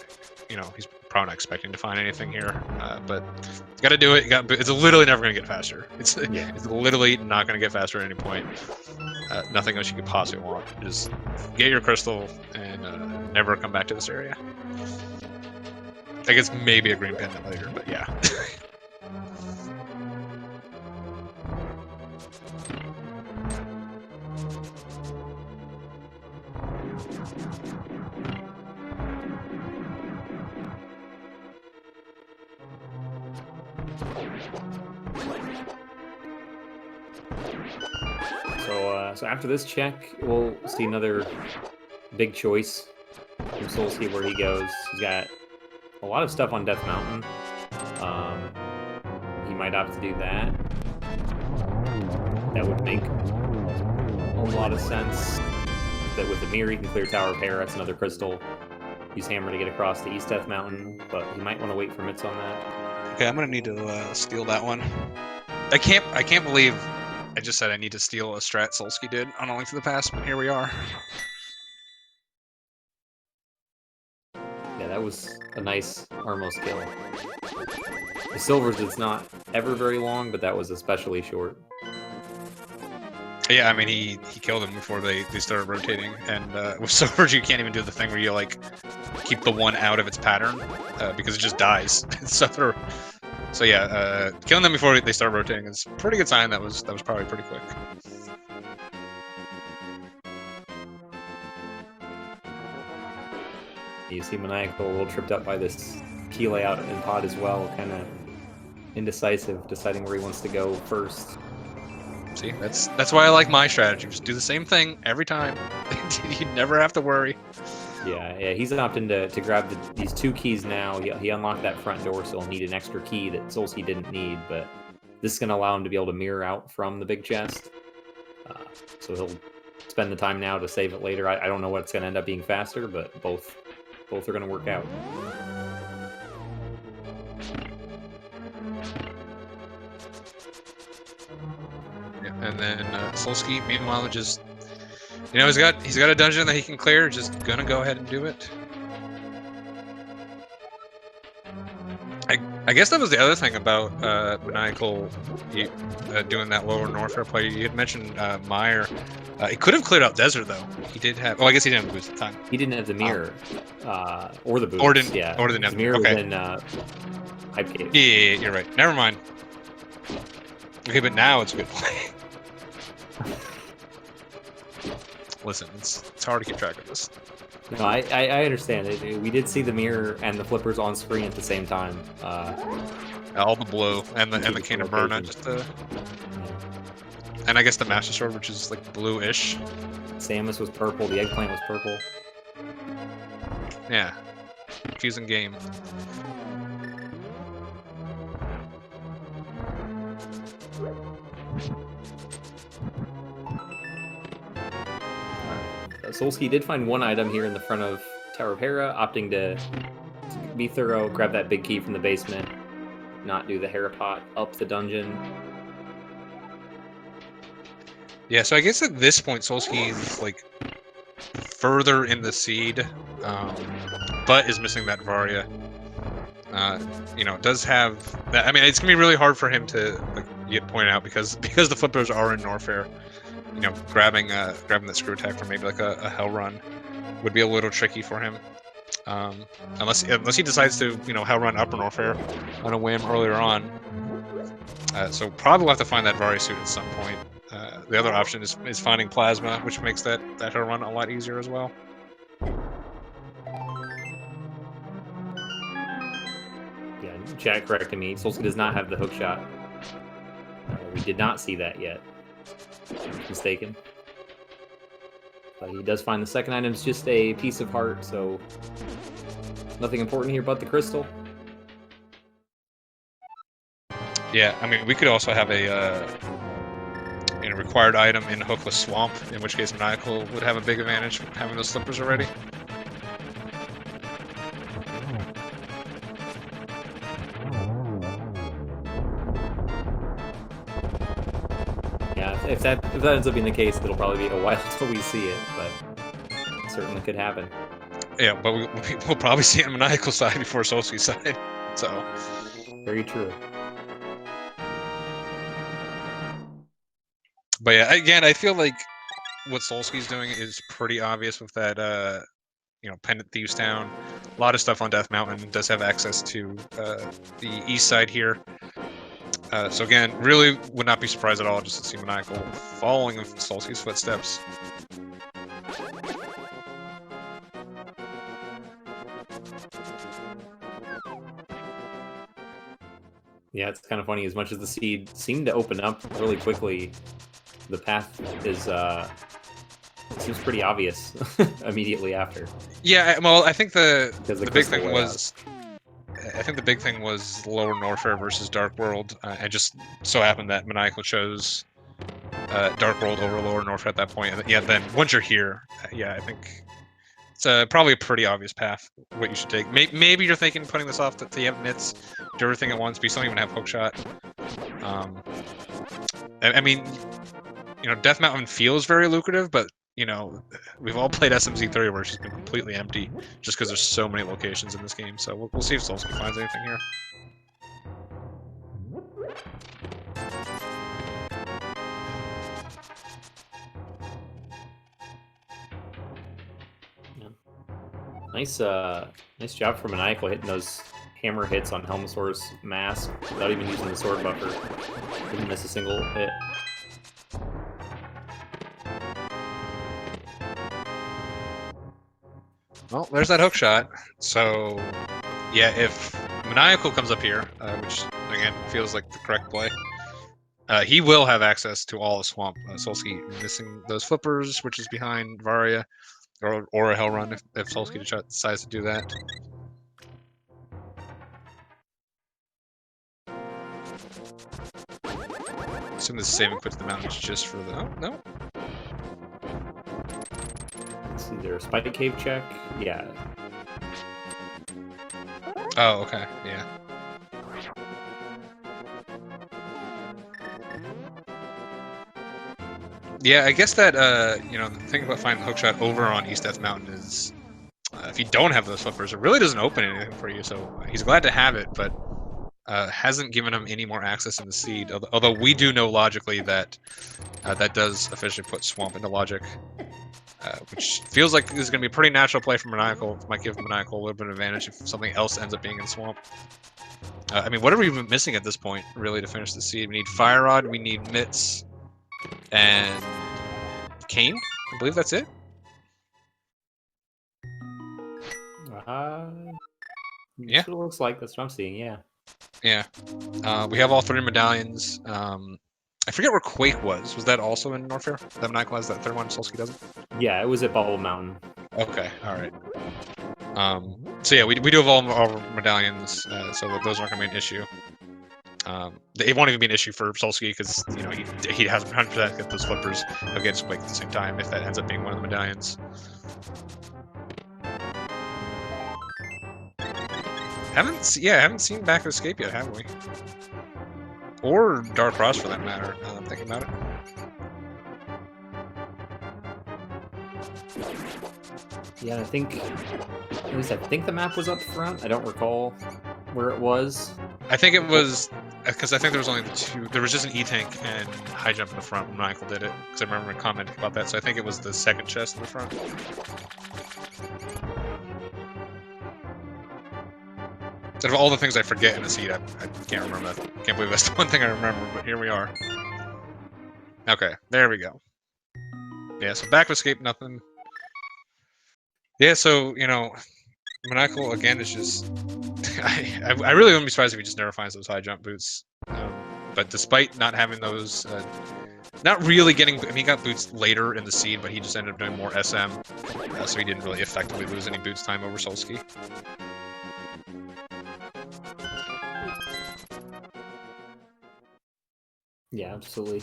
he's probably not expecting to find anything here, but you got to do it. It's literally never going to get faster. It's literally not going to get faster at any point. Nothing else you could possibly want. Just get your crystal and never come back to this area. I guess maybe a green pendant later, but yeah. So after this check, we'll see another big choice from Solski where he goes. He's got a lot of stuff on Death Mountain. He might opt to do that. That would make a lot of sense. That with the mirror, he can clear Tower of Hera. That's another crystal. Use Hammer to get across the East Death Mountain, but he might want to wait for Mitz on that. Okay, I'm gonna need to steal that one. I can't believe I just said I need to steal a strat Solski did on A Link to the Past, but here we are. Yeah, that was a nice Armos kill. The Silvers is not ever very long, but that was especially short. Yeah, I mean he killed him before they started rotating, and with Silvers you can't even do the thing where you like keep the one out of its pattern because it just dies. So yeah, killing them before they start rotating is a pretty good sign. That was probably pretty quick. You see Maniacal a little tripped up by this key layout in pod as well, kind of indecisive, deciding where he wants to go first. See, that's why I like my strategy. Just do the same thing every time. You never have to worry. Yeah, he's opting to grab these two keys now. He unlocked that front door, so he'll need an extra key that Solski didn't need, but this is going to allow him to be able to mirror out from the big chest. So he'll spend the time now to save it later. I don't know what's going to end up being faster, but both are going to work out. Yeah, and then Solski, meanwhile, just he's got a dungeon that he can clear. Just gonna go ahead and do it. I guess that was the other thing about Maniacal doing that lower Norfair play. You had mentioned Meyer. He could have cleared out Desert though. He did have. Well, I guess he didn't have boost at the time. He didn't have the mirror or the boost. Or didn't the have mirror. Okay. Was in Hype Cave. Yeah, you're right. Never mind. Okay, but now it's a good play. Listen, it's hard to keep track of this. No, I understand. We did see the mirror and the flippers on screen at the same time. All the blue and the Cane of Myrna, and I guess the Master Sword, which is like bluish. Samus was purple. The eggplant was purple. Yeah, confusing game. Solski did find one item here in the front of Tower of Hera, opting to be thorough, grab that big key from the basement, not do the Hera pot up the dungeon. Yeah, so I guess at this point Solski is like further in the seed, but is missing that Varia. Does have that. I mean, it's gonna be really hard for him to like get pointed out because the flippers are in Norfair. Grabbing that screw attack from maybe like a Hell Run would be a little tricky for him, unless he decides to Hell Run Upper Norfair on a whim earlier on. So probably we'll have to find that Varia suit at some point. The other option is finding Plasma, which makes that Hell Run a lot easier as well. Yeah, chat corrected me. Solski does not have the hook shot. We did not see that yet. Mistaken. But he does find the second item is just a piece of heart, so nothing important here but the crystal. Yeah, I mean, we could also have a required item in Hookless Swamp, in which case Maniacal would have a big advantage having those slippers already. Yeah, if that ends up being the case, it'll probably be a while until we see it, but it certainly could happen. Yeah, but we'll probably see it on Maniacal side before Solski's side, so. Very true. But yeah, again, I feel like what Solski's doing is pretty obvious with that, Pendant Thieves Town. A lot of stuff on Death Mountain does have access to the east side here. So again, really would not be surprised at all just to see Maniacal following in Solski's footsteps. Yeah, it's kind of funny. As much as the seed seemed to open up really quickly, The path is seems pretty obvious immediately after. Yeah, well, I think the big crystal thing layout. was, I think the big thing was Lower Norfair versus Dark World. And just so happened that Maniacal chose Dark World over Lower Norfair at that point. And yeah, then once you're here, yeah, I think it's probably a pretty obvious path what you should take. Maybe you're thinking putting this off to you have nits, do everything at once, but you still don't even have hookshot. I mean, you know, Death Mountain feels very lucrative, but you know, we've all played SMZ3 where it's just been completely empty, just because there's so many locations in this game. So we'll see if Solski finds anything here. Yeah. Nice job from Maniacal hitting those hammer hits on Helmosaur's mask without even using the sword buffer. Didn't miss a single hit. Well, there's that hook shot. So, yeah, if Maniacal comes up here, which again feels like the correct play, he will have access to all the swamp. Solski missing those flippers, which is behind Varia, or a Hell Run if Solski decides to do that. Assume this saving puts the mountains just for the. Oh, no. Let's see there. Spike Cave check. Yeah. Oh, okay. Yeah. Yeah, I guess that, you know, the thing about finding the hookshot over on East Death Mountain is if you don't have those flippers, it really doesn't open anything for you. So he's glad to have it, but hasn't given him any more access in the seed. Although we do know logically that that does officially put Swamp into logic, which feels like is going to be a pretty natural play for Maniacal. Might give Maniacal a little bit of advantage if something else ends up being in Swamp. I mean, what are we even missing at this point, really, to finish the seed? We need Fire Rod, we need Mitts, and Kane. I believe that's it. Yeah. That's what it looks like. That's what I'm seeing. Yeah. Yeah. We have all 3 medallions. I forget where Quake was. Was that also in Norfair? That Maniacal has that third one, Solski doesn't? Yeah, it was at Bubble Mountain. Okay, all right. So yeah, we do have all our medallions, so those aren't going to be an issue. It won't even be an issue for Solski because you know he has 100% get those flippers against Quake at the same time if that ends up being one of the medallions. Haven't seen Back of Escape yet, have we? Or Dark Cross for that matter. Now that I'm thinking about it. Yeah, I think the map was up front. I don't recall where it was. I think it was because I think there was only 2. There was just an E-tank and high jump in the front when Michael did it. Because I remember commenting about that. So I think it was the second chest in the front. Out of all the things I forget in a seed, I can't remember that. Can't believe that's the one thing I remember. But here we are. Okay, there we go. Yeah, so Back to Escape, nothing. Yeah, so you know, Maniacal again is just. I really wouldn't be surprised if he just never finds those high jump boots. But despite not having those, not really getting. I mean, he got boots later in the seed, but he just ended up doing more SM, so he didn't really effectively lose any boots time over Solski. Yeah, absolutely.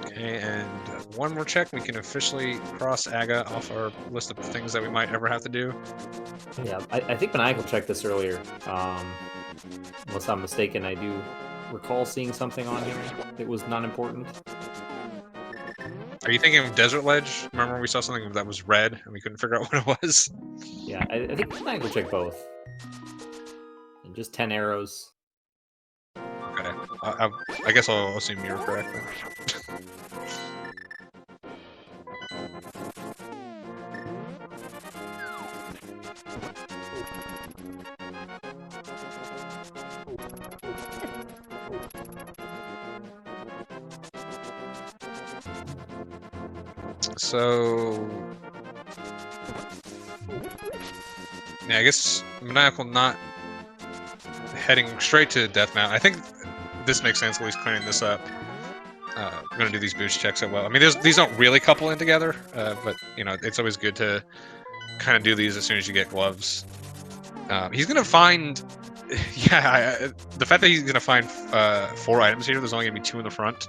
Okay, and one more check. We can officially cross Aga off our list of things that we might ever have to do. Yeah, I think Maniacal checked this earlier. Unless I'm mistaken, I do recall seeing something on here that was not important. Are you thinking of Desert Ledge? Remember we saw something that was red and we couldn't figure out what it was? Yeah, I think Maniacal checked both. And just 10 arrows. Okay, I guess I'll assume you're correct then. So, yeah, I guess Maniacal not heading straight to Deathmount. I think this makes sense, at least clearing this up. We're gonna do these boost checks as well. I mean, these don't really couple in together, but you know, it's always good to kind of do these as soon as you get gloves. He's gonna find, yeah, the fact that he's gonna find 4 items here. There's only gonna be 2 in the front.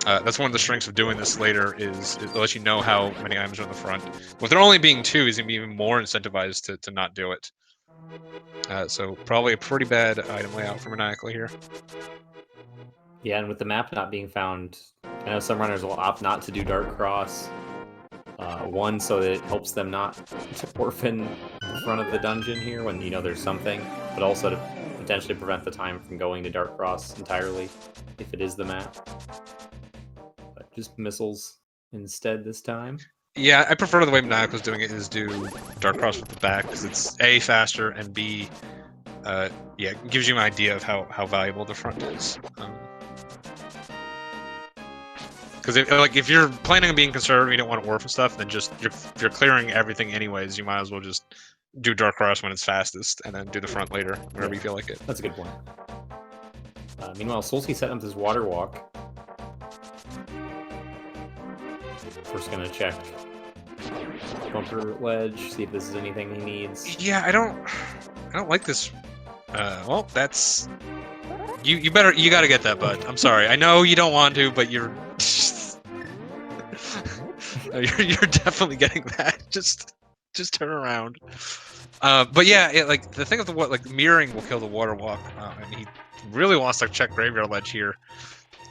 That's one of the strengths of doing this later is it lets you know how many items are in the front. With there only being 2, he's gonna be even more incentivized to not do it. So probably a pretty bad item layout for Maniacal here. Yeah, and with the map not being found, I know some runners will opt not to do Dark Cross. One, so that it helps them not to orphan in front of the dungeon here when you know there's something, but also to potentially prevent the time from going to Dark Cross entirely if it is the map. But just missiles instead this time. Yeah, I prefer the way Maniacal's doing it is do Dark Cross with the back because it's A, faster, and B, yeah, it gives you an idea of how valuable the front is. Because if you're planning on being conservative, you don't want to orphan stuff, then just if you're clearing everything anyways, you might as well just do Dark Cross when it's fastest, and then do the front later, whenever you feel like it. That's a good point. Meanwhile, Solski set up this water walk. First gonna check bumper ledge, see if this is anything he needs. Yeah, I don't like this. Well, that's you gotta get that, bud. I'm sorry. I know you don't want to, but you're you're definitely getting that. Just turn around. But yeah, like the thing with the mirroring will kill the water walk, and he really wants to check graveyard ledge here.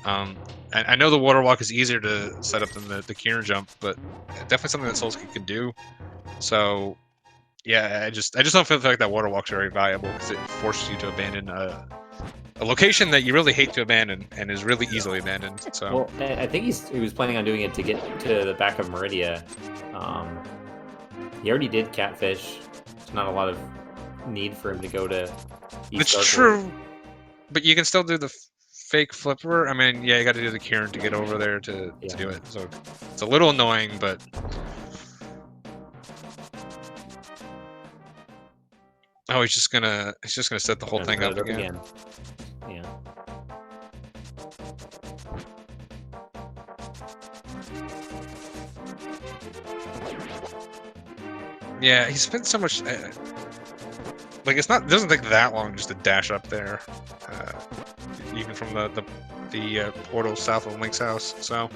And I know the water walk is easier to set up than the Kieran jump, but definitely something that Solski could do. So yeah, I just don't feel like that water walk's very valuable because it forces you to abandon a location that you really hate to abandon and is really easily abandoned. So well, I think he was planning on doing it to get to the back of Meridia. He already did Catfish. There's not a lot of need for him to go to East it's true, but you can still do the fake flipper. I mean, yeah, you got to do the Kieran to get over there to do it. So it's a little annoying, but oh, he's just gonna set the whole thing up again. Yeah. Yeah, he spent so much. Like it doesn't take that long just to dash up there, even from the portal south of Link's house. So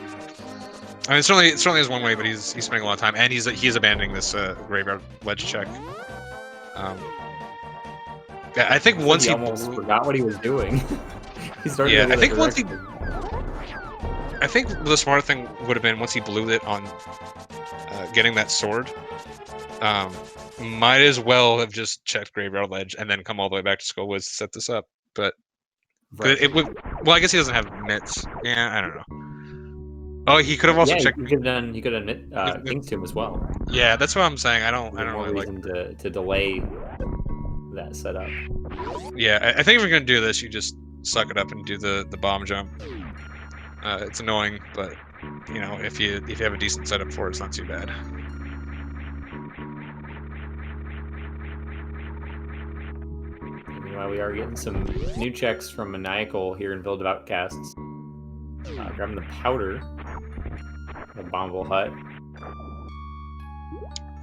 I mean, it certainly is one way, but he's spending a lot of time, and he's abandoning this graveyard ledge check. Yeah, I think once he almost forgot what he was doing. He started. Yeah, I think once he. I think the smart thing would have been once he blew it on getting that sword. Might as well have just checked graveyard ledge and then come all the way back to Skullwoods to set this up. But it would. Well, I guess he doesn't have mitts. Yeah, I don't know. Oh, he could have also checked. He could have done King's Tomb as well. Yeah, that's what I'm saying. I don't really like to delay that setup. Yeah, I think if you're gonna do this, you just suck it up and do the bomb jump. It's annoying, but you know, if you have a decent setup for it, it's not too bad. Meanwhile, we are getting some new checks from Maniacal here in Village of Outcasts. Grabbing the powder, the Bombable Hut.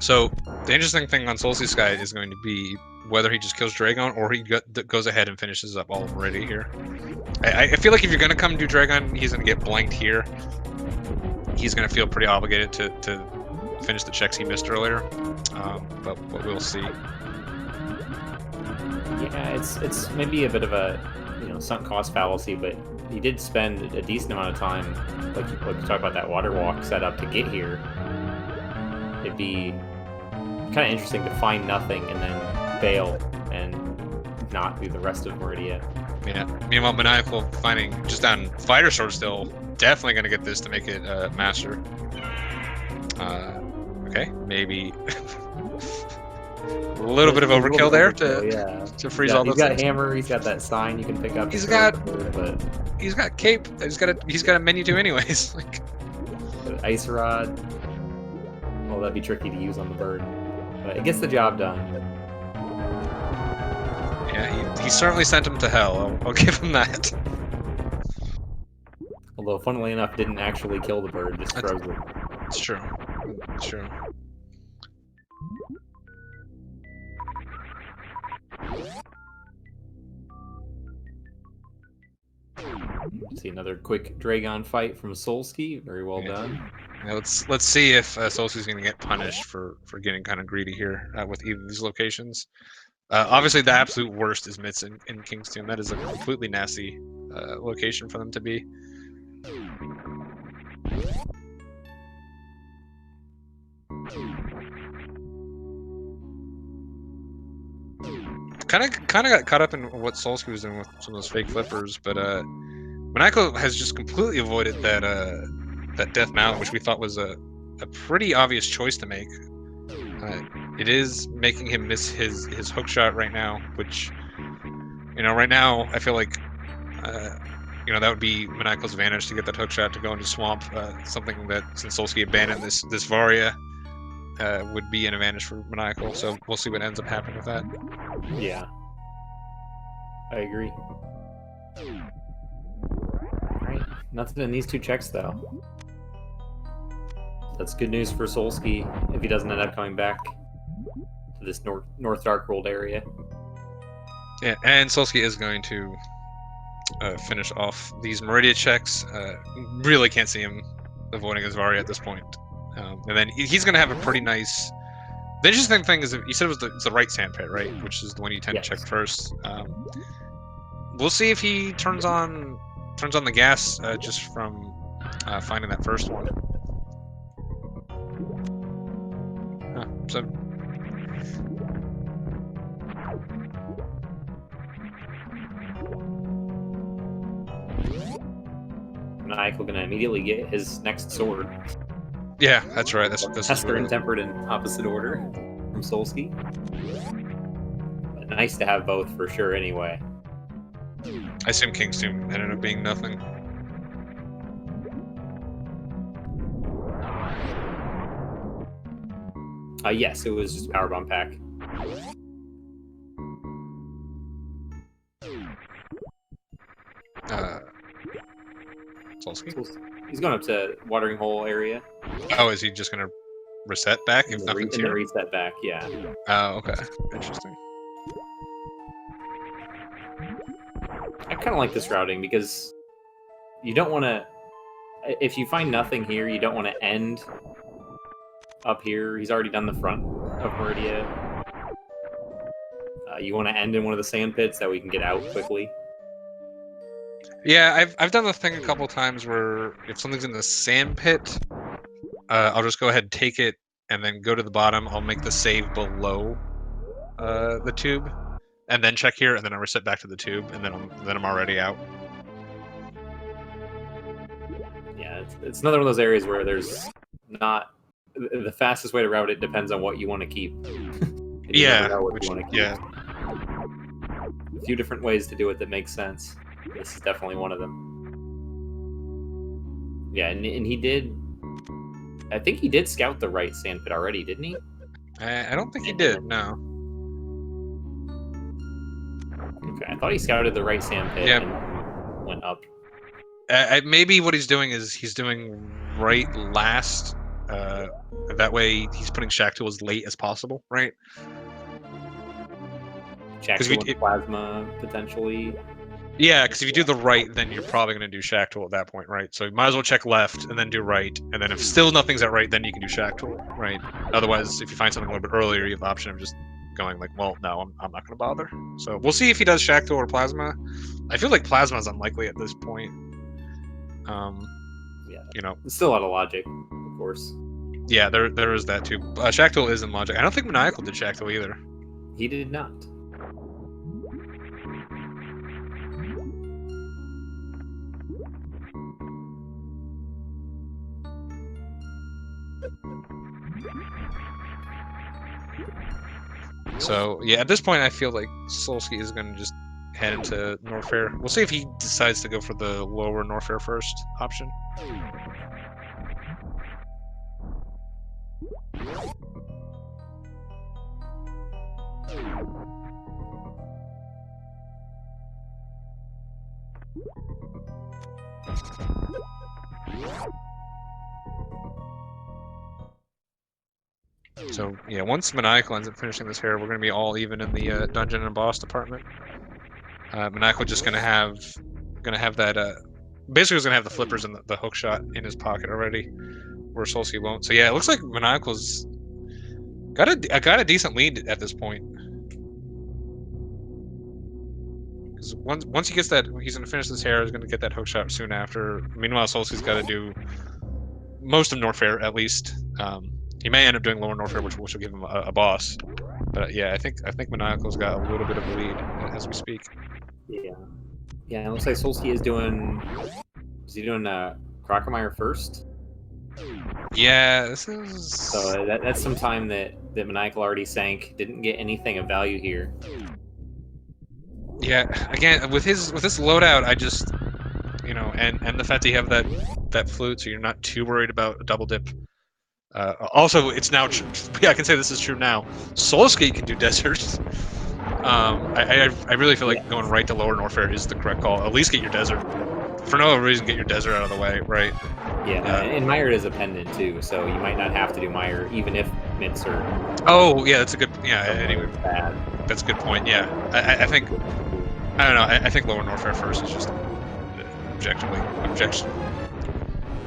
So the interesting thing on Solstice Sky is going to be whether he just kills Dragon or he goes ahead and finishes up already here. I feel like if you're going to come do Dragon, he's going to get blanked here. He's going to feel pretty obligated to finish the checks he missed earlier, but we'll see. Yeah, it's maybe a bit of a sunk cost fallacy, but he did spend a decent amount of time, like you talk about that water walk setup to get here. It'd be kind of interesting to find nothing and then bail and not do the rest of Meridia. Yeah. Meanwhile, Maniacal finding just on Fighter Sword still definitely going to get this to make it Master. Okay, maybe a little bit of overkill there to freeze all those. He's got things. Hammer. He's got that sign you can pick up. He's got Cape. He's got a menu too, anyways. Like Ice Rod. Well, that'd be tricky to use on the bird, but it gets the job done. Yeah, he certainly sent him to hell. I'll give him that. Although, funnily enough, didn't actually kill the bird, just froze it. It's true. It's true. See another quick Dragon fight from Solski. Very well done. Yeah, let's see if Solski's going to get punished for getting kind of greedy here with either of these locations. Obviously, the absolute worst is Mitz in Kingston. That is a completely nasty location for them to be. Kind of got caught up in what Solski was doing with some of those fake flippers, but Maniacal has just completely avoided that death mallet, which we thought was a pretty obvious choice to make. It is making him miss his hook shot right now, which, you know, right now I feel like, you know, that would be Maniacal's advantage to get that hook shot to go into swamp. Something that, since Solski abandoned this Varia, would be an advantage for Maniacal. So we'll see what ends up happening with that. Yeah, I agree. Alright, nothing in these two checks though. That's good news for Solski if he doesn't end up coming back to this North Dark World area. Yeah, and Solski is going to finish off these Meridia checks. Really can't see him avoiding his Varia at this point. And then he's going to have a pretty nice... The interesting thing is, you said it was it's the right sandpit, right? Which is the one you tend to check first. We'll see if he turns on the gas just from finding that first one. So Maniacal gonna immediately get his next sword. Yeah, that's right. That's Hester and Tempered in opposite order from Solski. But nice to have both for sure anyway. I assume King's Tomb ended up being nothing. Yes, it was just Powerbomb pack. Solski? He's going up to Watering Hole area. Oh, is he just gonna reset back if nothing's here? Reset back, yeah. Oh, okay. Interesting. I kind of like this routing because you don't want to... If you find nothing here, you don't want to end up here. He's already done the front of Meridia. You want to end in one of the sand pits that we can get out quickly. Yeah, I've done the thing a couple times where if something's in the sand pit, I'll just go ahead and take it and then go to the bottom. I'll make the save below the tube, and then check here, and then I reset back to the tube, and then I'm already out. Yeah, it's another one of those areas where there's not the fastest way to route it depends on what you want to keep. Yeah, yeah. A few different ways to do it that makes sense. This is definitely one of them. Yeah, and he did... I think he did scout the right sand pit already, didn't he? I don't think he did, no. Okay, I thought he scouted the right sand pit and went up. Maybe what he's doing is he's doing right last. That way he's putting Shack Tool as late as possible, right? Shack Tool and Plasma, potentially. Yeah, because if you do the right, then you're probably going to do Shack Tool at that point, right? So you might as well check left and then do right. And then if still nothing's at right, then you can do Shack Tool, right? Otherwise, if you find something a little bit earlier, you have the option of just going like, well, no, I'm not going to bother. So we'll see if he does Shack Tool or Plasma. I feel like Plasma is unlikely at this point. Yeah, you know, it's still out of logic, of course. Yeah, there is that too. Shack Tool is in logic. I don't think Maniacal did Shack Tool either. He did not. So yeah, at this point, I feel like Solski is going to just head into Norfair. We'll see if he decides to go for the lower Norfair first option. So yeah, once Maniacal ends up finishing this here, we're gonna be all even in the dungeon and boss department. Maniacal just gonna have that basically he's gonna have the flippers and the hook shot in his pocket already, where Solski won't. So yeah, it looks like Maniacal's got a decent lead at this point. Because once he gets that, he's gonna finish this hair. He's gonna get that hook shot soon after. Meanwhile, Solski's got to do most of Norfair at least. He may end up doing lower Norfair, which will give him a boss. But yeah, I think Maniacal's got a little bit of a lead as we speak. Yeah, yeah. It looks like Solski is doing. Is he doing Crocomire first? Yeah, this is. So that's some time that Maniacal already sank. Didn't get anything of value here. Yeah, again with this loadout, I just, you know, and the fact that you have that flute, so you're not too worried about a double dip. Also, it's now yeah, I can say this is true now. Solski can do deserts. I really feel like going right to lower Norfair is the correct call. At least get your desert. For no other reason, get your desert out of the way, right? Yeah, and Meyer is a pendant too, so you might not have to do Meyer even if Mitts are. Oh yeah, that's a good. Yeah, anyway, bad. That's a good point. Yeah, I think. I don't know. I think lower Norfair first is just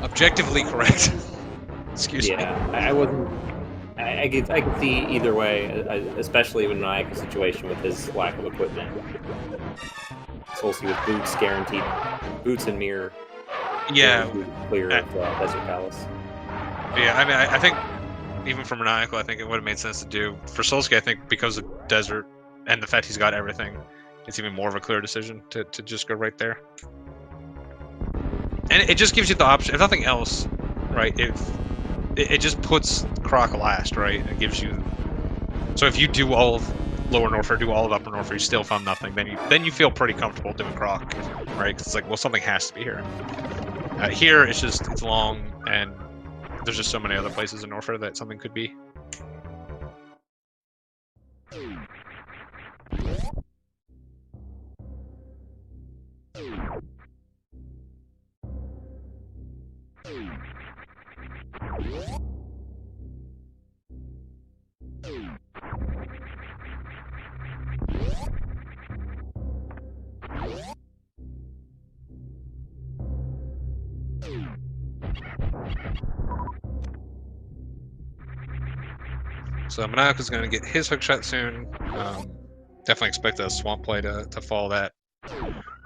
objectively correct. Excuse me. Yeah, I wasn't. I could see either way, especially in Maniacal's situation with his lack of equipment. Solski with boots guaranteed, boots and mirror. Yeah. Clear of Desert Palace. Yeah, I mean, I think even for Maniacal, I think it would have made sense to do. For Solski, I think because of Desert and the fact he's got everything, it's even more of a clear decision to just go right there. And it just gives you the option, if nothing else, right? If it just puts Croc last, right? It gives you. So if you do all of lower Norfair, do all of upper Norfair, you still found nothing, then you feel pretty comfortable doing Croc, right? Because it's like, well, something has to be here. Here, it's long, and there's just so many other places in Norfair that something could be. So Maniacal's going to get his hook shot soon. Definitely expect a swamp play to follow that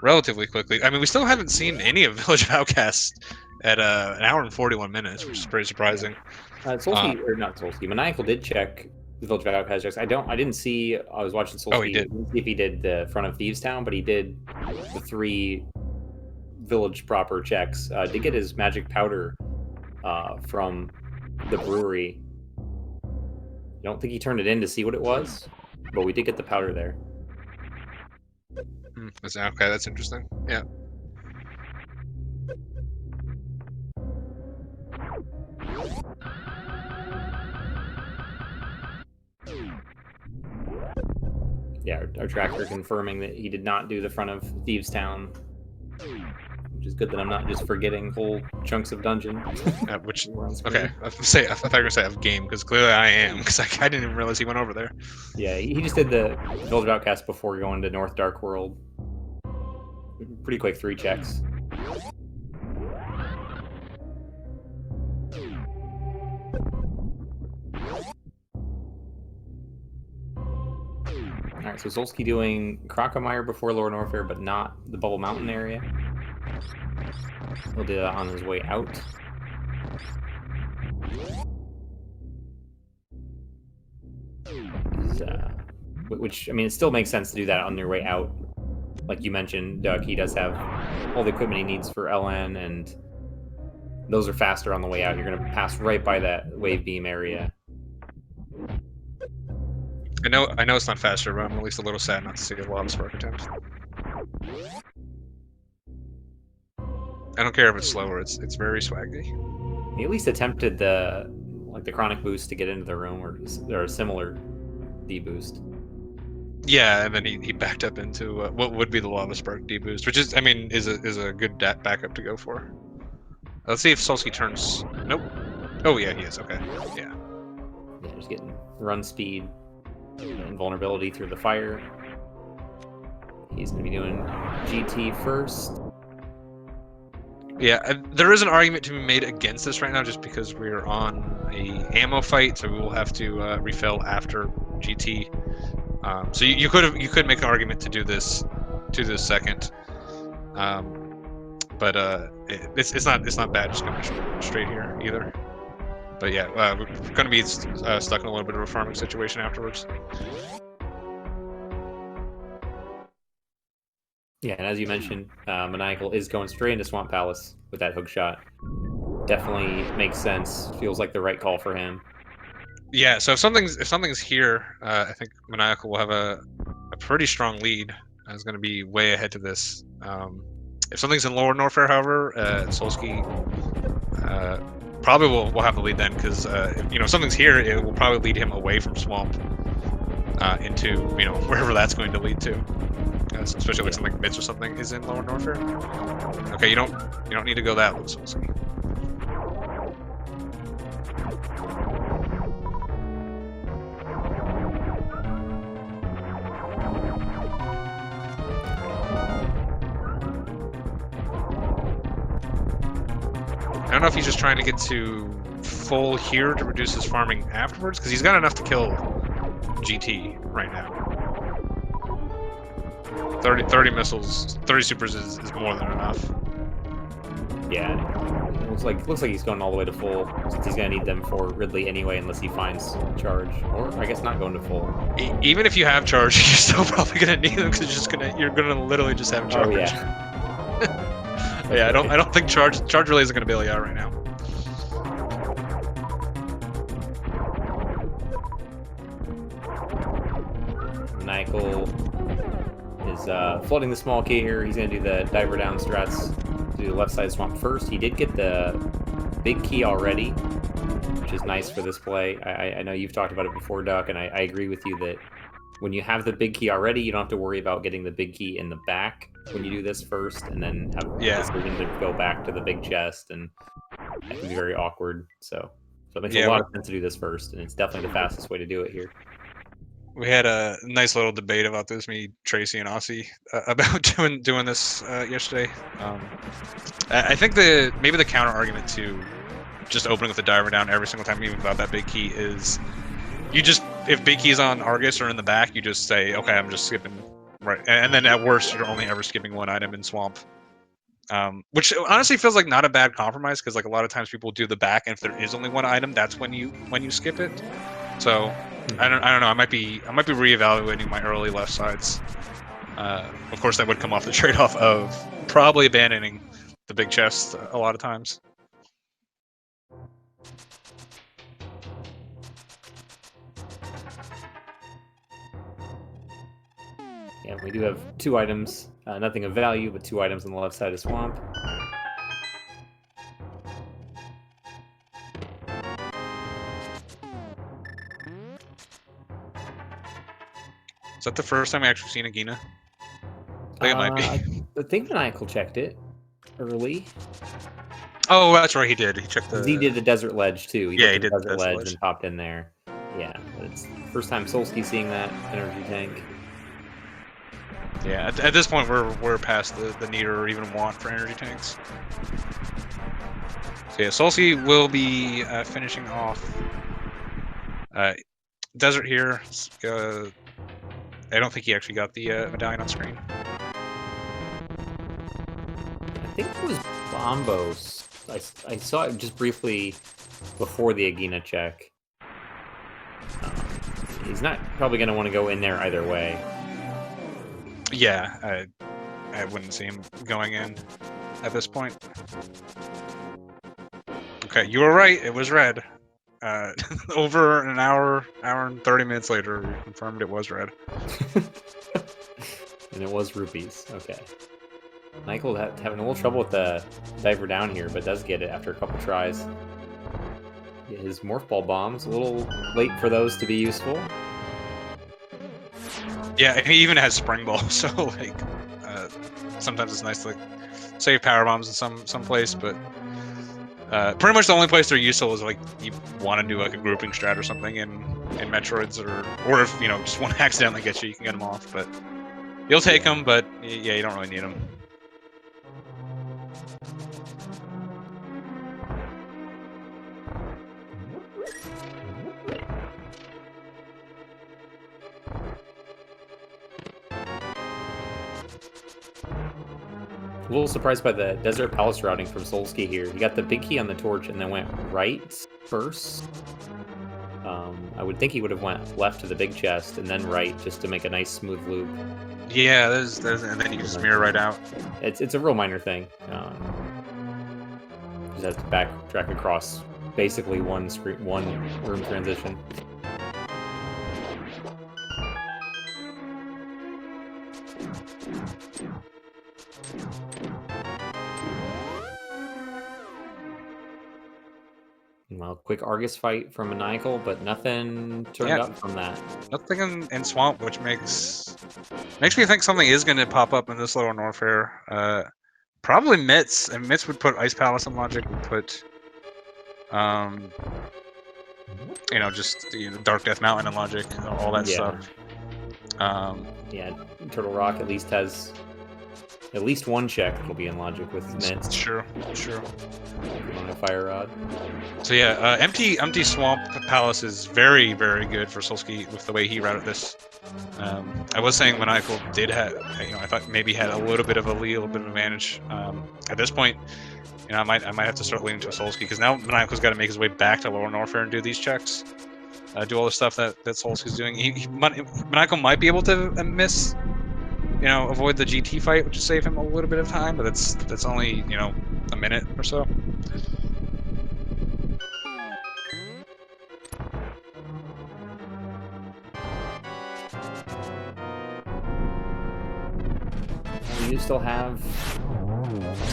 relatively quickly. I mean, we still haven't seen any of Village of Outcasts at an hour and 41 minutes, which is pretty surprising. Solski, or not Solski, Maniacal did check the Village of Outcasts checks. I didn't see. I was watching Solski. Oh, he did. Didn't see if he did the front of Thieves Town, but he did the 3 village proper checks. Did get his magic powder from the brewery. I don't think he turned it in to see what it was, but we did get the powder there. Okay, that's interesting. Yeah. Yeah, our tracker confirming that he did not do the front of Thieves Town, which is good that I'm not just forgetting whole chunks of dungeon. Which okay, I thought you were gonna say of game, because clearly I am, because I didn't even realize he went over there. Yeah, he just did the Village of Outcasts before going to North Dark World. Pretty quick 3 checks. Alright, so Solski doing Crocomire before Lower Norfair, but not the Bubble Mountain area. He'll do that on his way out. Which, I mean, it still makes sense to do that on your way out. Like you mentioned, Doug, he does have all the equipment he needs for LN, and those are faster on the way out. You're going to pass right by that wave beam area. I know it's not faster, but I'm at least a little sad not to see a lot of spark attempts. I don't care if it's slower; it's very swaggy. He at least attempted the chronic boost to get into the room, or a similar D boost. Yeah, and then he backed up into what would be the Lava Spark deboost, which is, I mean, is a good backup to go for. Let's see if Solski turns. Nope. Oh yeah, he is. Okay. Yeah. Yeah, just getting run speed and vulnerability through the fire. He's going to be doing GT first. Yeah, there is an argument to be made against this right now, just because we're on a ammo fight, so we will have to refill after GT. So you could make an argument to do this second, but it's not bad just going straight here either. But yeah, we're going to be stuck in a little bit of a farming situation afterwards. Yeah, and as you mentioned, Maniacal is going straight into Swamp Palace with that hook shot. Definitely makes sense. Feels like the right call for him. Yeah, so if something's here, I think Maniacal will have a pretty strong lead. It's going to be way ahead to this. If something's in Lower Norfair, however, Solski probably will have the lead then, because if something's here, it will probably lead him away from Swamp into wherever that's going to lead to. Especially like something like Mitz or something is in Lower Norfair. Okay, you don't need to go that low, Solski. I don't know if he's just trying to get to full here to reduce his farming afterwards, because he's got enough to kill GT right now. 30 missiles, 30 supers is more than enough. Yeah, it looks like he's going all the way to full, since he's gonna need them for Ridley anyway, unless he finds charge, or I guess not going to full. Even if you have charge, you're still probably gonna need them, because you're gonna literally just have charge. Oh yeah. Yeah, I don't think charge relay isn't gonna bail you out right now. Maniacal is flooding the small key here. He's going to do the diver down strats, do the left side swamp first. He did get the big key already, which is nice for this play. I know you've talked about it before, Duck, and I agree with you that when you have the big key already, you don't have to worry about getting the big key in the back when you do this first, and then have the decision to go back to the big chest, and that can be very awkward. So it makes a lot of sense to do this first, and it's definitely the fastest way to do it here. We had a nice little debate about this, me, Tracy, and Aussie, about doing this yesterday. I think maybe the counter argument to just opening with the diver down every single time, even without that big key, is if big key's on Argus or in the back, you just say, okay, I'm just skipping right, and then at worst you're only ever skipping one item in Swamp. Which honestly feels like not a bad compromise, because like a lot of times people do the back, and if there is only one item, that's when you skip it. So I don't know. I might be reevaluating my early left sides. Of course, that would come off the trade-off of probably abandoning the big chest a lot of times. Yeah, we do have 2 items, nothing of value, but 2 items on the left side of Swamp. Is that the first time I actually seen a Gina? I think it might be. I think Maniacal checked it early. Oh, that's right, he did. He checked the... He did the Desert Ledge, too. He did the Desert Ledge and popped in there. Yeah, it's the first time Solski seeing that energy tank. Yeah, at this point, we're past the need or even want for energy tanks. So yeah, Solski will be finishing off Desert here. I don't think he actually got the medallion on screen. I think it was Bombos. I saw it just briefly before the Agina check. He's not probably going to want to go in there either way. Yeah, I wouldn't see him going in at this point. Okay, you were right. It was red. Over an hour and 30 minutes later, we confirmed it was red. And it was rupees. Okay. Michael having a little trouble with the diver down here, but does get it after a couple tries. His Morph Ball bombs, a little late for those to be useful. Yeah, he even has spring ball, so like sometimes it's nice to like save power bombs in some place, but pretty much the only place they're useful is like you want to do like a grouping strat or something in Metroids, or if you know just one accidentally gets you, you can get them off. But you'll take them, but yeah, you don't really need them. A little surprised by the Desert Palace routing from Solski here. He got the big key on the torch and then went right first. I would think he would have went left to the big chest and then right just to make a nice smooth loop. Yeah, there's and then you can just mirror right out. It's a real minor thing. Just has to backtrack across basically one room transition. Well, quick Argus fight from Maniacal, but nothing turned up from that. Nothing in Swamp, which makes me think something is going to pop up in this Lower Norfair. Probably Mitz, and Mitz would put Ice Palace in Logic, would put, you know, just Dark Death Mountain in Logic, all that stuff. Yeah, Turtle Rock at least has at least one check that'll be in Logic with Mitz. Sure. On a Fire Rod. So yeah, empty Swamp Palace is very, very good for Solski with the way he routed this. I was saying Maniacal did have, I thought maybe had a little bit of a lead, a little bit of advantage. At this point, I might have to start leaning to a Solski because now Maniacal's got to make his way back to Lower Norfair and do these checks, do all the stuff that Solski's doing. Maniacal might be able to miss, avoid the GT fight, which would save him a little bit of time, but that's only a minute or so. We do still have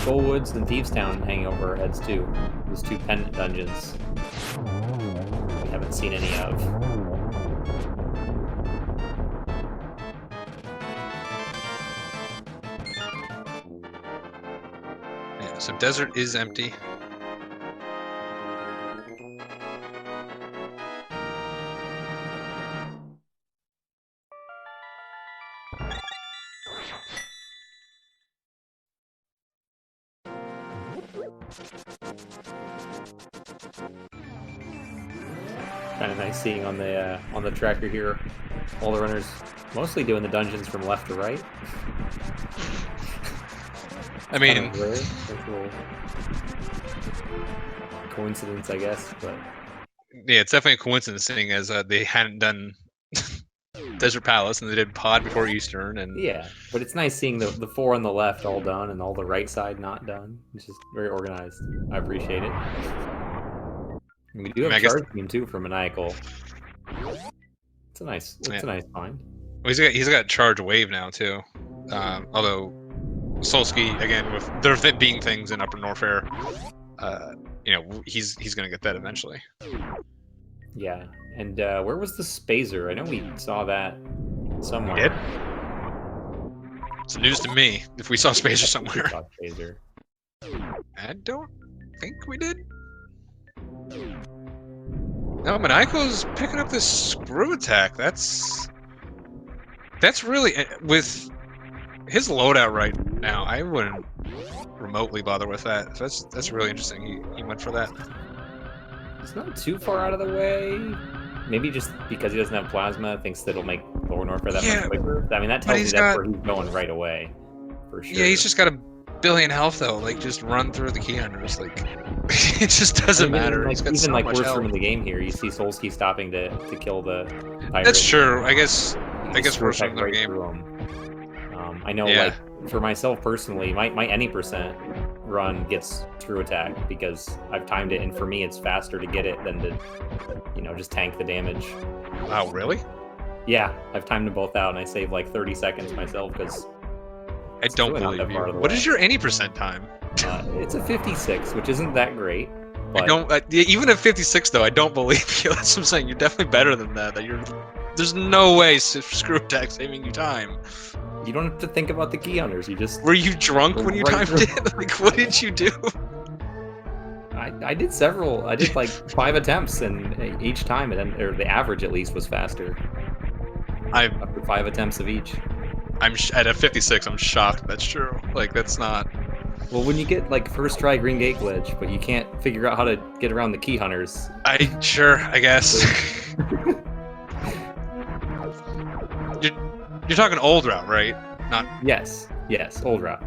Skullwoods and Thievestown hanging over our heads too. Those two pendant dungeons we haven't seen any of. Yeah, so Desert is empty. Kind of nice seeing on the tracker here, all the runners mostly doing the dungeons from left to right. I mean, kind of rare. That's a little coincidence, I guess, but yeah, it's definitely a coincidence seeing as they hadn't done Desert Palace and they did Pod before Eastern, and yeah, but it's nice seeing the four on the left all done and all the right side not done. It's just very organized. I appreciate it. And we do have a charge team too for Maniacal. It's a nice find. Well, he's got charge wave now too. Although Solski, again, with there being things in Upper Norfair, he's gonna get that eventually. Yeah, and where was the Spazer? I know we saw that somewhere. We did? It's news to me. If we saw Spazer somewhere. Saw Spazer. I don't think we did. No, Maniacal's picking up this screw attack. That's really, with his loadout right now, I wouldn't remotely bother with that. So that's really interesting. He went for that. It's not too far out of the way. Maybe just because he doesn't have plasma, thinks that it'll make Lower Norfair that much quicker. I mean, that tells you that's where he's going right away, for sure. Yeah, he's just got a billion health though. Like, just run through the key hunters. Like, it just doesn't matter. Even so like worst room in the game here, you see Solski stopping to kill the pirate. That's true. I guess worst room in the game. I know, like for myself personally, my any percent run gets true attack because I've timed it, and for me it's faster to get it than to just tank the damage. Wow, really? Yeah, I've timed them both out and I save like 30 seconds myself because I don't believe you. What is your any percent time? It's a 56, which isn't that great. But I don't even at 56 though. I don't believe you. That's what I'm saying. You're definitely better than that. There's no way screw attack saving you time. You don't have to think about the key hunters. You just Were you drunk when you right timed it? Like, what did you do? I did several. I did like 5 attempts, and each time or the average at least was faster. After 5 attempts of each. I'm at a 56. I'm shocked. That's true. Like, that's not. Well, when you get like first try Green Gate glitch, but you can't figure out how to get around the key hunters. I guess. You're talking old route, right? Not. Yes, old route.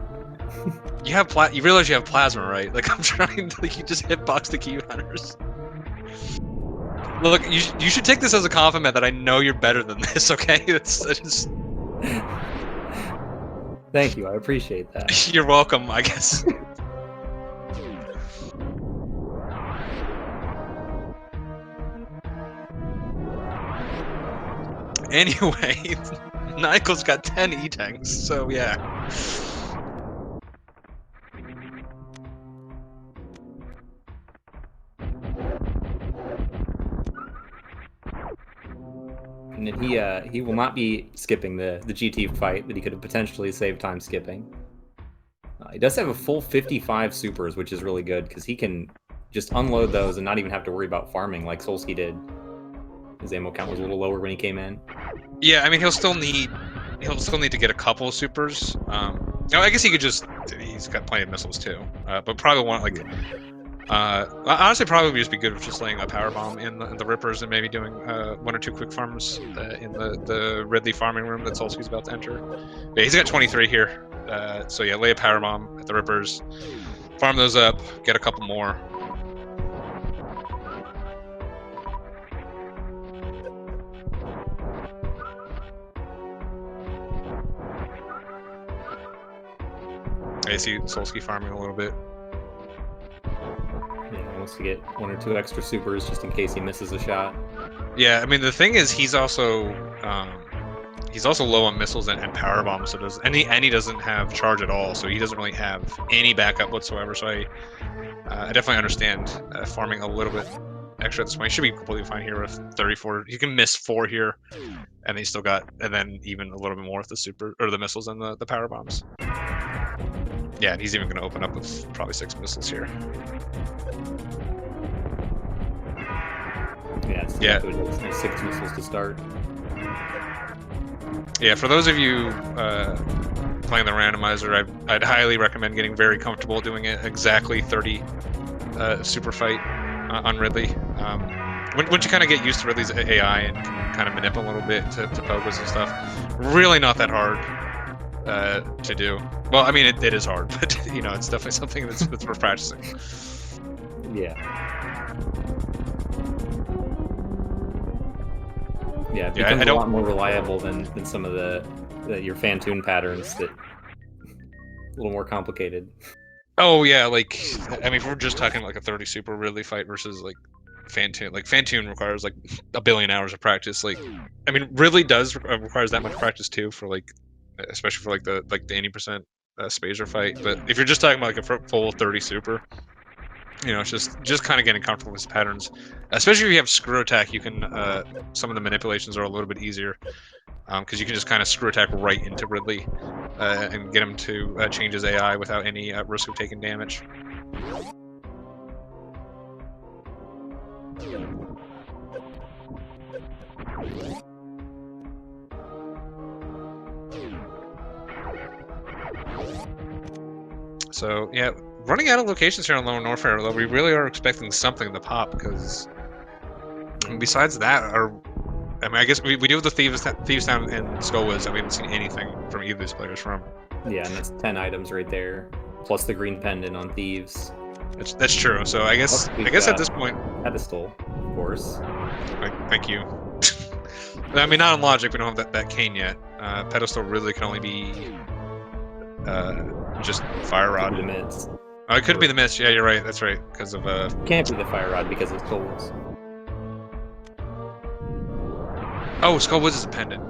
You realize you have plasma, right? Like, I'm trying to, like, you just hitbox the key hunters. Look, you should take this as a compliment that I know you're better than this, okay? That's just... Thank you, I appreciate that. You're welcome, I guess. Anyway, Maniacal's got 10 E-tanks, so yeah. And then he will not be skipping the GT fight that he could have potentially saved time skipping. He does have a full 55 supers, which is really good because he can just unload those and not even have to worry about farming like Solski did. His ammo count was a little lower when he came in. Yeah, I mean he'll still need to get a couple of supers. No, I guess he could just. He's got plenty of missiles too, but probably want like. Honestly, probably just be good with just laying a power bomb in the rippers and maybe doing 1 or 2 quick farms in the Ridley farming room that Solski's about to enter. But he's got 23 here, so yeah, lay a power bomb at the rippers, farm those up, get a couple more. I see Solski farming a little bit. Yeah, he wants to get 1 or 2 extra supers just in case he misses a shot. Yeah, I mean the thing is he's also low on missiles and power bombs, so he doesn't have charge at all, so he doesn't really have any backup whatsoever. So I definitely understand farming a little bit extra at this point. He should be completely fine here with 34. He can miss 4 here, and he's still got, and then even a little bit more with the super or the missiles and the power bombs. Yeah, and he's even going to open up with probably 6 missiles here. Yeah, it's 6 missiles to start. Yeah, for those of you playing the randomizer, I'd highly recommend getting very comfortable doing it exactly 30 super fight on Ridley. Once you kind of get used to Ridley's AI and can kind of manipulate a little bit to pogos and stuff, really not that hard to do. Well, I mean, it is hard, but you know, it's definitely something that's worth practicing. Yeah. Yeah, it becomes a lot more reliable than some of your fan tune patterns that a little more complicated. Oh yeah, like I mean, if we're just talking like a 30 super Ridley fight versus like fan tune, like fan tune requires like a billion hours of practice. Like, I mean, Ridley requires that much practice too for like, especially for like the 80% Spazer fight. But if you're just talking about like a full 30 super, you know, it's just kind of getting comfortable with patterns. Especially if you have screw attack, you can some of the manipulations are a little bit easier because you can just kind of screw attack right into Ridley and get him to change his AI without any risk of taking damage. So yeah, running out of locations here on Lower Norfair, though we really are expecting something to pop because besides that, I mean, I guess we do have the Thieves Town and Skullwiz, and we haven't seen anything from either of these players from. Yeah, and that's 10 items right there, plus the green pendant on Thieves. That's true. So I guess at this point, pedestal, of course. Thank you. I mean, not on Logic, we don't have that cane yet. Pedestal really can only be just Fire Rod. Could be the mids. Oh, it could be the mids. Yeah, you're right. That's right. Because of Can't be the Fire Rod because of Skullwiz. Oh, Skullwiz is a pendant.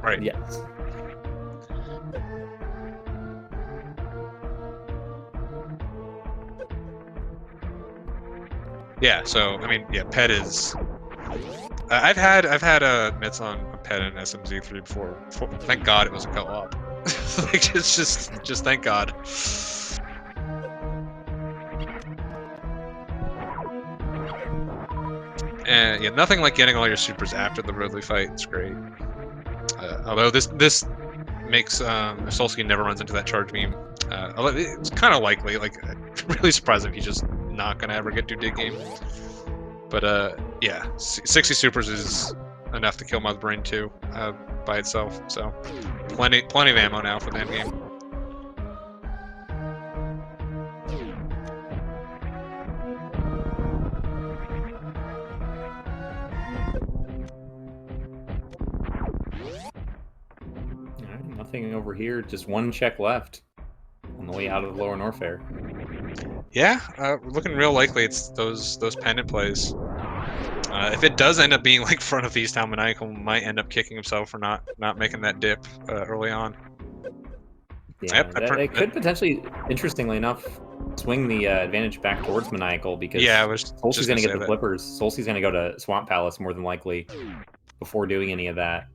Right. Yes. Yeah. So I mean, yeah, Pet is. I've had mitts on Pet and SMZ3 before. Thank God it was a co-op. Like just thank God. And yeah, nothing like getting all your supers after the Ridley fight. It's great. Although this makes Solski never runs into that charge beam. It's kind of likely. Like, really surprised if he's just not gonna ever get to dig game. But yeah, 60 supers is enough to kill Mother Brain 2 by itself. So plenty of ammo now for the end game. Nothing over here, just one check left on the way out of Lower Norfair. Yeah, we're looking real likely it's those pendant plays. If it does end up being like front of East Town, Maniacal might end up kicking himself for not making that dip early on. Yeah, it could potentially, interestingly enough, swing the advantage back towards Maniacal because Solski's going to get the flippers. Solski's going to go to Swamp Palace more than likely before doing any of that.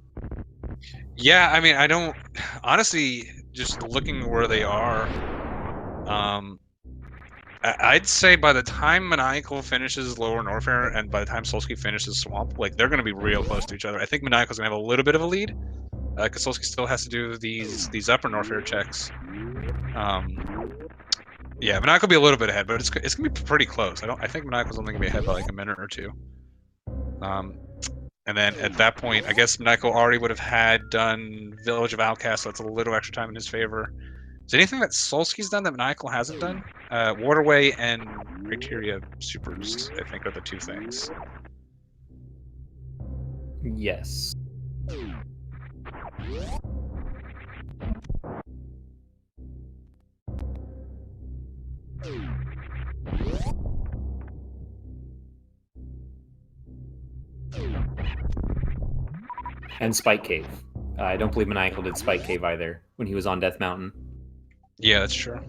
Yeah, I mean, I don't honestly, just looking where they are, I'd say by the time Maniacal finishes Lower Norfair and by the time Solski finishes Swamp, like they're going to be real close to each other. I think Maniacal's going to have a little bit of a lead because Solski still has to do these Upper Norfair checks. Yeah, Maniacal will be a little bit ahead, but it's going to be pretty close. I think Maniacal's only going to be ahead by like a minute or two. And then at that point, I guess Maniacal already would have had done Village of Outcasts, so that's a little extra time in his favor. Is there anything that Solski's done that Maniacal hasn't done? Waterway and Criteria Supers, I think, are the two things. Yes. And Spike Cave. I don't believe Maniacal did Spike Cave either when he was on Death Mountain. Yeah, that's true.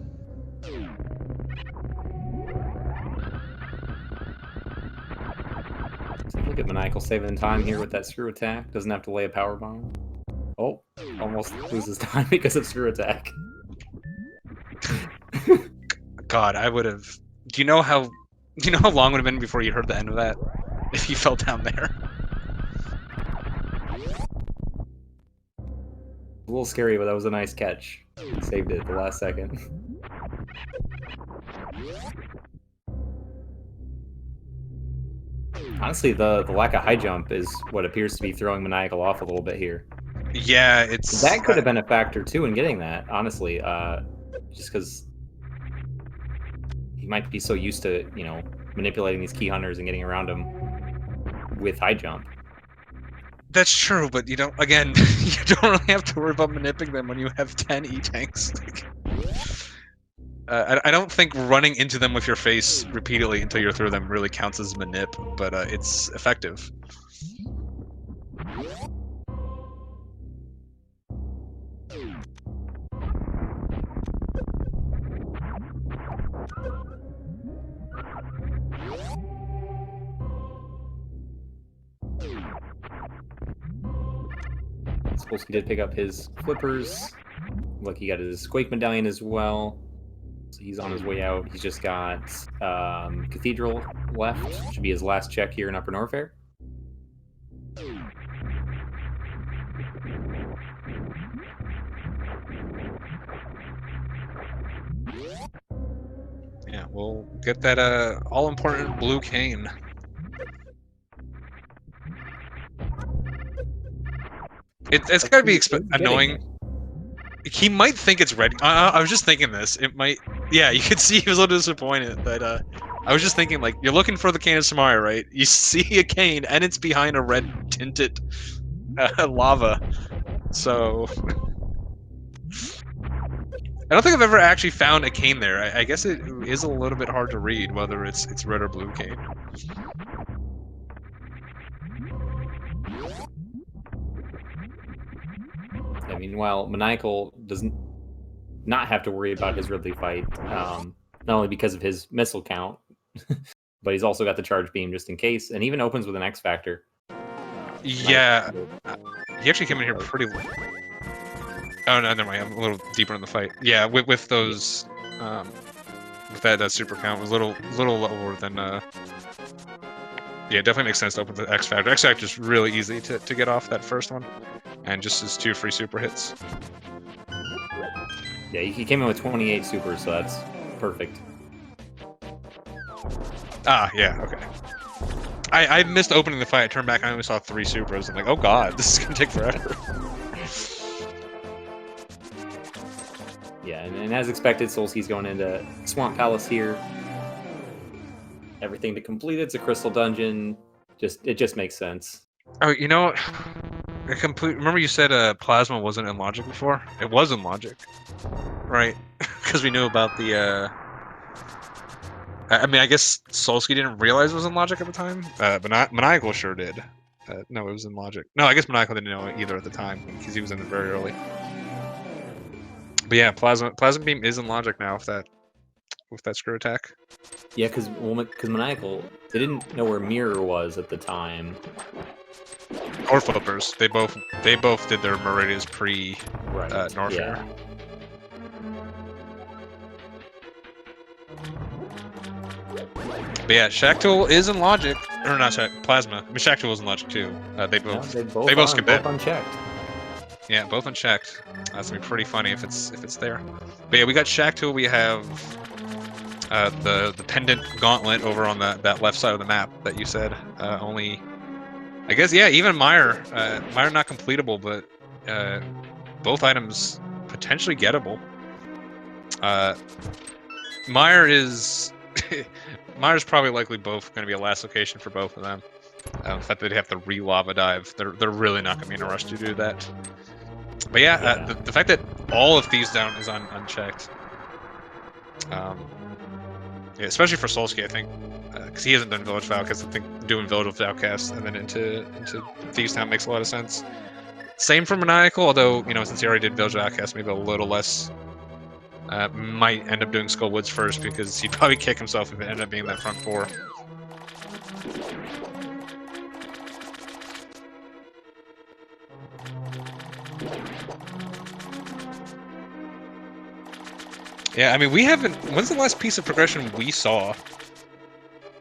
Look at Maniacal saving time here with that screw attack. Doesn't have to lay a power bomb. Oh, almost loses time because of screw attack. God, I would have. Do you know how long it would have been before you heard the end of that? If you fell down there. A little scary, but that was a nice catch. Saved it at the last second. Honestly, the lack of high jump is what appears to be throwing Maniacal off a little bit here. Yeah, that could have been a factor too in getting that. Honestly, just because he might be so used to manipulating these key hunters and getting around them with high jump. That's true, but you don't really have to worry about manipulating them when you have 10 E-tanks. I don't think running into them with your face repeatedly until you're through them really counts as manip, but it's effective. Solski did pick up his flippers. Look, he got his Quake medallion as well. So he's on his way out. He's just got Cathedral left. Should be his last check here in Upper Norfair. Yeah, we'll get that all-important blue cane. It's gotta be annoying. He might think it's red. I was just thinking this. It might. Yeah, you could see he was a little disappointed. But I was just thinking, like, you're looking for the cane of Samaya, right? You see a cane, and it's behind a red tinted lava. So I don't think I've ever actually found a cane there. I guess it is a little bit hard to read whether it's red or blue cane. I mean, while Maniacal does not have to worry about his Ridley fight, not only because of his missile count, but he's also got the charge beam just in case, and even opens with an X Factor. Yeah, He actually came in here pretty late. Oh no, never mind. I'm a little deeper in the fight. Yeah, with those, with that super count was a little lower than. Yeah, it definitely makes sense to open the X Factor. X Factor is really easy to get off that first one, and just his 2 free super hits. Yeah, he came in with 28 supers, so that's perfect. Ah, yeah, okay. I missed opening the fight. I turned back. I only saw 3 supers. I'm like, oh god, this is gonna take forever. Yeah, and as expected, Solski's going into Swamp Palace here. Everything to complete it's a crystal dungeon. It just makes sense. Oh, you know, remember you said plasma wasn't in logic before? It was in logic, right? Because we knew about the. I mean, I guess Solski didn't realize it was in logic at the time, but Maniacal sure did. No, it was in logic. No, I guess Maniacal didn't know it either at the time because he was in it very early. But yeah, plasma beam is in logic now with that screw attack. Yeah, because Maniacal, they didn't know where Mirror was at the time. Or flippers. They both did their Meridians pre Norfair. Yeah. But yeah, Shacktool is in logic, or not Plasma. I mean, Shacktool is in logic too. They both skip both it. unchecked. Yeah, both unchecked. That's gonna be pretty funny if it's there. But yeah, we got Shacktool. We have the pendant gauntlet over on that left side of the map that you said. Only, I guess, yeah, even Meyer. Meyer not completable, but both items potentially gettable. Meyer is. Meyer's probably likely both going to be a last location for both of them. The fact that they'd have to re-lava dive, they're really not going to be in a rush to do that. But yeah, the fact that all of Thieves Down is unchecked, yeah, especially for Solski, I think, because he hasn't done Village of Outcast. I think doing Village of Outcast and then into Thieves Town makes a lot of sense. Same for Maniacal, although since he already did Village of Outcast, maybe a little less. Might end up doing Skull Woods first because he'd probably kick himself if it ended up being that front 4. Yeah, I mean, we haven't. When's the last piece of progression we saw?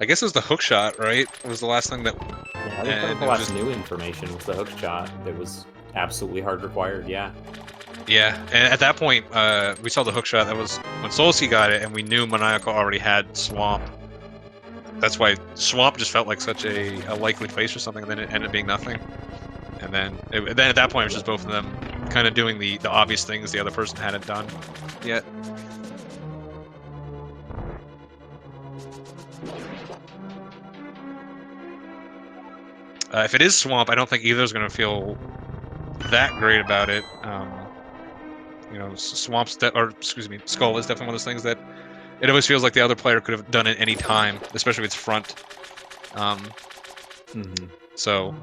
I guess it was the hook shot, right? It was the last thing that. Yeah, I think the last new information was the hook shot that was absolutely hard required. Yeah. Yeah, and at that point, we saw the hook shot. That was when Solski got it, and we knew Maniacal already had Swamp. That's why Swamp just felt like such a likely place or something, and then it ended up being nothing. And then at that point, it was just both of them kind of doing the obvious things the other person hadn't done yet. If it is Swamp, I don't think either's going to feel that great about it. Skull is definitely one of those things that it always feels like the other player could have done it any time, especially with its front. So,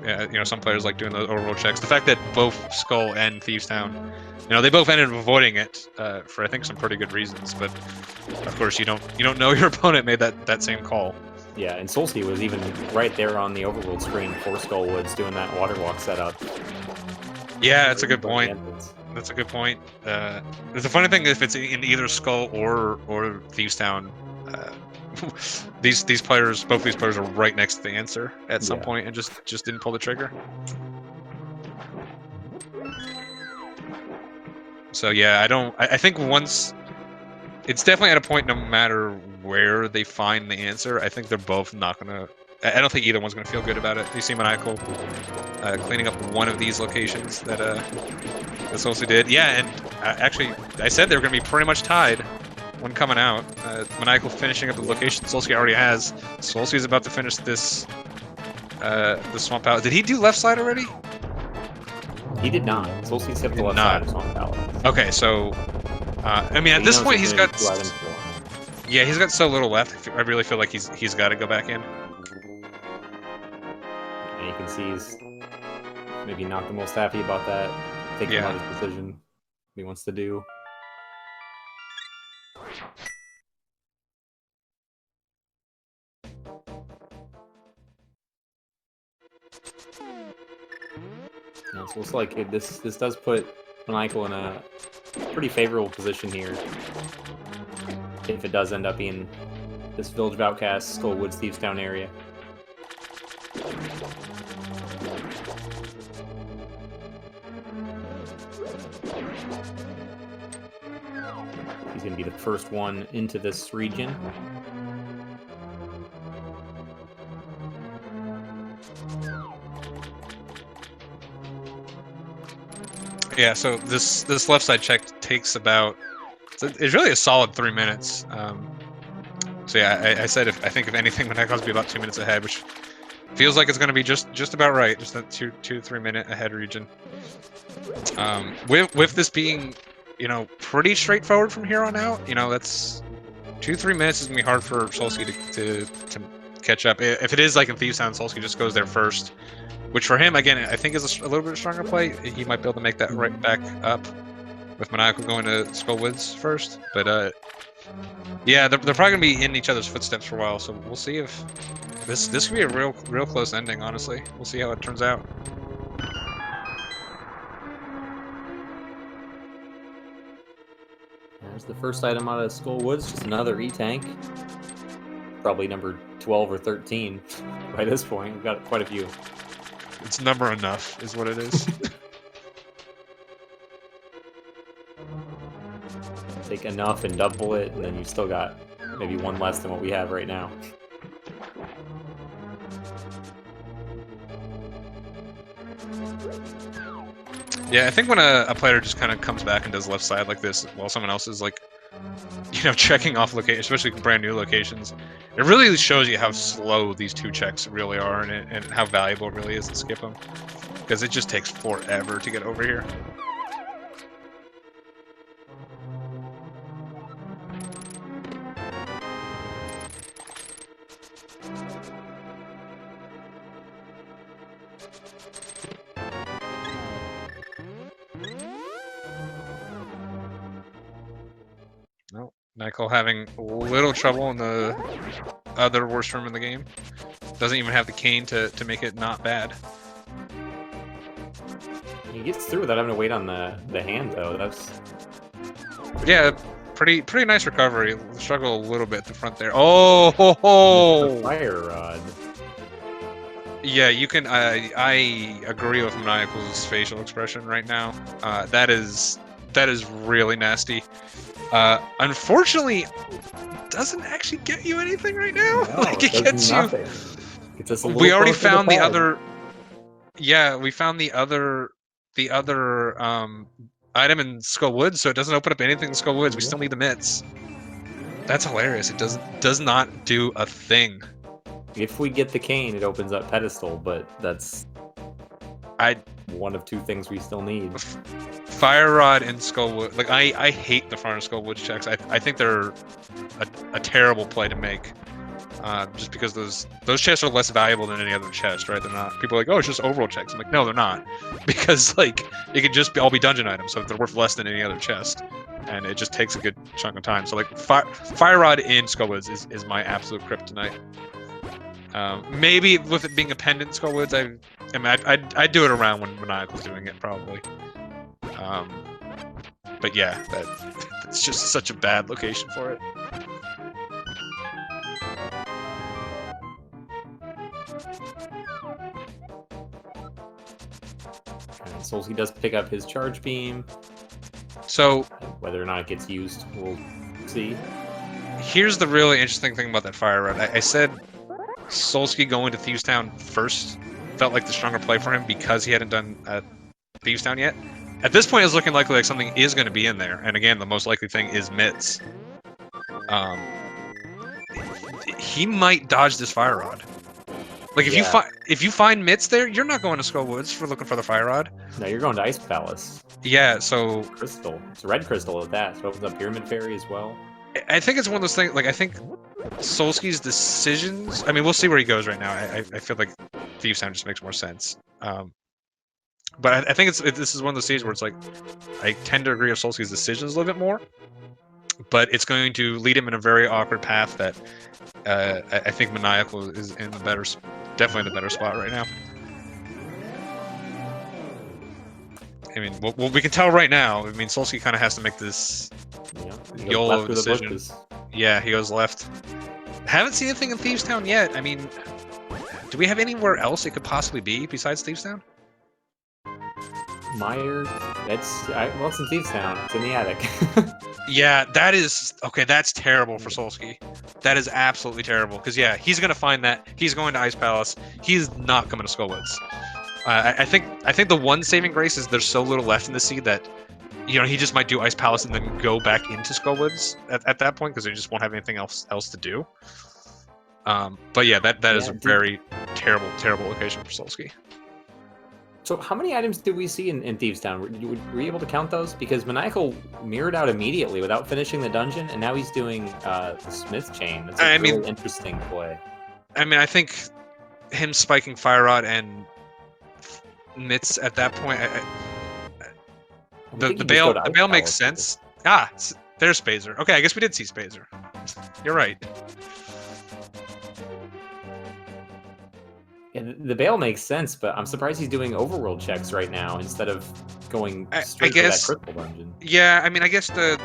some players like doing those overroll checks. The fact that both Skull and Thieves Town, they both ended up avoiding it for I think some pretty good reasons. But of course, you don't know your opponent made that same call. Yeah, and Solski was even right there on the overworld screen for Skullwoods doing that water walk setup. Yeah, that's a good point. That's a good point. The funny thing, if it's in either Skull or Thieves Town, both these players are right next to the answer at some point and just didn't pull the trigger. So yeah, I think once it's definitely at a point, no matter where they find the answer, I think they're both not gonna. I don't think either one's gonna feel good about it. You see Maniacal cleaning up one of these locations that Solski did. Yeah, and actually, I said they were gonna be pretty much tied when coming out. Maniacal finishing up the location Solski already has. Solski's about to finish this the Swamp Palace. Did he do left side already? He did not. Solski skipped the left side of Swamp Palace. Okay, so I mean, at this point, he's got. Yeah, he's got so little left. I really feel like he's got to go back in. And you can see he's maybe not the most happy about that. Thinking about his decision he wants to do. Now Looks like this does put Maniacal in a pretty favorable position here. If it does end up being this Village of Outcasts, Skullwoods, Thievestown area. He's going to be the first one into this region. Yeah, so this left side check takes about, it's really a solid 3 minutes. So yeah, I said I think if anything, Maniacal's be about 2 minutes ahead, which feels like it's going to be just about right, just that 2 to 3 minute ahead region. With this being, you know, pretty straightforward from here on out, you know, that's 2-3 minutes is gonna be hard for Solski to catch up. If it is like in Thievestown, Solski just goes there first, which for him again I think is a little bit stronger play. He might be able to make that right back up with Maniacal going to Skullwoods first. But yeah, they're probably gonna be in each other's footsteps for a while. So we'll see if this could be a real close ending. Honestly, we'll see how it turns out. There's the first item out of Skullwoods, just another E-Tank. Probably number 12 or 13 by this point. We've got quite a few. It's number enough, is what it is. Take enough and double it, and then you've still got maybe one less than what we have right now. Yeah, I think when a player just kind of comes back and does left side like this while someone else is like, you know, checking off location, especially brand new locations, it really shows you how slow these 2 checks really are, and how valuable it really is to skip them, because it just takes forever to get over here. No, Maniacal having a little trouble in the other worst room in the game. Doesn't even have the cane to make it not bad. He gets through without having to wait on the hand, though. That's... Yeah, pretty nice recovery. Struggle a little bit at the front there. Oh, ho, ho. Fire rod. Yeah, you can. I agree with Maniacal's facial expression right now. That is really nasty. Unfortunately, doesn't actually get you anything right now. No, like it gets nothing. you. Gets us a We already closer to found the bed. other. Yeah, we found the other item in Skullwoods, so it doesn't open up anything in Skullwoods. We still need the mitts. That's hilarious. It does not do a thing. If we get the cane, it opens up pedestal, but that's one of 2 things we still need. Fire Rod and Skullwood. Like I hate the front of Skullwood checks. I think they're a terrible play to make. Just because those chests are less valuable than any other chest, right? They're not. People are like, oh, it's just overall checks. I'm like, no, they're not, because like it could just all be dungeon items, so they're worth less than any other chest, and it just takes a good chunk of time. So like Fire Rod in Skullwoods is my absolute kryptonite. Maybe with it being a pendant Skullwoods, I'd do it around when Maniacal's doing it probably. But yeah, it's just such a bad location for it. And Solski does pick up his charge beam. So whether or not it gets used, we'll see. Here's the really interesting thing about that Fire Rod. I said Solski going to Thievestown first felt like the stronger play for him because he hadn't done Thievestown yet. At this point, it's looking likely like something is going to be in there, and again, the most likely thing is mitts. He might dodge this Fire Rod. Like if you find mitts there, you're not going to Skullwoods for looking for the Fire Rod. No, you're going to Ice Palace. Yeah, so Crystal. It's red crystal at that. So it opens up Pyramid Fairy as well. I think it's one of those things. Like I think Solski's decisions. I mean, we'll see where he goes right now. I feel like Thievestown just makes more sense. But I think this is one of those stages where it's like I tend to agree with Solski's decisions a little bit more, but it's going to lead him in a very awkward path that I think Maniacal is in the better, definitely in the better spot right now. I mean, what we can tell right now, I mean, Solski kind of has to make this YOLO decision. Yeah, he goes left. Haven't seen anything in Thieves Town yet. I mean, do we have anywhere else it could possibly be besides Thieves Town? Meyer, well, it's in Thieves Town. It's in the attic. Yeah, that is okay. That's terrible for Solski. That is absolutely terrible because yeah, he's gonna find that. He's going to Ice Palace. He's not coming to Skullwoods. I think the one saving grace is there's so little left in the seed that he just might do Ice Palace and then go back into Skullwoods at that point because they just won't have anything else to do. But yeah, that is a very terrible location for Solski. So how many items did we see in Thieves Town? Were you able to count those? Because Maniacal mirrored out immediately without finishing the dungeon, and now he's doing the Smith Chain. That's a really interesting play. I mean, I think him spiking Fire Rod and Mitts at that point, the bail makes sense. Ah, there's Spazer. Okay, I guess we did see Spazer. You're right. Yeah, the bail makes sense, but I'm surprised he's doing overworld checks right now instead of going straight to that crystal dungeon. Yeah, I mean, I guess the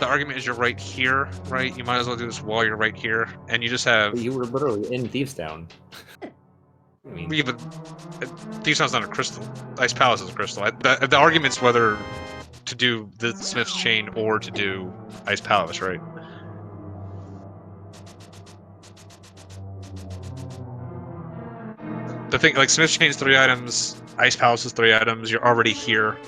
argument is you're right here, right? You might as well do this while you're right here, and you just have. But you were literally in Thieves Town. I mean, yeah, but Thieves Town's not a crystal. Ice Palace is a crystal. The argument's whether to do the Smith's Chain or to do Ice Palace, right? The thing, like, Smith's Chain's 3 items, Ice Palace is 3 items. You're already here.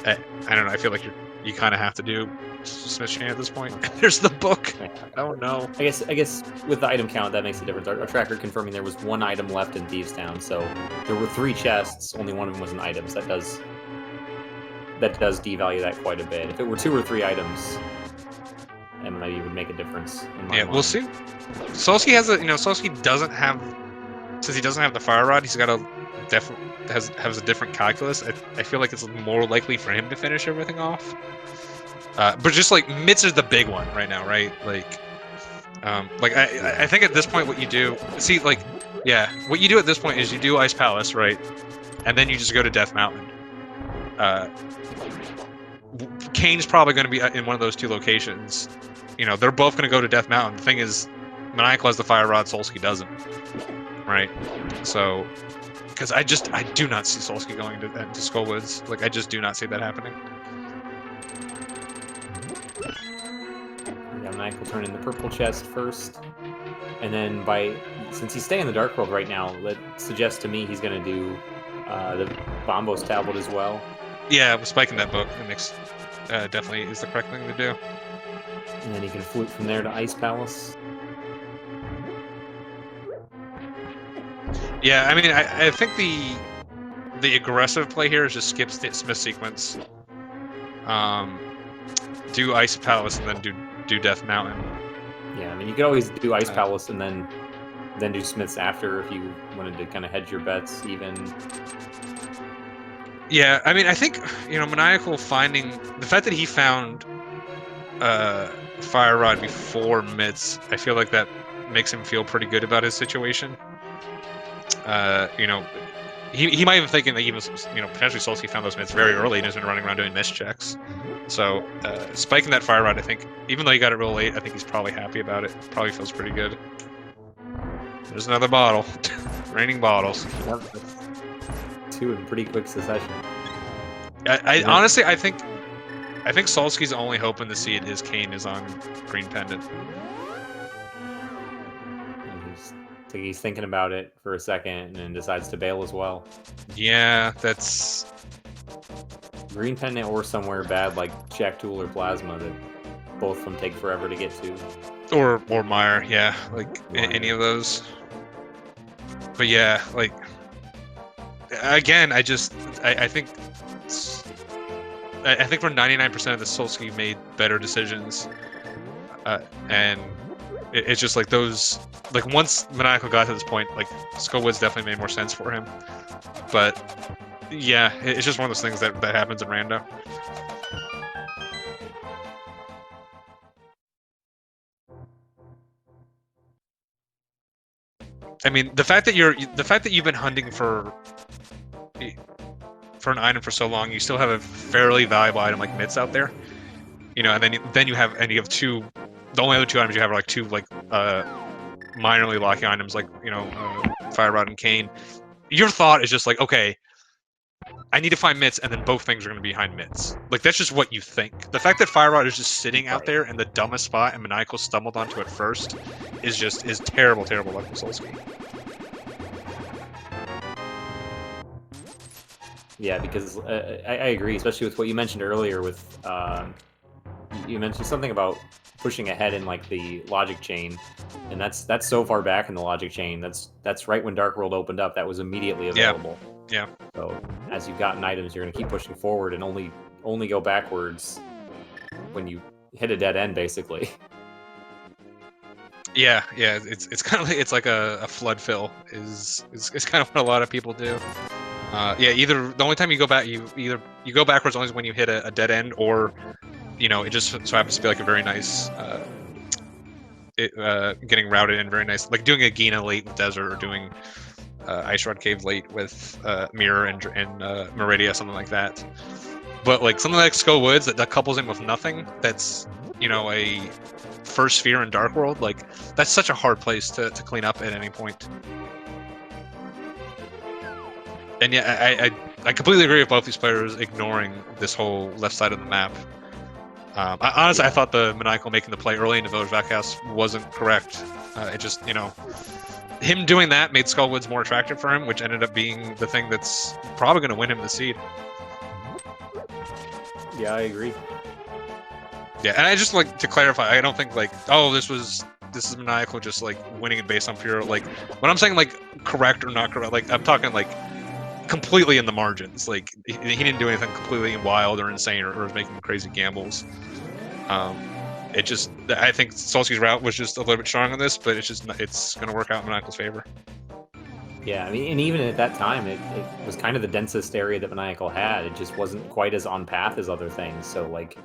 I don't know. I feel like you kind of have to do Smith's Chain at this point. There's the book. Oh no. I guess with the item count that makes a difference. Our tracker confirming there was 1 item left in Thieves Town, so there were 3 chests. Only one of them was an item. So that does devalue that quite a bit. If it were 2 or 3 items, it maybe would make a difference. Yeah, we'll see. Solski has Solski doesn't have. Since he doesn't have the Fire Rod, he's got a has a different calculus. I feel like it's more likely for him to finish everything off. But just like Mitts is the big one right now, right? I think at this point what you do, what you do at this point is you do Ice Palace, right? And then you just go to Death Mountain. Kane's probably going to be in one of those 2 locations. They're both going to go to Death Mountain. The thing is, Maniacal has the Fire Rod, Solski doesn't. Right, so because I do not see Solski going to Skullwoods. Like, I just do not see that happening. Yeah, Maniacal turn in the purple chest first, and then since he's staying in the Dark World right now, that suggests to me he's going to do the Bombos tablet as well. Yeah, with spiking that book, it makes definitely is the correct thing to do. And then he can flute from there to Ice Palace. Yeah, I mean, I think the aggressive play here is just skip Smith sequence, do Ice Palace, and then do Death Mountain. Yeah, I mean, you could always do Ice Palace and then do Smiths after if you wanted to kind of hedge your bets even. Yeah, I mean, I think Maniacal finding the fact that he found Fire Rod before Mitts, I feel like that makes him feel pretty good about his situation. He might even thinking that even potentially Solski found those Mitts very early and has been running around doing miss checks. So spiking that Fire Rod, I think, even though he got it real late, I think he's probably happy about it. Probably feels pretty good. There's another bottle. Raining bottles. Yep. 2 in pretty quick succession. Honestly, I think Solski's only hope in the seed is Kane is on Green Pendant. He's thinking about it for a second and then decides to bail as well. Yeah, that's Green Pendant or somewhere bad like Jack Tool or Plasma that both of them take forever to get to. Or Meyer, yeah, like any of those. But yeah, like again, I think for 99% of the Solski made better decisions, and it's just like those. Like, once Maniacal got to this point, like, Skullwoods definitely made more sense for him. But, yeah, it's just one of those things that happens in Rando. I mean, the fact that you've been hunting for for an item for so long, you still have a fairly valuable item like mitts out there. You know, and then you have two. The only other two items you have are like two like minorly locking items, like Fire Rod and Cane. Your thought is just like, okay, I need to find mitts, and then both things are going to be behind mitts. Like, that's just what you think. The fact that Fire Rod is just sitting out there in the dumbest spot and Maniacal stumbled onto it first is terrible, terrible luck for Solski. Yeah, because I agree, especially with what you mentioned earlier with, you mentioned something about pushing ahead in like the logic chain, and that's so far back in the logic chain. That's right when Dark World opened up. That was immediately available. Yeah. So as you've gotten items, you're gonna keep pushing forward and only go backwards when you hit a dead end, basically. Yeah. It's kind of like a flood fill is kind of what a lot of people do. Yeah, either the only time you go back, you go backwards only when you hit a dead end, or it just so happens to be like a very nice getting routed in very nice, like doing a Gina late with Desert, or doing Ice Rod Cave late with Mirror and Meridia, something like that. But like something like Skull Woods that couples in with nothing, that's a first sphere in Dark World, like that's such a hard place to clean up at any point. And yeah, I completely agree with both these players ignoring this whole left side of the map. Honestly, I thought the Maniacal making the play early into Village Backhouse wasn't correct. It just, him doing that made Skullwoods more attractive for him, which ended up being the thing that's probably going to win him the seed. Yeah, I agree. Yeah, and I just like to clarify, I don't think like, oh, this is Maniacal just like winning it based on pure, like, when I'm saying like correct or not correct, like I'm talking like completely in the margins. Like he didn't do anything completely wild or insane or making crazy gambles. It just, I think Solski's route was just a little bit strong on this, but it's going to work out in Maniacal's favor. Yeah, I mean, and even at that time, it was kind of the densest area that Maniacal had. It just wasn't quite as on path as other things. So like,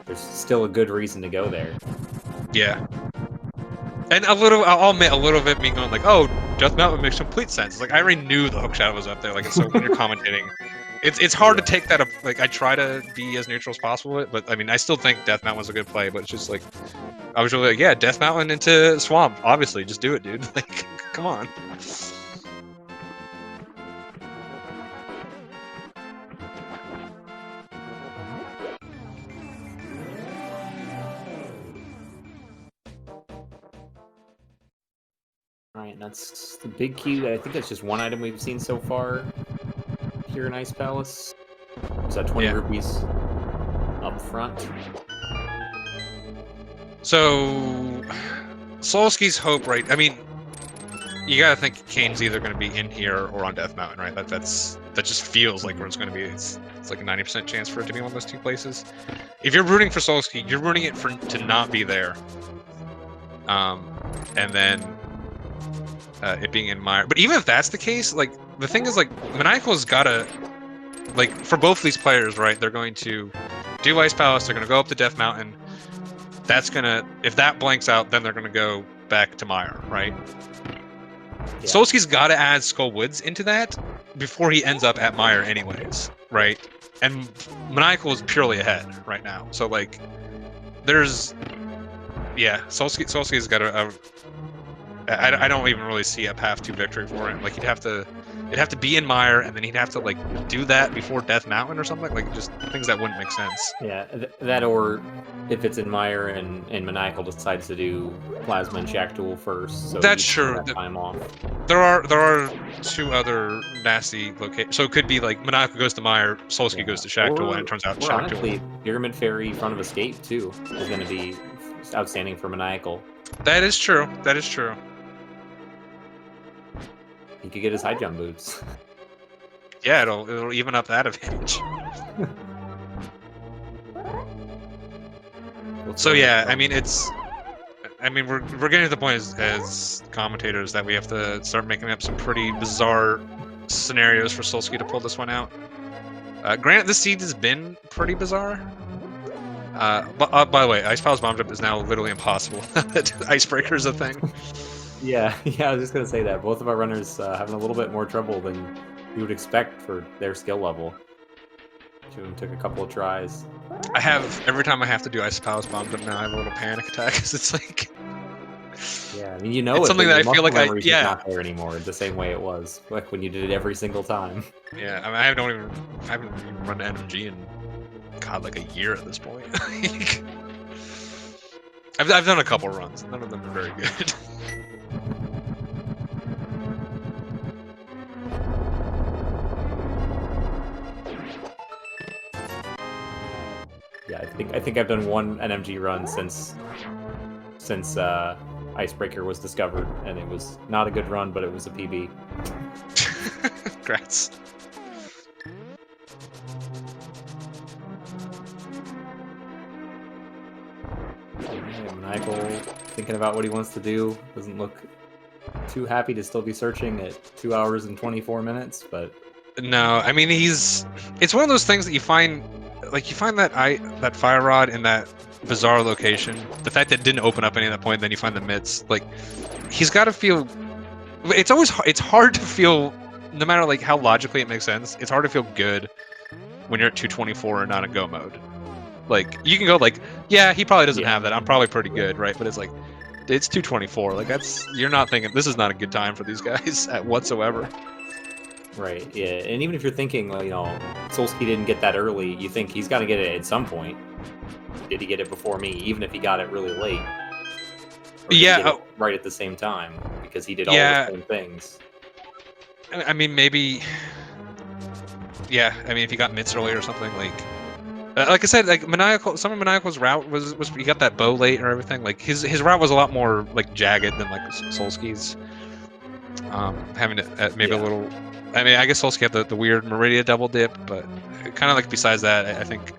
there's still a good reason to go there. Yeah. And I'll admit, a little bit me going like, oh, Death Mountain makes complete sense. It's like, I already knew the hook shadow was up there. Like, so when you're commentating, it's hard to take that up. Like, I try to be as neutral as possible with it, but I mean, I still think Death Mountain was a good play, but it's just like, I was really like, yeah, Death Mountain into Swamp. Obviously, just do it, dude. Like, come on. Alright, that's the big key. I think that's just one item we've seen so far here in Ice Palace. Is that 20 rupees up front? So, Solski's hope, right? I mean, you gotta think Kane's either going to be in here or on Death Mountain, right? That just feels like where it's going to be. It's like a 90% chance for it to be one of those two places. If you're rooting for Solski, you're rooting it to not be there. And then it being in Mire. But even if that's the case, like, the thing is, like, Maniacal's gotta, like, for both these players, right, they're going to do Ice Palace, they're gonna go up to Death Mountain. That's gonna, if that blanks out, then they're gonna go back to Mire, right? Yeah. Solski's gotta add Skull Woods into that before he ends up at Mire anyways, right? And Maniacal is purely ahead right now. So, like, there's, yeah, Solski's got I don't even really see a path to victory for him. Like, it'd have to be in Mire, and then he'd have to, like, do that before Death Mountain or something. Like, just things that wouldn't make sense. Yeah, that, or if it's in Mire and Maniacal decides to do Plasma and Shack Duel first. So that's true. That time off. There are two other nasty locations. So it could be like Maniacal goes to Mire, Solski goes to Shack Duel, and it turns out Shack Duel. Pyramid Fairy Front of Escape too is going to be outstanding for Maniacal. That is true. That is true. He could get his high jump boots. Yeah, it'll even up that advantage. So yeah, I mean we're getting to the point as commentators that we have to start making up some pretty bizarre scenarios for Solski to pull this one out. Granted, this seed has been pretty bizarre. But by the way, Ice Palace Bomb Jump is now literally impossible. Icebreaker is a thing. Yeah, I was just gonna say that both of our runners having a little bit more trouble than you would expect for their skill level. Two of them took a couple of tries. I have every time I have to do ice palace bomb, but now I have a little panic attack because it's like. Yeah, I mean, you know, it's something that I feel like memory's just not there anymore, the same way it was like when you did it every single time. Yeah, I mean, I haven't even run NMG in God like a year at this point. I've done a couple runs. None of them are very good. Yeah, I think I've done one NMG run since Icebreaker was discovered, and it was not a good run, but it was a PB. Congrats. Maniacal thinking about what he wants to do. Doesn't look too happy to still be searching at 2 hours and 24 minutes, but no, I mean it's one of those things that you find that fire rod in that bizarre location. The fact that it didn't open up any at that point, then you find the mitts. Like he's got to feel. It's hard to feel, no matter like how logically it makes sense. It's hard to feel good when you're at 224 and not in go mode. Like you can go like, yeah, he probably doesn't have that. I'm probably pretty good, right? But it's like, it's 224. Like you're not thinking this is not a good time for these guys whatsoever. Right. Yeah, and even if you're thinking, well, you know, Solski didn't get that early, you think he's got to get it at some point. Did he get it before me? Even if he got it really late. Or did he get it right at the same time because he did all the same things. I mean, maybe. Yeah, I mean, if he got mitts early or something, like I said, like Maniacal, some of Maniacal's route was he got that bow late or everything. Like his route was a lot more like jagged than like Solski's. Having it maybe a little. I mean, I guess Solski had the weird Meridia double dip, but kind of like besides that, I think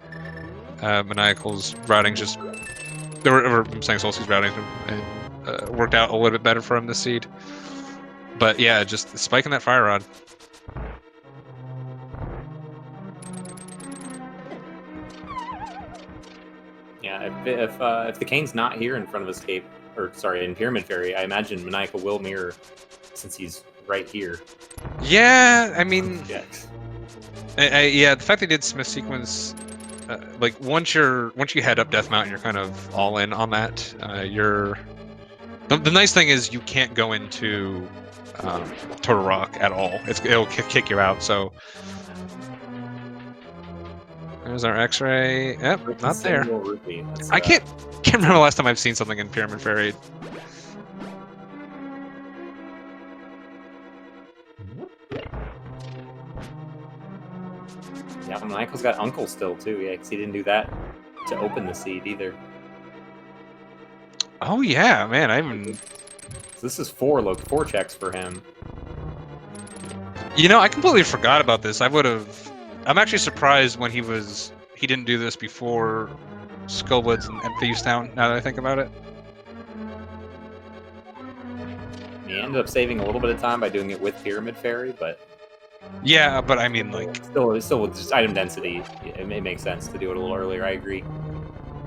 Maniacal's routing just. I'm saying Solski's routing worked out a little bit better for him this seed. But yeah, just spiking that fire rod. Yeah, if the Kane's not here in front of Escape, or sorry, in Pyramid Fairy, I imagine Maniacal will mirror since he's right here. Yeah, I mean, yeah, the fact they did Smith sequence, like once you head up Death Mountain, you're kind of all in on that. The nice thing is you can't go into Total Rock at all. It'll kick you out. So there's our X-ray. Yep, not there. I can't remember the last time I've seen something in Pyramid Fairy. Yeah, Michael's got Uncle still too. Yeah, because he didn't do that to open the seed either. Oh yeah, man! I even. So this is four checks for him. You know, I completely forgot about this. I would have. I'm actually surprised when he didn't do this before Skullwoods and Thieves Town. Now that I think about it. He ended up saving a little bit of time by doing it with Pyramid Fairy, but. Yeah, but I mean, like, still with just item density, it may make sense to do it a little earlier. I agree.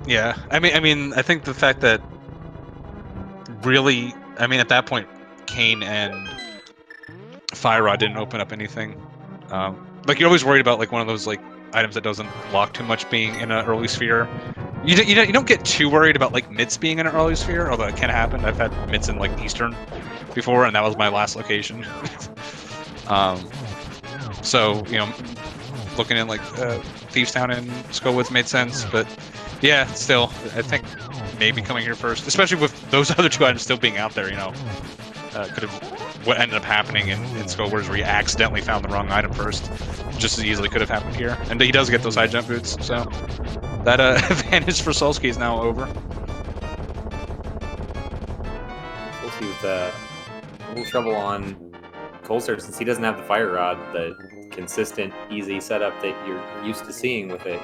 Yeah, I mean, I think the fact that really, I mean, at that point, Kane and Fire Rod didn't open up anything. Like, you're always worried about like one of those like items that doesn't lock too much being in an early sphere. You don't get too worried about like mitts being in an early sphere, although it can happen. I've had mitts in like Eastern before, and that was my last location. So, you know, looking in like Thieves Town and Skullwoods made sense, but yeah, still, I think maybe coming here first, especially with those other two items still being out there, you know, could have what ended up happening in Skullwoods where he accidentally found the wrong item first, just as easily could have happened here. And he does get those high jump boots, so that advantage for Solski is now over. Solski with a little trouble on Coldstart since he doesn't have the Fire Rod, the consistent, easy setup that you're used to seeing with it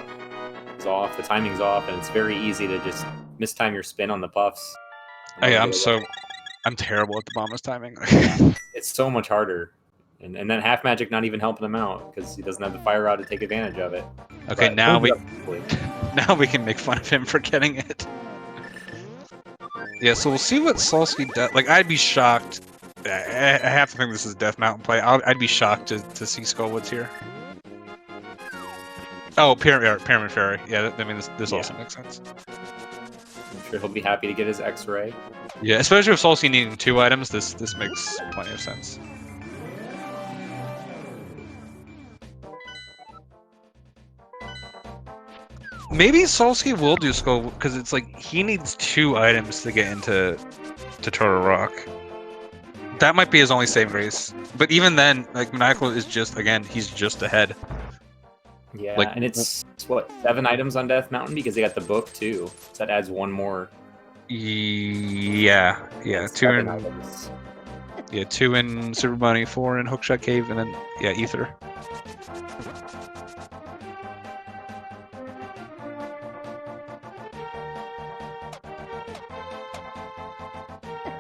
is off, the timing's off, and it's very easy to just mistime your spin on the puffs. Oh, yeah, I'm terrible at the Bombus timing. It's so much harder. And then Half Magic not even helping him out because he doesn't have the Fire Rod to take advantage of it. Okay, now we can make fun of him for getting it. Yeah, so we'll see what Solski does. Like, I'd be shocked I have to think this is Death Mountain play. I'd be shocked to see Skullwoods here. Oh, Pyramid Fairy. Yeah, I mean this also makes sense. I'm sure he'll be happy to get his X-ray. Yeah, especially with Solski needing 2 items, this makes plenty of sense. Maybe Solski will do Skull because it's like he needs 2 items to get into Turtle Rock. That might be his only save grace. But even then, like Maniacal is just he's just ahead. Yeah, like, and it's what 7 items on Death Mountain because they got the book too. So that adds 1 more. Yeah, 2 in items. Yeah, 2 in Super Bunny, 4 in Hookshot Cave, and then Ether.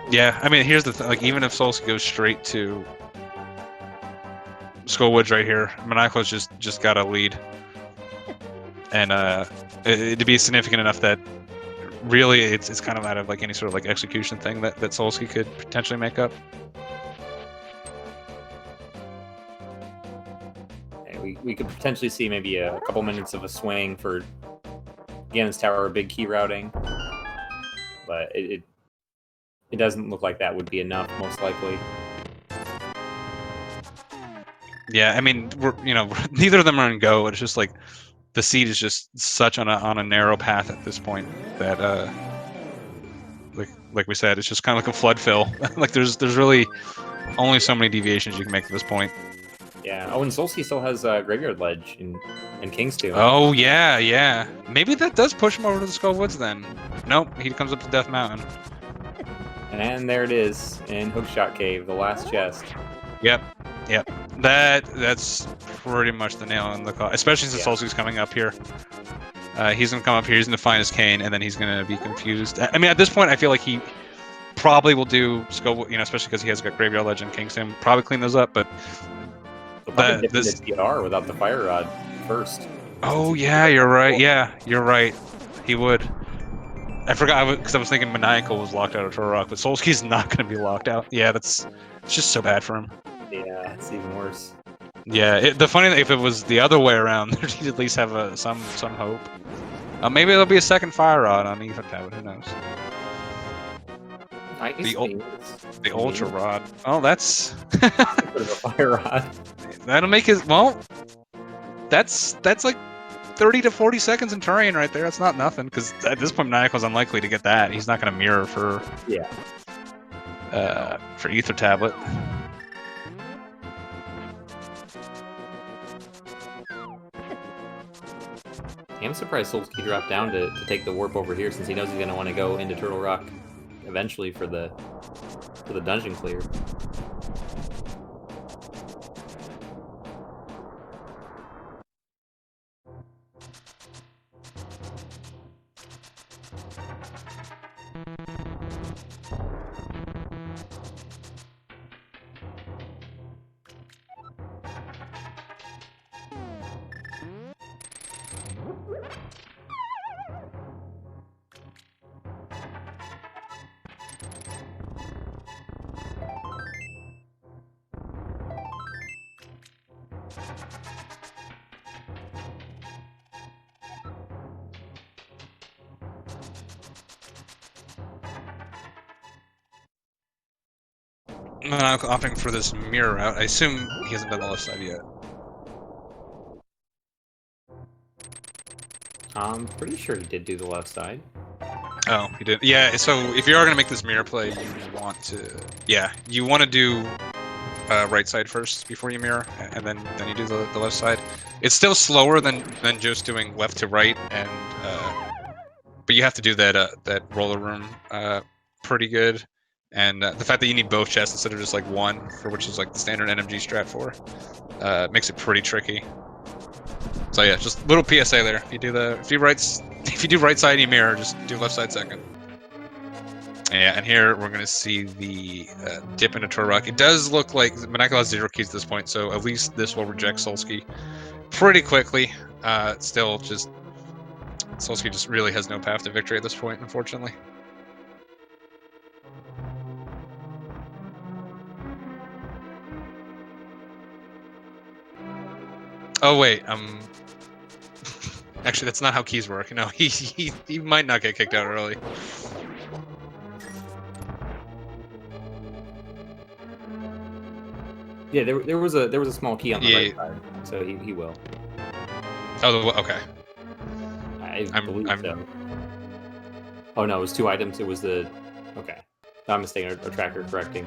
Yeah, I mean, here's the thing. Like, even if Solski goes straight to Skullwoods right here, Maniacal's just got a lead, and to be significant enough that really it's kind of out of like any sort of like execution thing that Solski could potentially make up. We could potentially see maybe a couple minutes of a swing for Ganon's Tower, big key routing, but it doesn't look like that would be enough, most likely. Yeah, I mean, neither of them are in go. It's just like the seed is just such on a narrow path at this point that like we said, it's just kind of like a flood fill. Like there's really only so many deviations you can make at this point. Yeah. Oh, and Solski still has Graveyard Ledge in King's Tomb. Oh yeah. Maybe that does push him over to the Skullwoods then. Nope, he comes up to Death Mountain. And there it is in Hookshot Cave, the last chest. Yep. That's pretty much the nail in the coffin, especially since Solski's coming up here. He's gonna come up here. He's gonna find his cane, and then he's gonna be confused. I mean, at this point, I feel like he probably will do Skull, especially because he has got Graveyard Legend, King's Tomb. Probably clean those up, but this PR without the Fire Rod first. Oh yeah, you're right. Yeah, you're right. He would. I forgot because I was thinking Maniacal was locked out of Turtle Rock, but Solski's not going to be locked out. Yeah, it's just so bad for him. Yeah, it's even worse. Yeah, the funny thing, if it was the other way around, he'd at least have some hope. Maybe there'll be a second Fire Rod on Ether Tablet. Who knows? The Ultra Rod. Oh, that's a Fire Rod. That'll make his That's like 30 to 40 seconds in terrain right there. That's not nothing, because at this point Maniacal's unlikely to get that. He's not going to mirror for Ether Tablet. I'm surprised Solski dropped down to take the warp over here, since he knows he's going to want to go into Turtle Rock eventually for the dungeon clear. I'm opting for this mirror route. I assume he hasn't done the left side yet. I'm pretty sure he did do the left side. Oh, he did. Yeah, so if you are going to make this mirror play, you want to do right side first before you mirror, and then you do the left side. It's still slower than just doing left to right, and but you have to do that roller room pretty good. And the fact that you need both chests instead of just like one, for which is like the standard NMG strat for, makes it pretty tricky. So yeah, just little PSA there. If you do right side and you mirror, just do left side second. Yeah, and here we're gonna see the dip into Turtle Rock. It does look like Maniacal has 0 keys at this point, so at least this will reject Solski pretty quickly. Still, just Solski just really has no path to victory at this point, unfortunately. Oh wait, actually that's not how keys work. No, he might not get kicked out early. Yeah, there was a small key on the right side, so he will. Oh, okay. I believe so. Oh no, it was 2 items. It was the okay. I'm mistaken. A tracker correcting.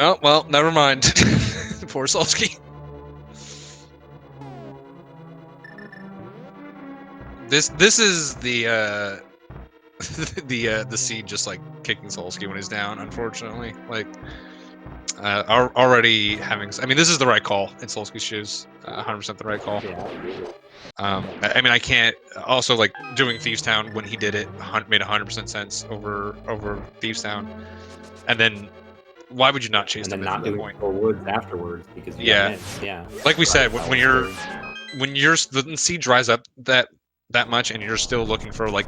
Oh well, never mind. Poor Solski. This is the the seed just like kicking Solski when he's down. Unfortunately, like already having. I mean, this is the right call in Solski's shoes. 100% the right call. Yeah. I mean, I can't. Also, like doing Thieves Town when he did it made 100% sense over Thieves Town, and then why would you not chase and them then at not that doing point? full woods afterwards because you Yeah. got missed. Yeah. Like we said, when the seed dries up that much, and you're still looking for like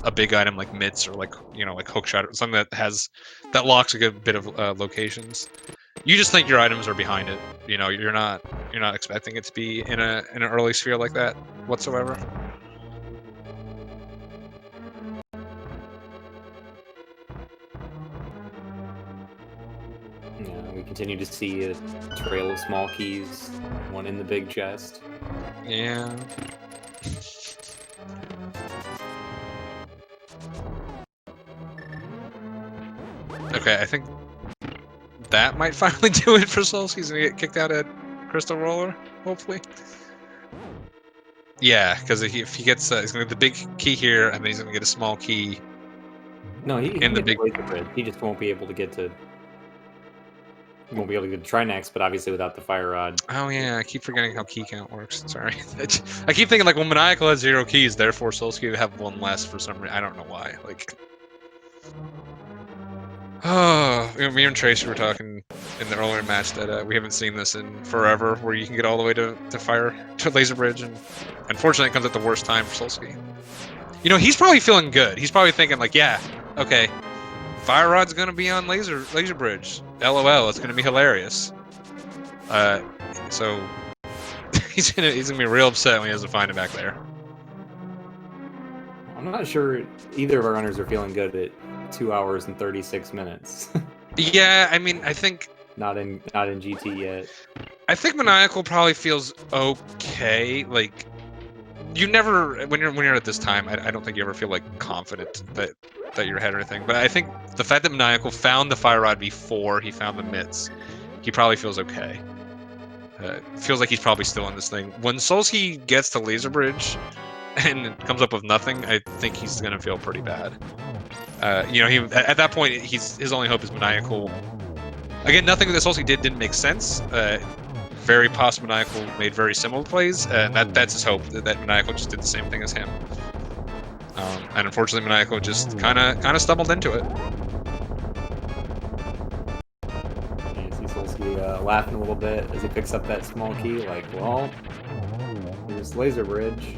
a big item like mitts or like like hookshot or something that locks a good bit of locations. You just think your items are behind it. You're not expecting it to be in an early sphere like that whatsoever. Yeah, we continue to see a trail of small keys, one in the big chest. Yeah. Okay, I think that might finally do it for Solski. He's gonna get kicked out at Crystal Roller, hopefully. Yeah, because if he gets, he's gonna get the big key here, and then he's gonna get a small key. No, he in can the get the big. laser bridge. He just won't be able to get to. He won't be able to get to Trinex, but obviously without the fire rod. Oh yeah, I keep forgetting how key count works. Sorry, I keep thinking like, well, Maniacal has 0 keys, therefore Solski would have 1 less for some reason. I don't know why. Like, oh, me and Tracy were talking in the earlier match that we haven't seen this in forever, where you can get all the way to laser bridge, and unfortunately it comes at the worst time for Solski. He's probably feeling good. He's probably thinking like, yeah, okay, fire rod's gonna be on laser bridge. LOL, it's gonna be hilarious. So he's gonna be real upset when he has to find it back there. I'm not sure either of our runners are feeling good at 2 hours and 36 minutes. Yeah, I mean, I think not in GT yet. I think Maniacal probably feels okay. Like, you never when you're at this time, I don't think you ever feel like confident that you're ahead or anything. But I think the fact that Maniacal found the fire rod before he found the mitts, he probably feels okay. Feels like he's probably still in this thing. When Solski gets to Laser Bridge and comes up with nothing, I think he's gonna feel pretty bad. He at that point his only hope is Maniacal. Again, nothing that Solski didn't make sense. Very possible Maniacal made very similar plays, and that's his hope that Maniacal just did the same thing as him. And unfortunately, Maniacal just kind of stumbled into it. You see Solski laughing a little bit as he picks up that small key, like, well, here's Laser Bridge.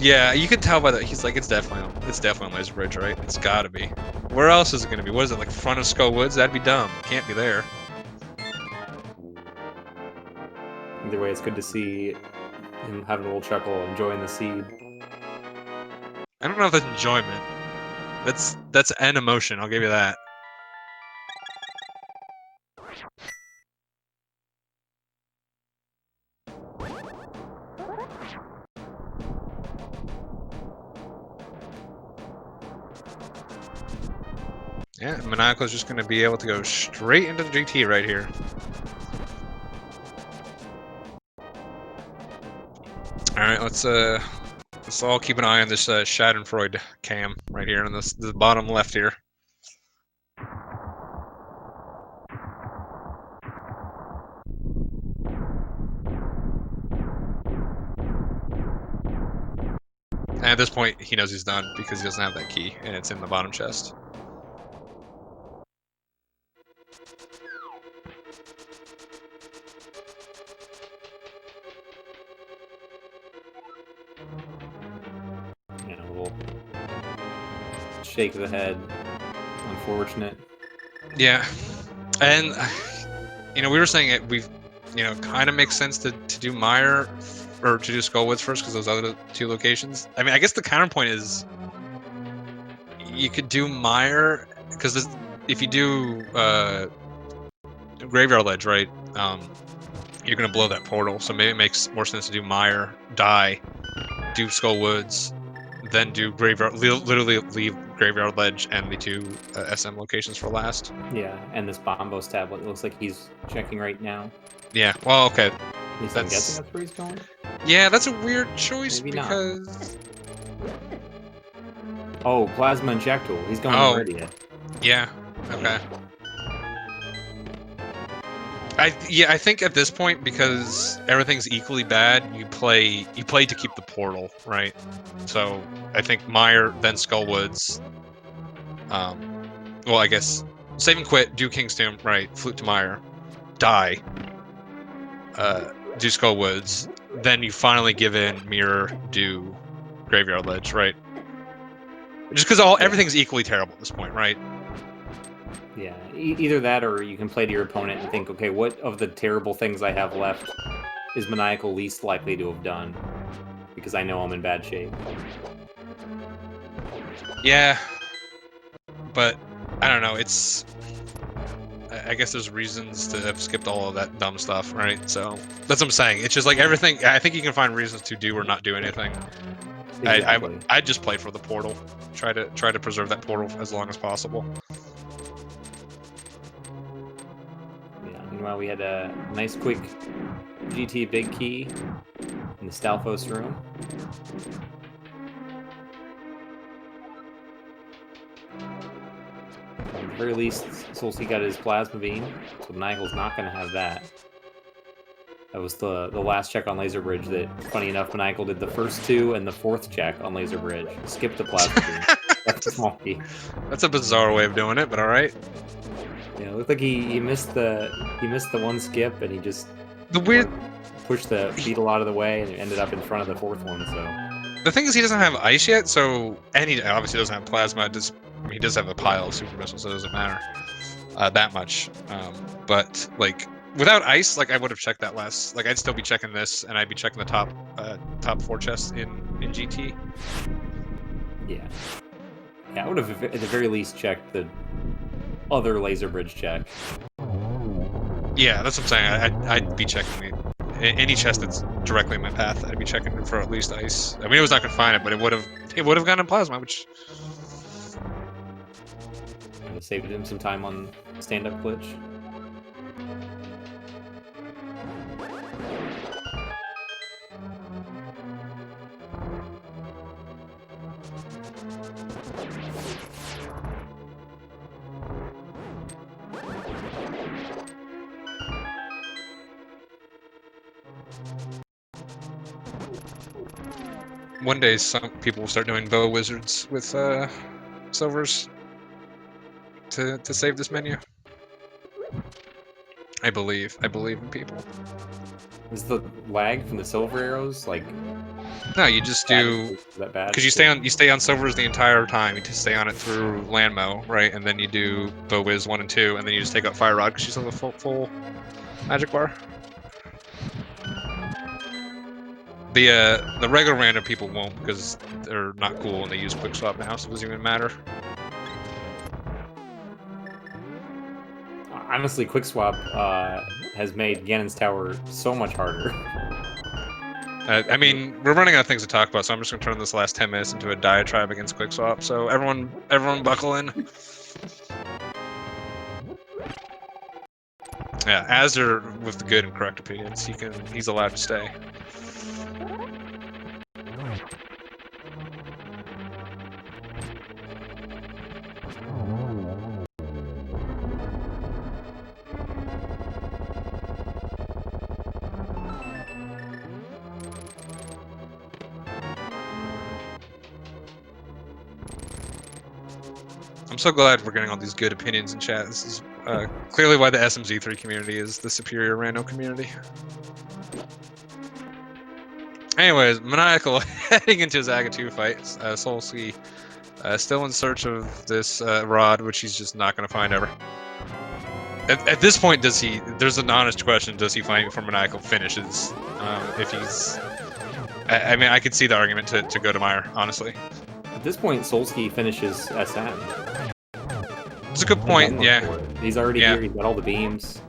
Yeah, you can tell by that. He's like, it's definitely on Laser Bridge, right? It's gotta be. Where else is it gonna be? What is it, like front of Skull Woods? That'd be dumb. It can't be there. Either way, it's good to see him having a little chuckle, enjoying the seed. I don't know if that's enjoyment. That's an emotion. I'll give you that. Yeah, Maniacal is just going to be able to go straight into the GT right here. All right, let's all keep an eye on this Schadenfreude cam right here in this the bottom left here. And at this point, he knows he's done because he doesn't have that key, and it's in the bottom chest. A little shake of the head. Unfortunate. Yeah, and we were saying it. you know, kind of makes sense to do Meyer or to do Skullwoods first because those other two locations. I mean, I guess the counterpoint is you could do Meyer because if you do Graveyard Ledge, right? You're gonna blow that portal, so maybe it makes more sense to do Meyer, die, do Skullwoods, then do Graveyard. Literally leave Graveyard Ledge and the two SM locations for last. Yeah, and this Bombos tablet looks like he's checking right now. Yeah. Well, okay. At least I'm guessing that's where he's going. Yeah, that's a weird choice Maybe because. Oh, Plasma Injectable. He's going to Meridian. Yeah. Okay. I think at this point, because everything's equally bad, you play to keep the portal, right? So I think Meyer, then Skullwoods. Well, I guess save and quit, do King's Tomb, right? Flute to Meyer, die. Do Skullwoods, then you finally give in Mirror, do Graveyard Ledge, right? Just because everything's equally terrible at this point, right? Yeah, either that or you can play to your opponent and think, okay, what of the terrible things I have left is Maniacal least likely to have done? Because I know I'm in bad shape. Yeah, but I don't know, it's... I guess there's reasons to have skipped all of that dumb stuff, right? So, that's what I'm saying. It's just like everything... I think you can find reasons to do or not do anything. Exactly. I'd just play for the portal. Try to preserve that portal as long as possible. Meanwhile, we had a nice quick GT big key in the Stalfos room. At the very least, Solski got his Plasma Beam, so Maniacal's not going to have that. That was the last check on Laser Bridge that, funny enough, Maniacal did the first two and the fourth check on Laser Bridge. Skipped the Plasma Beam. That's a small key. That's a bizarre way of doing it, but all right. Yeah, it looked like he missed the one skip, and he just pushed the beetle out of the way, and it ended up in front of the fourth one. So the thing is, he doesn't have ice yet, and he obviously doesn't have plasma. He does have a pile of super missiles, so it doesn't matter that much. But like without ice, like I would have checked that last. Like I'd still be checking this, and I'd be checking the top 4 chests in GT. Yeah, I would have at the very least checked the other Laser Bridge check. Yeah, that's what I'm saying. I'd be checking any chest that's directly in my path. I'd be checking for at least ice. I mean, it was not gonna find it, but it would have gone in plasma, which Kind of saved him some time on stand-up glitch. one day some people will start doing bow wizards with silvers to save this menu. I believe in people. Is the lag from the silver arrows like? No, you just do that bad? because you stay on silvers the entire time. You just stay on it through Landmo, right? And then you do bow wiz 1 and 2, and then you just take out fire rod because you still have a full magic bar. The regular random people won't because they're not cool and they use quick swap now, so it doesn't even matter. Honestly, quick swap has made Ganon's Tower so much harder. I mean, we're running out of things to talk about, so I'm just gonna turn this last 10 minutes into a diatribe against quick swap. So everyone buckle in. Yeah, Azure with the good and correct opinions, he's allowed to stay. I'm so glad we're getting all these good opinions in chat. This is clearly why the SMZ3 community is the superior rando community. Anyways, Maniacal heading into his Aga 2 fight. Solski still in search of this rod, which he's just not going to find ever. At this point, does he? There's an honest question: does he find before Maniacal finishes? If he's, I mean, I could see the argument to go to Meyer, honestly. At this point, Solski finishes SM. It's a good point. Yeah. He's already here. He's got all the beams.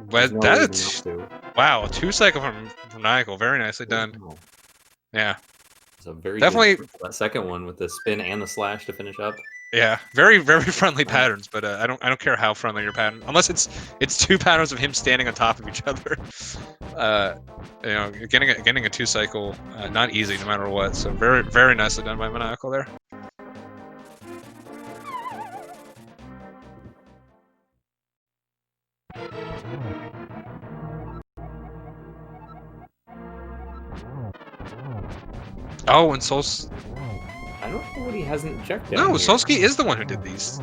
But wow, a 2-cycle from Maniacal, very nicely done. Wow. Yeah. It's a very definitely good, that second one with the spin and the slash to finish up. Yeah, very friendly patterns, but I don't care how friendly your pattern, unless it's 2 patterns of him standing on top of each other. You know, getting a 2-cycle not easy no matter what. So very nicely done by Maniacal there. Oh, and Solski. I don't know what he hasn't checked. No, Solski is the one who did these.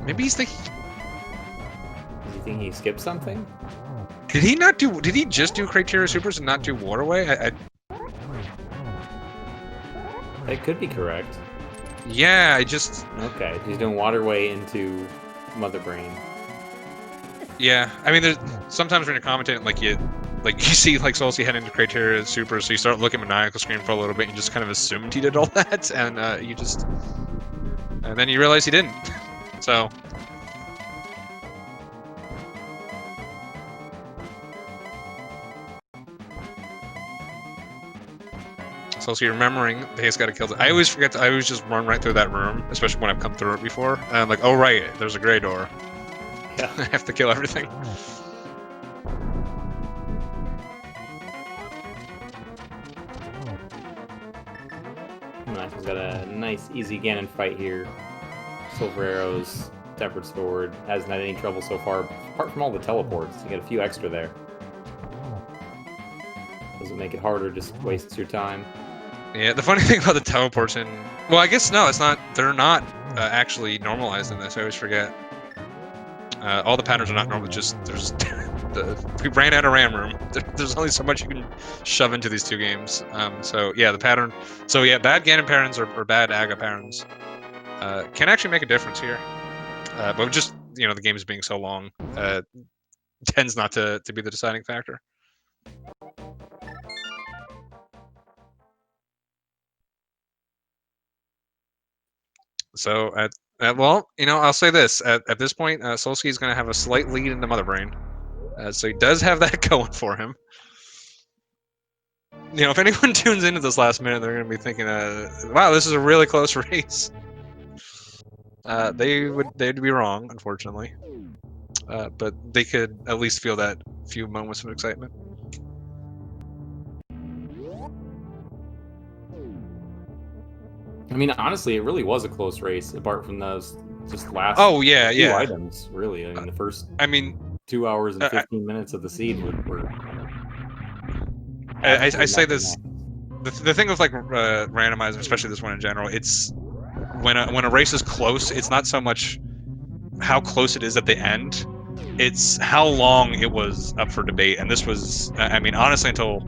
Maybe he's thinking. Does he think he skipped something? Did he not do? Did he just do Criteria Supers and not do Waterway? That could be correct. Yeah, I just. Okay, he's doing Waterway into Mother Brain. Yeah, I mean, there's sometimes when you're commentating, like you see like Solski head into Criteria Super, so you start looking at Maniacal screen for a little bit, and you just kind of assumed he did all that, and and then you realize he didn't. So. Solski remembering that he's got to kill. I always forget. I always just run right through that room, especially when I've come through it before. And I'm like, oh right, there's a gray door. Yeah. I have to kill everything. He's got a nice, easy Ganon fight here. Silver arrows, tempered sword. Hasn't had any trouble so far, apart from all the teleports. You get a few extra there. Doesn't make it harder, just wastes your time. Yeah, the funny thing about the teleports in... Well, I guess no, it's not... They're not actually normalized in this. I always forget. All the patterns are not normal, just... There's... we ran out of RAM room. There's only so much you can shove into these 2 games. So, yeah, the pattern... So, yeah, bad Ganon patterns or bad Aga patterns can actually make a difference here. But just, you know, the games being so long tends not to be the deciding factor. So well, you know, I'll say this: at this point, Solski is going to have a slight lead into Mother Brain, so he does have that going for him. You know, if anyone tunes into this last minute, they're going to be thinking, "Wow, this is a really close race." They'd be wrong, unfortunately, but they could at least feel that few moments of excitement. I mean, honestly, it really was a close race, apart from those just last few items, really. I mean, the first 2 hours and 15 minutes of the seed were I say this, the thing with like randomizer, especially this one in general, it's when a race is close, it's not so much how close it is at the end, it's how long it was up for debate. And this was, I mean, honestly, until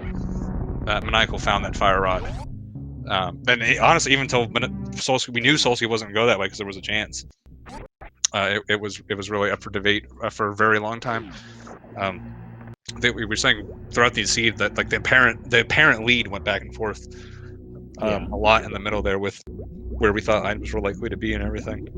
Maniacal found that fire rod. And honestly, even until Solski, we knew Solski wasn't going to go that way because there was a chance. It was really up for debate for a very long time. We were saying throughout the seed that like the apparent lead went back and forth a lot in the middle there with where we thought items were likely to be and everything.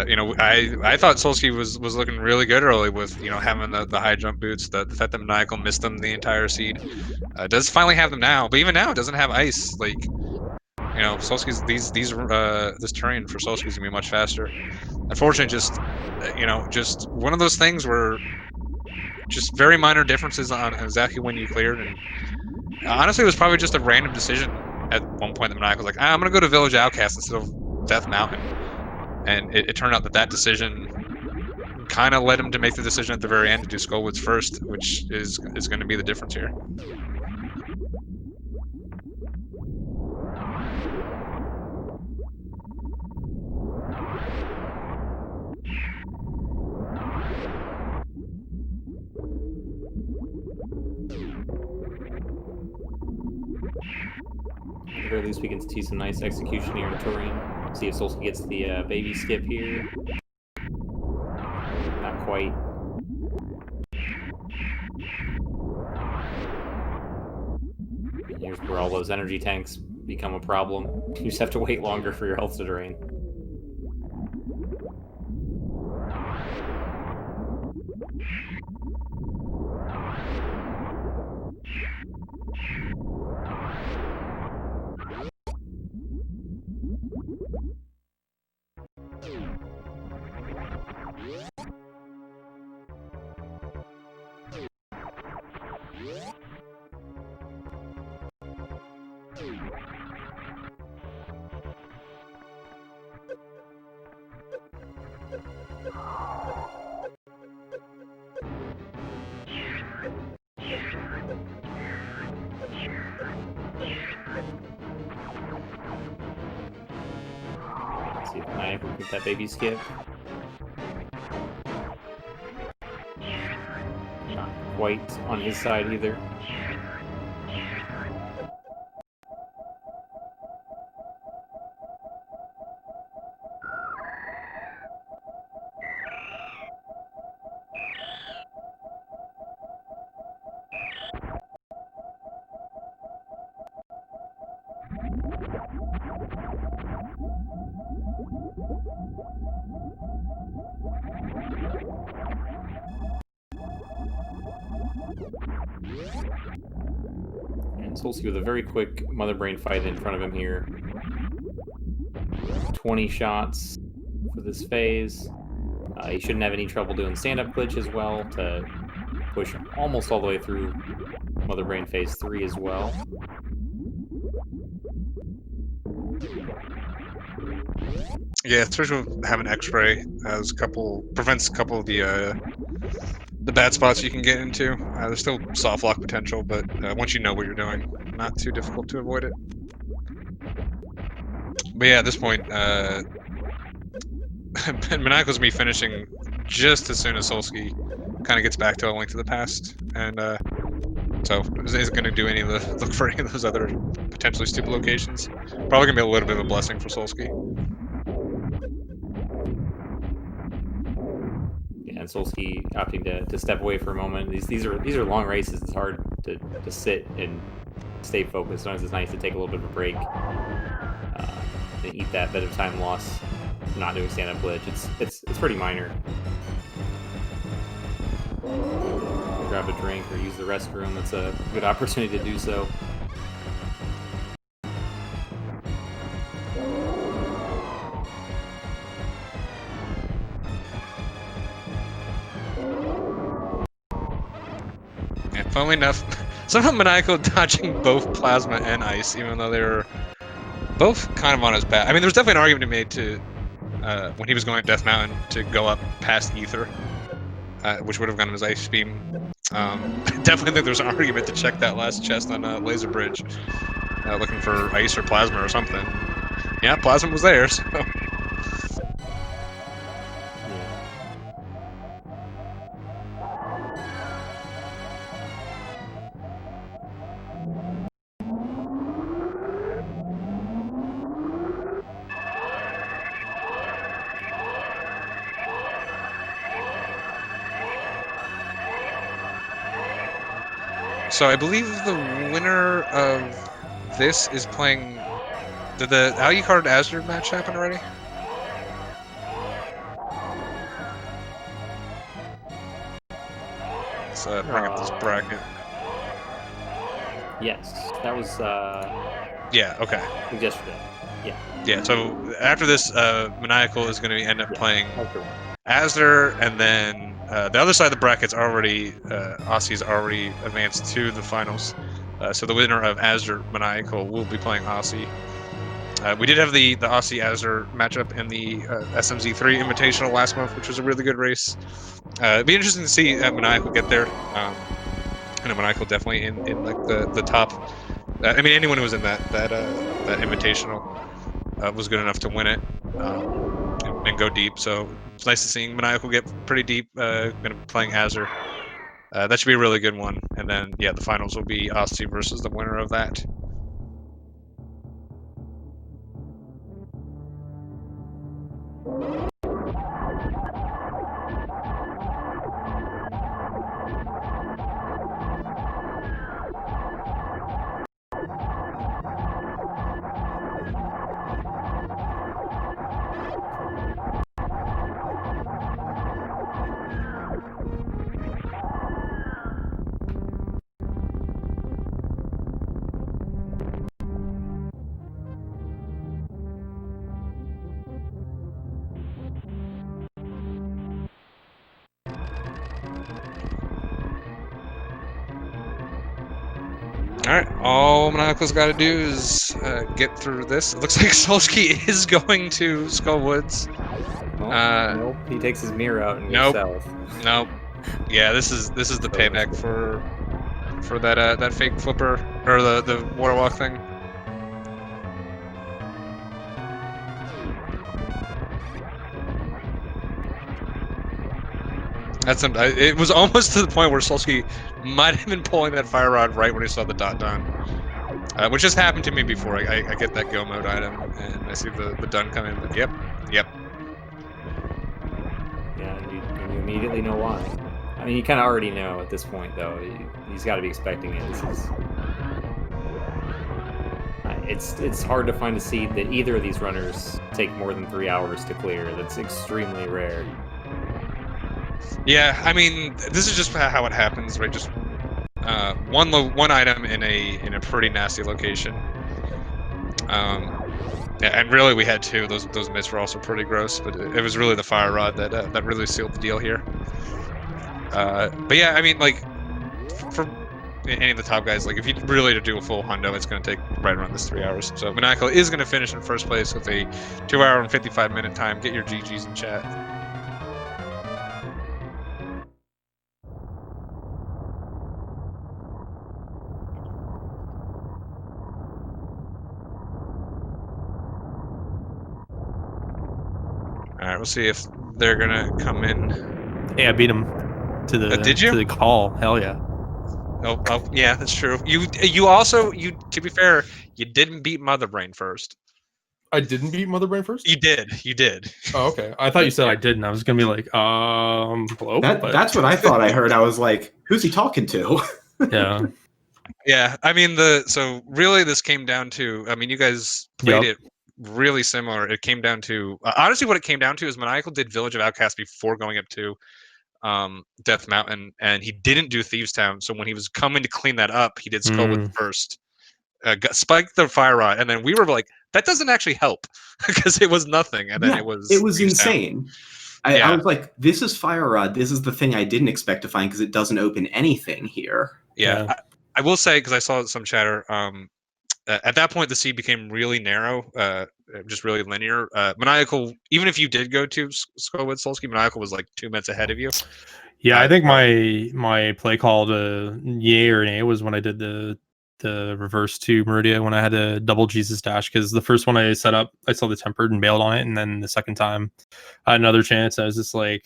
You know, I thought Solski was looking really good early with, you know, having the high jump boots. The fact that Maniacal missed them the entire seed does finally have them now, but even now it doesn't have ice. Like, you know, Solski's this terrain for Solski's gonna be much faster. Unfortunately, just you know, just one of those things where just very minor differences on exactly when you cleared, and honestly, it was probably just a random decision at one point that Maniacal was like, I'm gonna go to Village Outcast instead of Death Mountain. And it turned out that decision kind of led him to make the decision at the very end to do Skullwoods first, which is going to be the difference here. Or at least we can see some nice execution here in terrain. See if Solski gets the baby skip here. Not quite. And here's where all those energy tanks become a problem. You just have to wait longer for your health to drain. Let's see if Maniacal can get that baby skip. Not quite on his side either. And Solski with a very quick Mother Brain fight in front of him here. 20 shots for this phase. He shouldn't have any trouble doing stand-up glitch as well to push almost all the way through Mother Brain phase 3 as well. Yeah, especially with having X-ray as prevents a couple of the bad spots you can get into. There's still soft lock potential, but once you know what you're doing, not too difficult to avoid it. But yeah, at this point, Maniacal's me finishing just as soon as Solski kind of gets back to A Link to the Past, and so isn't going to do any of the look for any of those other potentially stupid locations. Probably going to be a little bit of a blessing for Solski. Yeah, and Solski opting to step away for a moment. These are long races. It's hard to sit and stay focused. Sometimes it's nice to take a little bit of a break and eat that bit of time loss. Not doing stand-up glitch. It's pretty minor. Grab a drink or use the restroom. That's a good opportunity to do so. Yeah, funnily enough, somehow Maniacal dodging both plasma and ice, even though they were both kind of on his back. I mean, there was definitely an argument to be made to when he was going to Death Mountain to go up past Ether, which would have gone his ice beam. Definitely think there's an argument to check that last chest on Laser Bridge, looking for ice or plasma or something. Yeah, plasma was there, so. So I believe the winner of this is playing. Did the Alucard Azure match happen already? Let's bring up this bracket. Yes, that was. Yeah. Okay. Yesterday. Yeah. Yeah. So after this, Maniacal is going to end up playing Azure, and then the other side of the bracket's already Aussie's already advanced to the finals. So the winner of Azure Maniacal will be playing Aussie. We did have the Aussie Azure matchup in the SMZ3 Invitational last month, which was a really good race. It'd be interesting to see Maniacal get there. I know Maniacal definitely in like the top. I mean, anyone who was in that Invitational was good enough to win it and go deep. So it's nice to see Maniacal get pretty deep. Playing Azure. That should be a really good one. And then yeah, the finals will be Aussie versus the winner of that. All right, all Maniacal's got to do is get through this. It looks like Solski is going to Skull Woods. Nope, he takes his mirror out and goes Nope. south. Nope. Yeah, this is the So payback for that fake flipper or the water walk thing. It was almost to the point where Solski might have been pulling that fire rod right when he saw the dot done, which has happened to me before. I get that go mode item and I see the done come in, but yep. Yeah, and you immediately know why. I mean, you kind of already know at this point, though. He's got to be expecting it. It's hard to find a seed that either of these runners take more than 3 hours to clear. That's extremely rare. Yeah, I mean, this is just how it happens, right? Just one item in a pretty nasty location. And really, we had two. Those mitts were also pretty gross, but it was really the fire rod that really sealed the deal here. But yeah, I mean, like for any of the top guys, like if you really to do a full hundo, it's going to take right around this 3 hours. So Maniacal is going to finish in first place with a 2 hour and 55-minute time. Get your GGs in chat. All right, we'll see if they're gonna come in. Hey, I beat him to the Did you? to the call. Hell yeah. Oh, yeah, that's true. You also to be fair, you didn't beat Mother Brain first. I didn't beat Mother Brain first? You did. Oh, okay. I thought you said I didn't. I was gonna be like, hello. That's what I thought I heard. I was like, who's he talking to? Yeah. Yeah, I mean so really this came down to, I mean, you guys played it really similar. It came down to honestly what it came down to is Maniacal did Village of Outcasts before going up to Death Mountain, and he didn't do Thieves Town. So when he was coming to clean that up, he did Skullwood first, spiked the fire rod, and then we were like, that doesn't actually help because it was nothing, and then it was insane. I was like, this is fire rod. This is the thing I didn't expect to find because it doesn't open anything here. Yeah. I will say, because I saw some chatter, at that point the seed became really narrow, just really linear. Maniacal, even if you did go to Skullwood, Solski, Maniacal was like 2 minutes ahead of you. Yeah, I think my play call to yay or nay was when I did the reverse to Meridia when I had a double Jesus dash, because the first one I set up, I saw the tempered and bailed on it, and then the second time I had another chance. I was just like,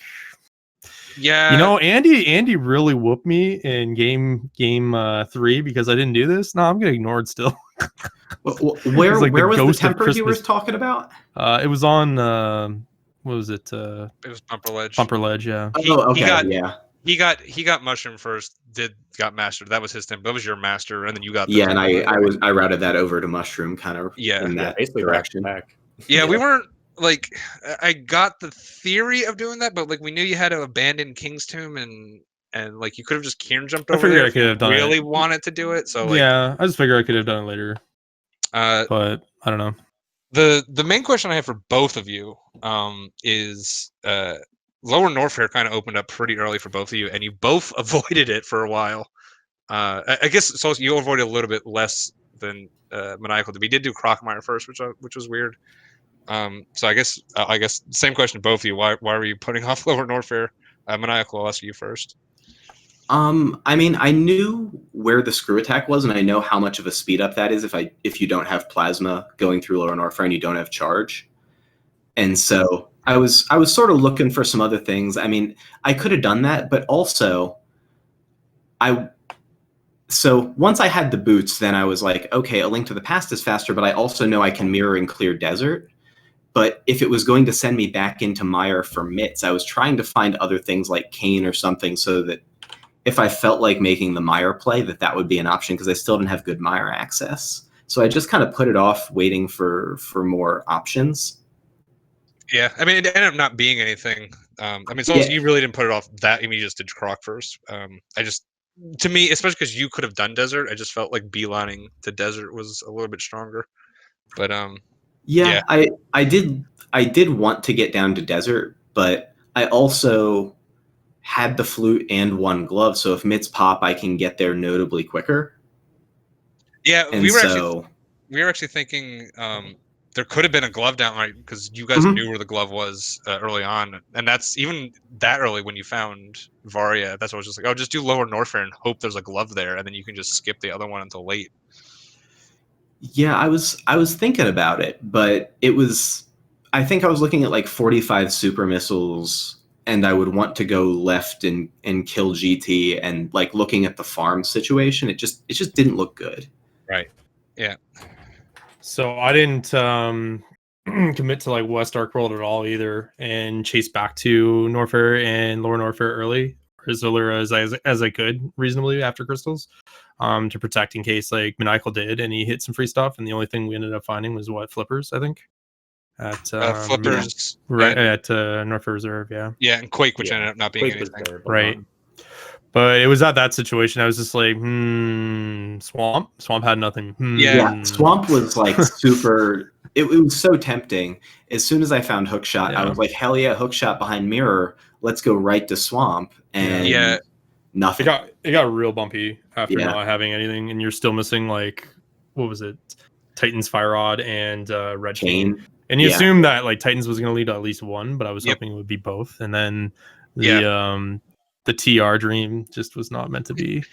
yeah, you know, Andy really whooped me in game 3 because I didn't do this. No, I'm getting ignored still. Where was the temper you were talking about? It was on what was it? It was Bumper Ledge. Bumper Ledge, yeah. He got mushroom first. Got mastered. That was his temper. That was your master, and then you got and I routed that over to mushroom, kind of in that direction. Back. Yeah, we weren't like, I got the theory of doing that, but like we knew you had to abandon King's Tomb and like you could have just Kieran jumped over there. I could have done really wanted to do it. So like, yeah, I just figured I could have done it later. But I don't know. The main question I have for both of you is Lower Norfair kind of opened up pretty early for both of you, and you both avoided it for a while. I guess so. You avoided a little bit less than Maniacal did. We did do Crockmire first, which was weird. So I guess same question to both of you. Why were you putting off Lower Norfair? Maniacal, I'll ask you first. I mean, I knew where the screw attack was, and I know how much of a speed up that is if you don't have plasma going through Lower Norfair and you don't have charge. And so I was sort of looking for some other things. I mean, I could have done that, but also so once I had the boots, then I was like, okay, A Link to the Past is faster, but I also know I can mirror and clear desert. But if it was going to send me back into Mire for mitts, I was trying to find other things like Cane or something so that if I felt like making the Mire play, that would be an option because I still didn't have good Mire access. So I just kind of put it off waiting for more options. Yeah, I mean, it ended up not being anything. I mean, so you really didn't put it off that. I mean, you just did Croc first. To me, especially because you could have done desert, I just felt like beelining to desert was a little bit stronger. But yeah, I did want to get down to desert, but I also had the flute and one glove, so if mitts pop, I can get there notably quicker. Yeah, And we were so actually thinking there could have been a glove down, right? Because you guys Mhm. knew where the glove was early on, and that's even that early when you found Varia. That's what I was just like, oh, just do lower Norfair and hope there's a glove there, and then you can just skip the other one until late. yeah, I was thinking about it, but it was I think I was looking at like 45 super missiles, and I would want to go left and kill GT, and like looking at the farm situation, it just didn't look good. Right. Yeah. So I didn't commit to like West Dark World at all either, and chase back to Norfair and Lower Norfair early, or as early as I could reasonably after crystals, to protect in case like Maniacal did and he hit some free stuff, and the only thing we ended up finding was what flippers, I think, at Flippers right and, at Norfair Reserve, yeah. yeah, and Quake, which Yeah. ended up not being Quake was anything. there, but Right. But it was at that situation I was just like, Swamp had nothing. Yeah, Swamp was like super. It was so tempting. As soon as I found Hookshot, I Yeah. was like, hell yeah, Hookshot behind Mirror. Let's go right to Swamp. And Yeah. nothing. It got real bumpy after Yeah. not having anything, and you're still missing like, what was it, Titan's Fire Rod and Red Cane. And you Yeah. assumed that like Titans was going to lead to at least one, but I was Yep. hoping it would be both. And then the TR dream just was not meant to be.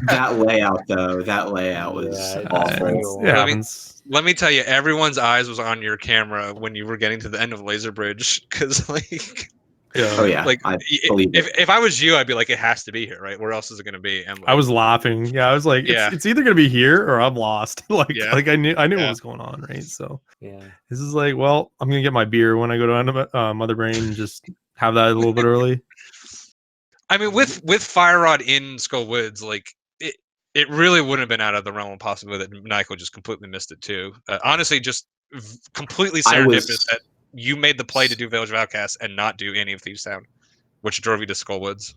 That layout though, that layout was Yeah, awful. It happens. Let me tell you, everyone's eyes was on your camera when you were getting to the end of Laser Bridge, because like, Oh yeah, like I believe it. if I was you, I'd be like, it has to be here, right? Where else is it going to be? And like, I was laughing. Yeah, I was like, Yeah. it's either gonna be here or I'm lost. like Yeah. like I knew what Yeah. was going on, right? So yeah. this is like, well, I'm gonna get my beer when I go to Mother Brain and just have that a little bit early. I mean, with Fire Rod in Skull Woods, like it really wouldn't have been out of the realm of possibility that Maniacal just completely missed it too. Honestly, just completely serendipitous that you made the play to do Village of Outcasts and not do any of Thieves Town, which drove you to Skull Woods.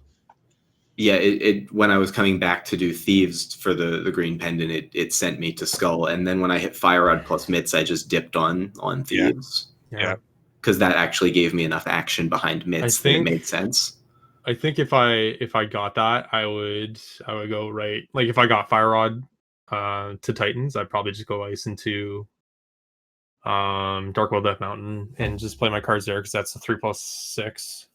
Yeah, it when I was coming back to do Thieves for the Green Pendant, it sent me to Skull, and then when I hit Fire Rod plus Mitts, I just dipped on Thieves. Yeah. Because that actually gave me enough action behind Mitts that it think- made sense. I think if I got that, I would go right. Like if I got Fire Rod to Titans, I'd probably just go ice into Dark World Death Mountain and just play my cards there because that's a 3+6.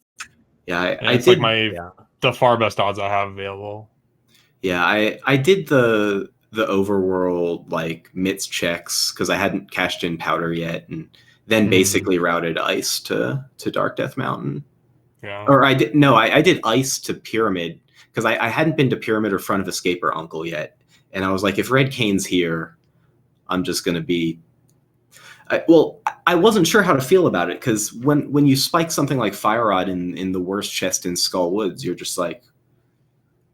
Yeah, And I it's did. like the far best odds I have available. Yeah, I did the overworld like Mitts checks because I hadn't cashed in powder yet, and then basically routed ice to Dark Death Mountain. Yeah. Or I did ice to Pyramid because I hadn't been to Pyramid or Front of Escape or Uncle yet, and I was like, if Red Cane's here, I'm just gonna be. I wasn't sure how to feel about it because when you spike something like Fire Rod in the worst chest in Skull Woods, you're just like,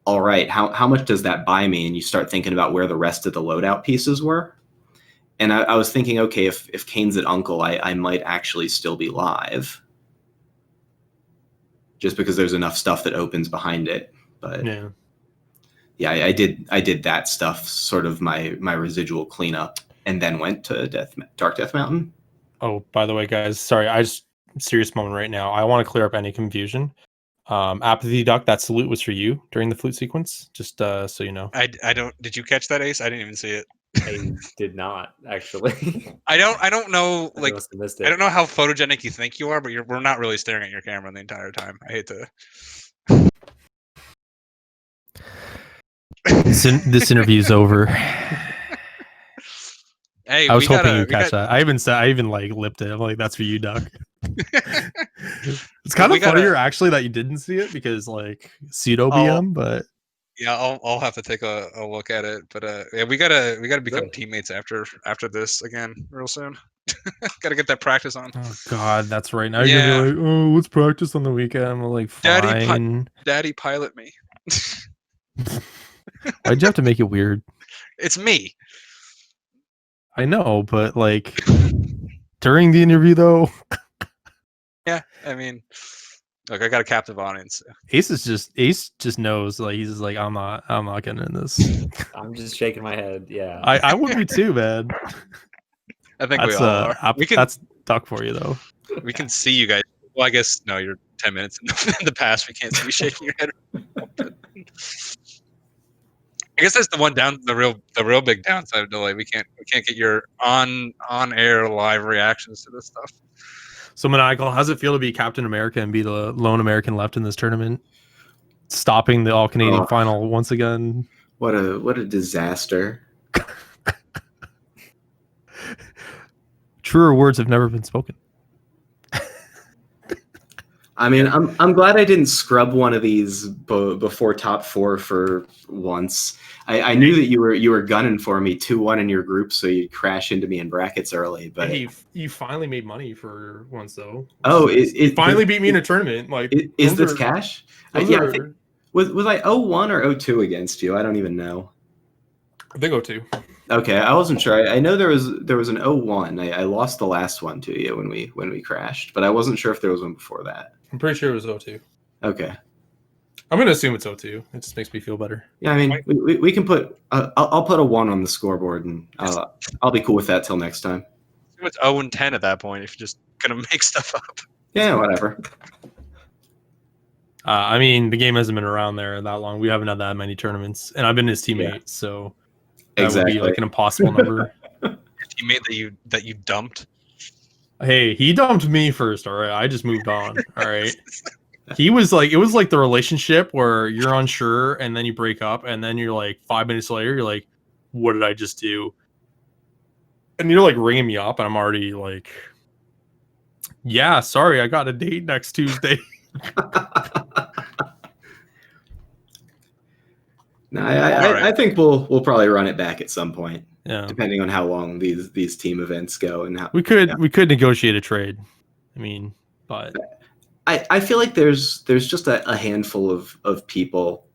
all right, how much does that buy me? And you start thinking about where the rest of the loadout pieces were. And I was thinking, okay, if Kane's at Uncle, I might actually still be live. Just because there's enough stuff that opens behind it. But yeah, I did that stuff, sort of my residual cleanup, and then went to Dark Death Mountain. Oh, by the way, guys, sorry, serious moment right now. I want to clear up any confusion. Apathy Duck, that salute was for you during the flute sequence, just so you know. I don't. Did you catch that, Ace? I didn't even see it. I did not actually. I don't know. Like, must have missed it. I don't know how photogenic you think you are, but we're not really staring at your camera the entire time. I hate to. This interview's over. Hey, I was hoping you'd catch that. I even like lipped it. I'm like, that's for you, Duck. It's kind of funnier actually that you didn't see it because like pseudo BM, but yeah, I'll have to take a look at it. But yeah, we gotta become teammates after this again real soon. Gotta get that practice on. Oh God, that's right. Now you're gonna be like, oh, let's practice on the weekend. I'm like, fine. Daddy pilot me. Why'd you have to make it weird? It's me. I know, but like during the interview though. Yeah, I mean, look, I got a captive audience. Ace just knows, like he's just like, I'm not getting in this. I'm just shaking my head. Yeah, I would be too, man. I think we all are. That's Duck for you though. We can see you guys. Well, I guess no, you're 10 minutes in the past. We can't see you shaking your head. guess that's the one the real big downside of delay. We can't get your on air live reactions to this stuff. So Maniacal, how's it feel to be Captain America and be the lone American left in this tournament, stopping the All Canadian final once again? What a disaster! Truer words have never been spoken. I mean, I'm glad I didn't scrub one of these before top 4 for once. I knew that you were gunning for me 2-1 in your group, so you'd crash into me in brackets early. But hey, you finally made money for once, though. Oh, it finally beat me in a tournament. Like, is this cash? Was I 0-1 or 0-2 against you? I don't even know. I think 0-2. Okay, I wasn't sure. I know there was an 0-1. I lost the last one to you when we crashed, but I wasn't sure if there was one before that. I'm pretty sure it was 0-2. Okay. I'm gonna assume it's 0-2. It just makes me feel better. Yeah, I mean, we can put. I'll put a 1 on the scoreboard, and I'll be cool with that till next time. It's 0-10 at that point if you're just gonna make stuff up. Yeah, whatever. I mean, the game hasn't been around there that long. We haven't had that many tournaments, and I've been his teammate, so that would be like an impossible number. Teammate that you dumped. Hey, he dumped me first. All right, I just moved on. All right. He was like, it was like the relationship where you're unsure and then you break up and then you're like 5 minutes later, you're like, what did I just do? And you're like ringing me up and I'm already like, yeah, sorry, I got a date next Tuesday. No, I think we'll probably run it back at some point. Yeah. Depending on how long these team events go and how we could negotiate a trade. I mean, but I feel like there's just a handful of people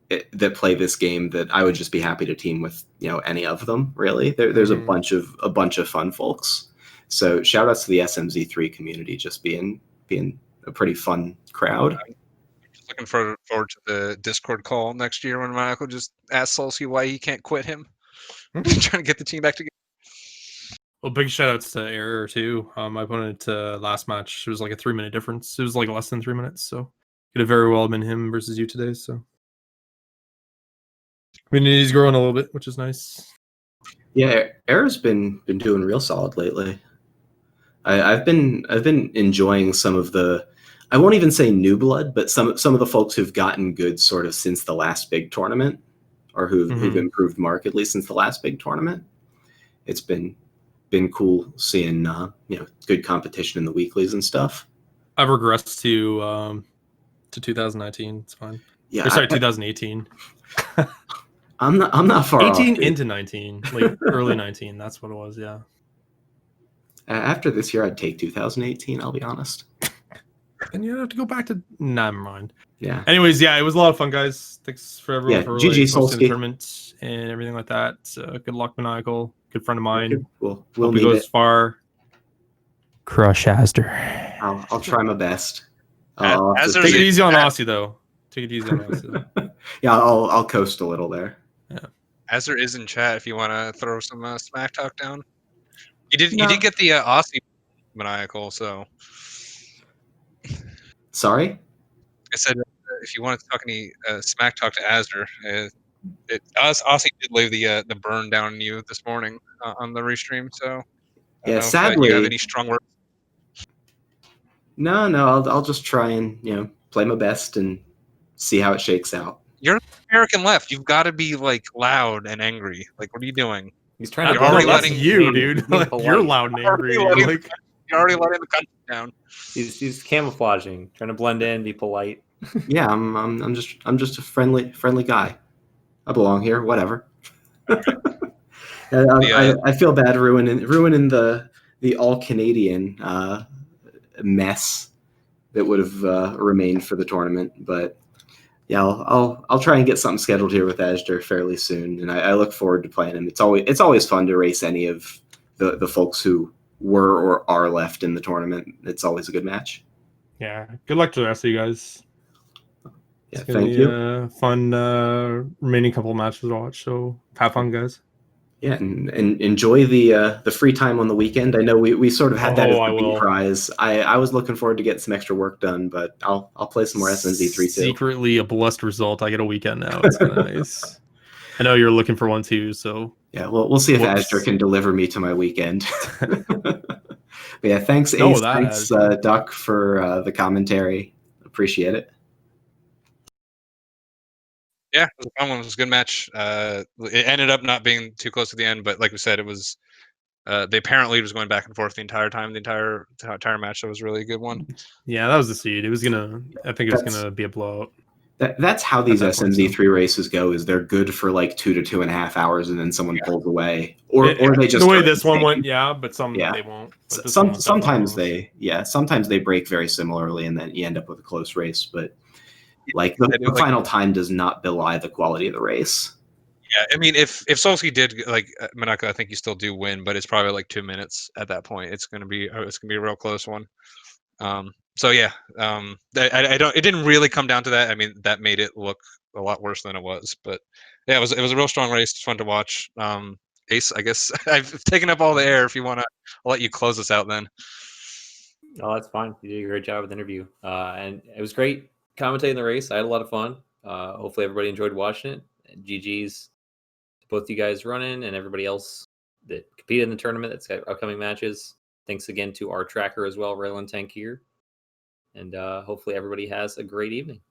that play this game that I would just be happy to team with, any of them, really. There's a bunch of fun folks. So shout outs to the SMZ3 community just being a pretty fun crowd. I'm just looking forward to the Discord call next year when Maniacal just asks Solski why he can't quit him. Trying to get the team back together. Well, big shout outs to Error too. My opponent last match, it was like a 3-minute difference. It was like less than 3 minutes, so could have very well been him versus you today. So community's growing a little bit, which is nice. Yeah, Error's been doing real solid lately. I've been enjoying some of the, I won't even say new blood, but some of the folks who've gotten good sort of since the last big tournament, or who've improved markedly since the last big tournament. It's been cool seeing good competition in the weeklies and stuff. I've regressed to 2019. It's fine. Yeah, 2018. I'm not far 18 off, into 19, like early 19. That's what it was. Yeah. After this year, I'd take 2018. I'll be honest. And you have to go back to. Nah, never mind. Yeah. Anyways, yeah, it was a lot of fun, guys. Thanks for everyone for GG hosting the Solski. tournament and everything like that. Good luck, Maniacal. Good friend of mine. We'll Hope need he goes it. far. Crush Asder. I'll try my best. Asder's Take it easy on Aussie, though. Take it easy on Aussie. Yeah, I'll coast a little there. Yeah. Azzer is in chat if you want to throw some smack talk down. You did get the Aussie Maniacal, so. Sorry? I said if you want to talk any smack talk to Azzer, Aussie did lay the burn down on you this morning on the restream. So Yeah, if sadly. you have any strong words? No, I'll just try and play my best and see how it shakes out. You're American left. You've got to be like loud and angry. Like, what are you doing? He's trying to. You're already That's letting you, dude. Like, you're loud and angry. You're already letting the country down. He's camouflaging, trying to blend in, be polite. Yeah, I'm just a friendly guy. I belong here. Whatever. I feel bad ruining the all Canadian mess that would have remained for the tournament, but yeah, I'll try and get something scheduled here with Asder fairly soon, and I look forward to playing him. It's always fun to race any of the folks who were or are left in the tournament. It's always a good match. Yeah. Good luck to the rest of you guys. Yeah, It's gonna thank be you. a fun remaining couple of matches to watch. So have fun, guys. Yeah, and enjoy the free time on the weekend. I know we sort of had that as I the big will. prize. I was looking forward to getting some extra work done, but I'll play some more SMZ3 too. Secretly a blessed result. I get a weekend now. It's kind of nice. I know you're looking for one too, so Yeah, we'll see if Whoops. Azure can deliver me to my weekend. But yeah, thanks No, Ace, that thanks Azure. Duck for the commentary. Appreciate it. Yeah, it was a fun one. It was a good match. It ended up not being too close to the end, but like we said, it was. They apparently was going back and forth the entire time. The entire match. That was a really good one. Yeah, that was the seed. It was gonna. I think it was That's- gonna be a blowout. That's how these that point, SMZ3 races go. Is they're good for like 2 to 2.5 hours, and then someone pulls away, or It- they just the way start this one insane. went, yeah, but some Yeah. they won't. But this one was Sometimes definitely sometimes they break very similarly, and then you end up with a close race. But like the Like, final time does not belie the quality of the race. yeah, I mean, if Solski did like Maniacal, I think you still do win, but it's probably like 2 minutes at that point. It's gonna be a real close one. So yeah, I don't. It didn't really come down to that. I mean, that made it look a lot worse than it was. But yeah, it was a real strong race. It's fun to watch. Ace, I guess I've taken up all the air. If you wanna, I'll let you close us out then. Oh, that's fine. You did a great job with the interview, and it was great commentating the race. I had a lot of fun. Hopefully, everybody enjoyed watching it. And GG's to both you guys running and everybody else that competed in the tournament that's got upcoming matches. Thanks again to our tracker as well, Rail and Tank here. And hopefully, everybody has a great evening.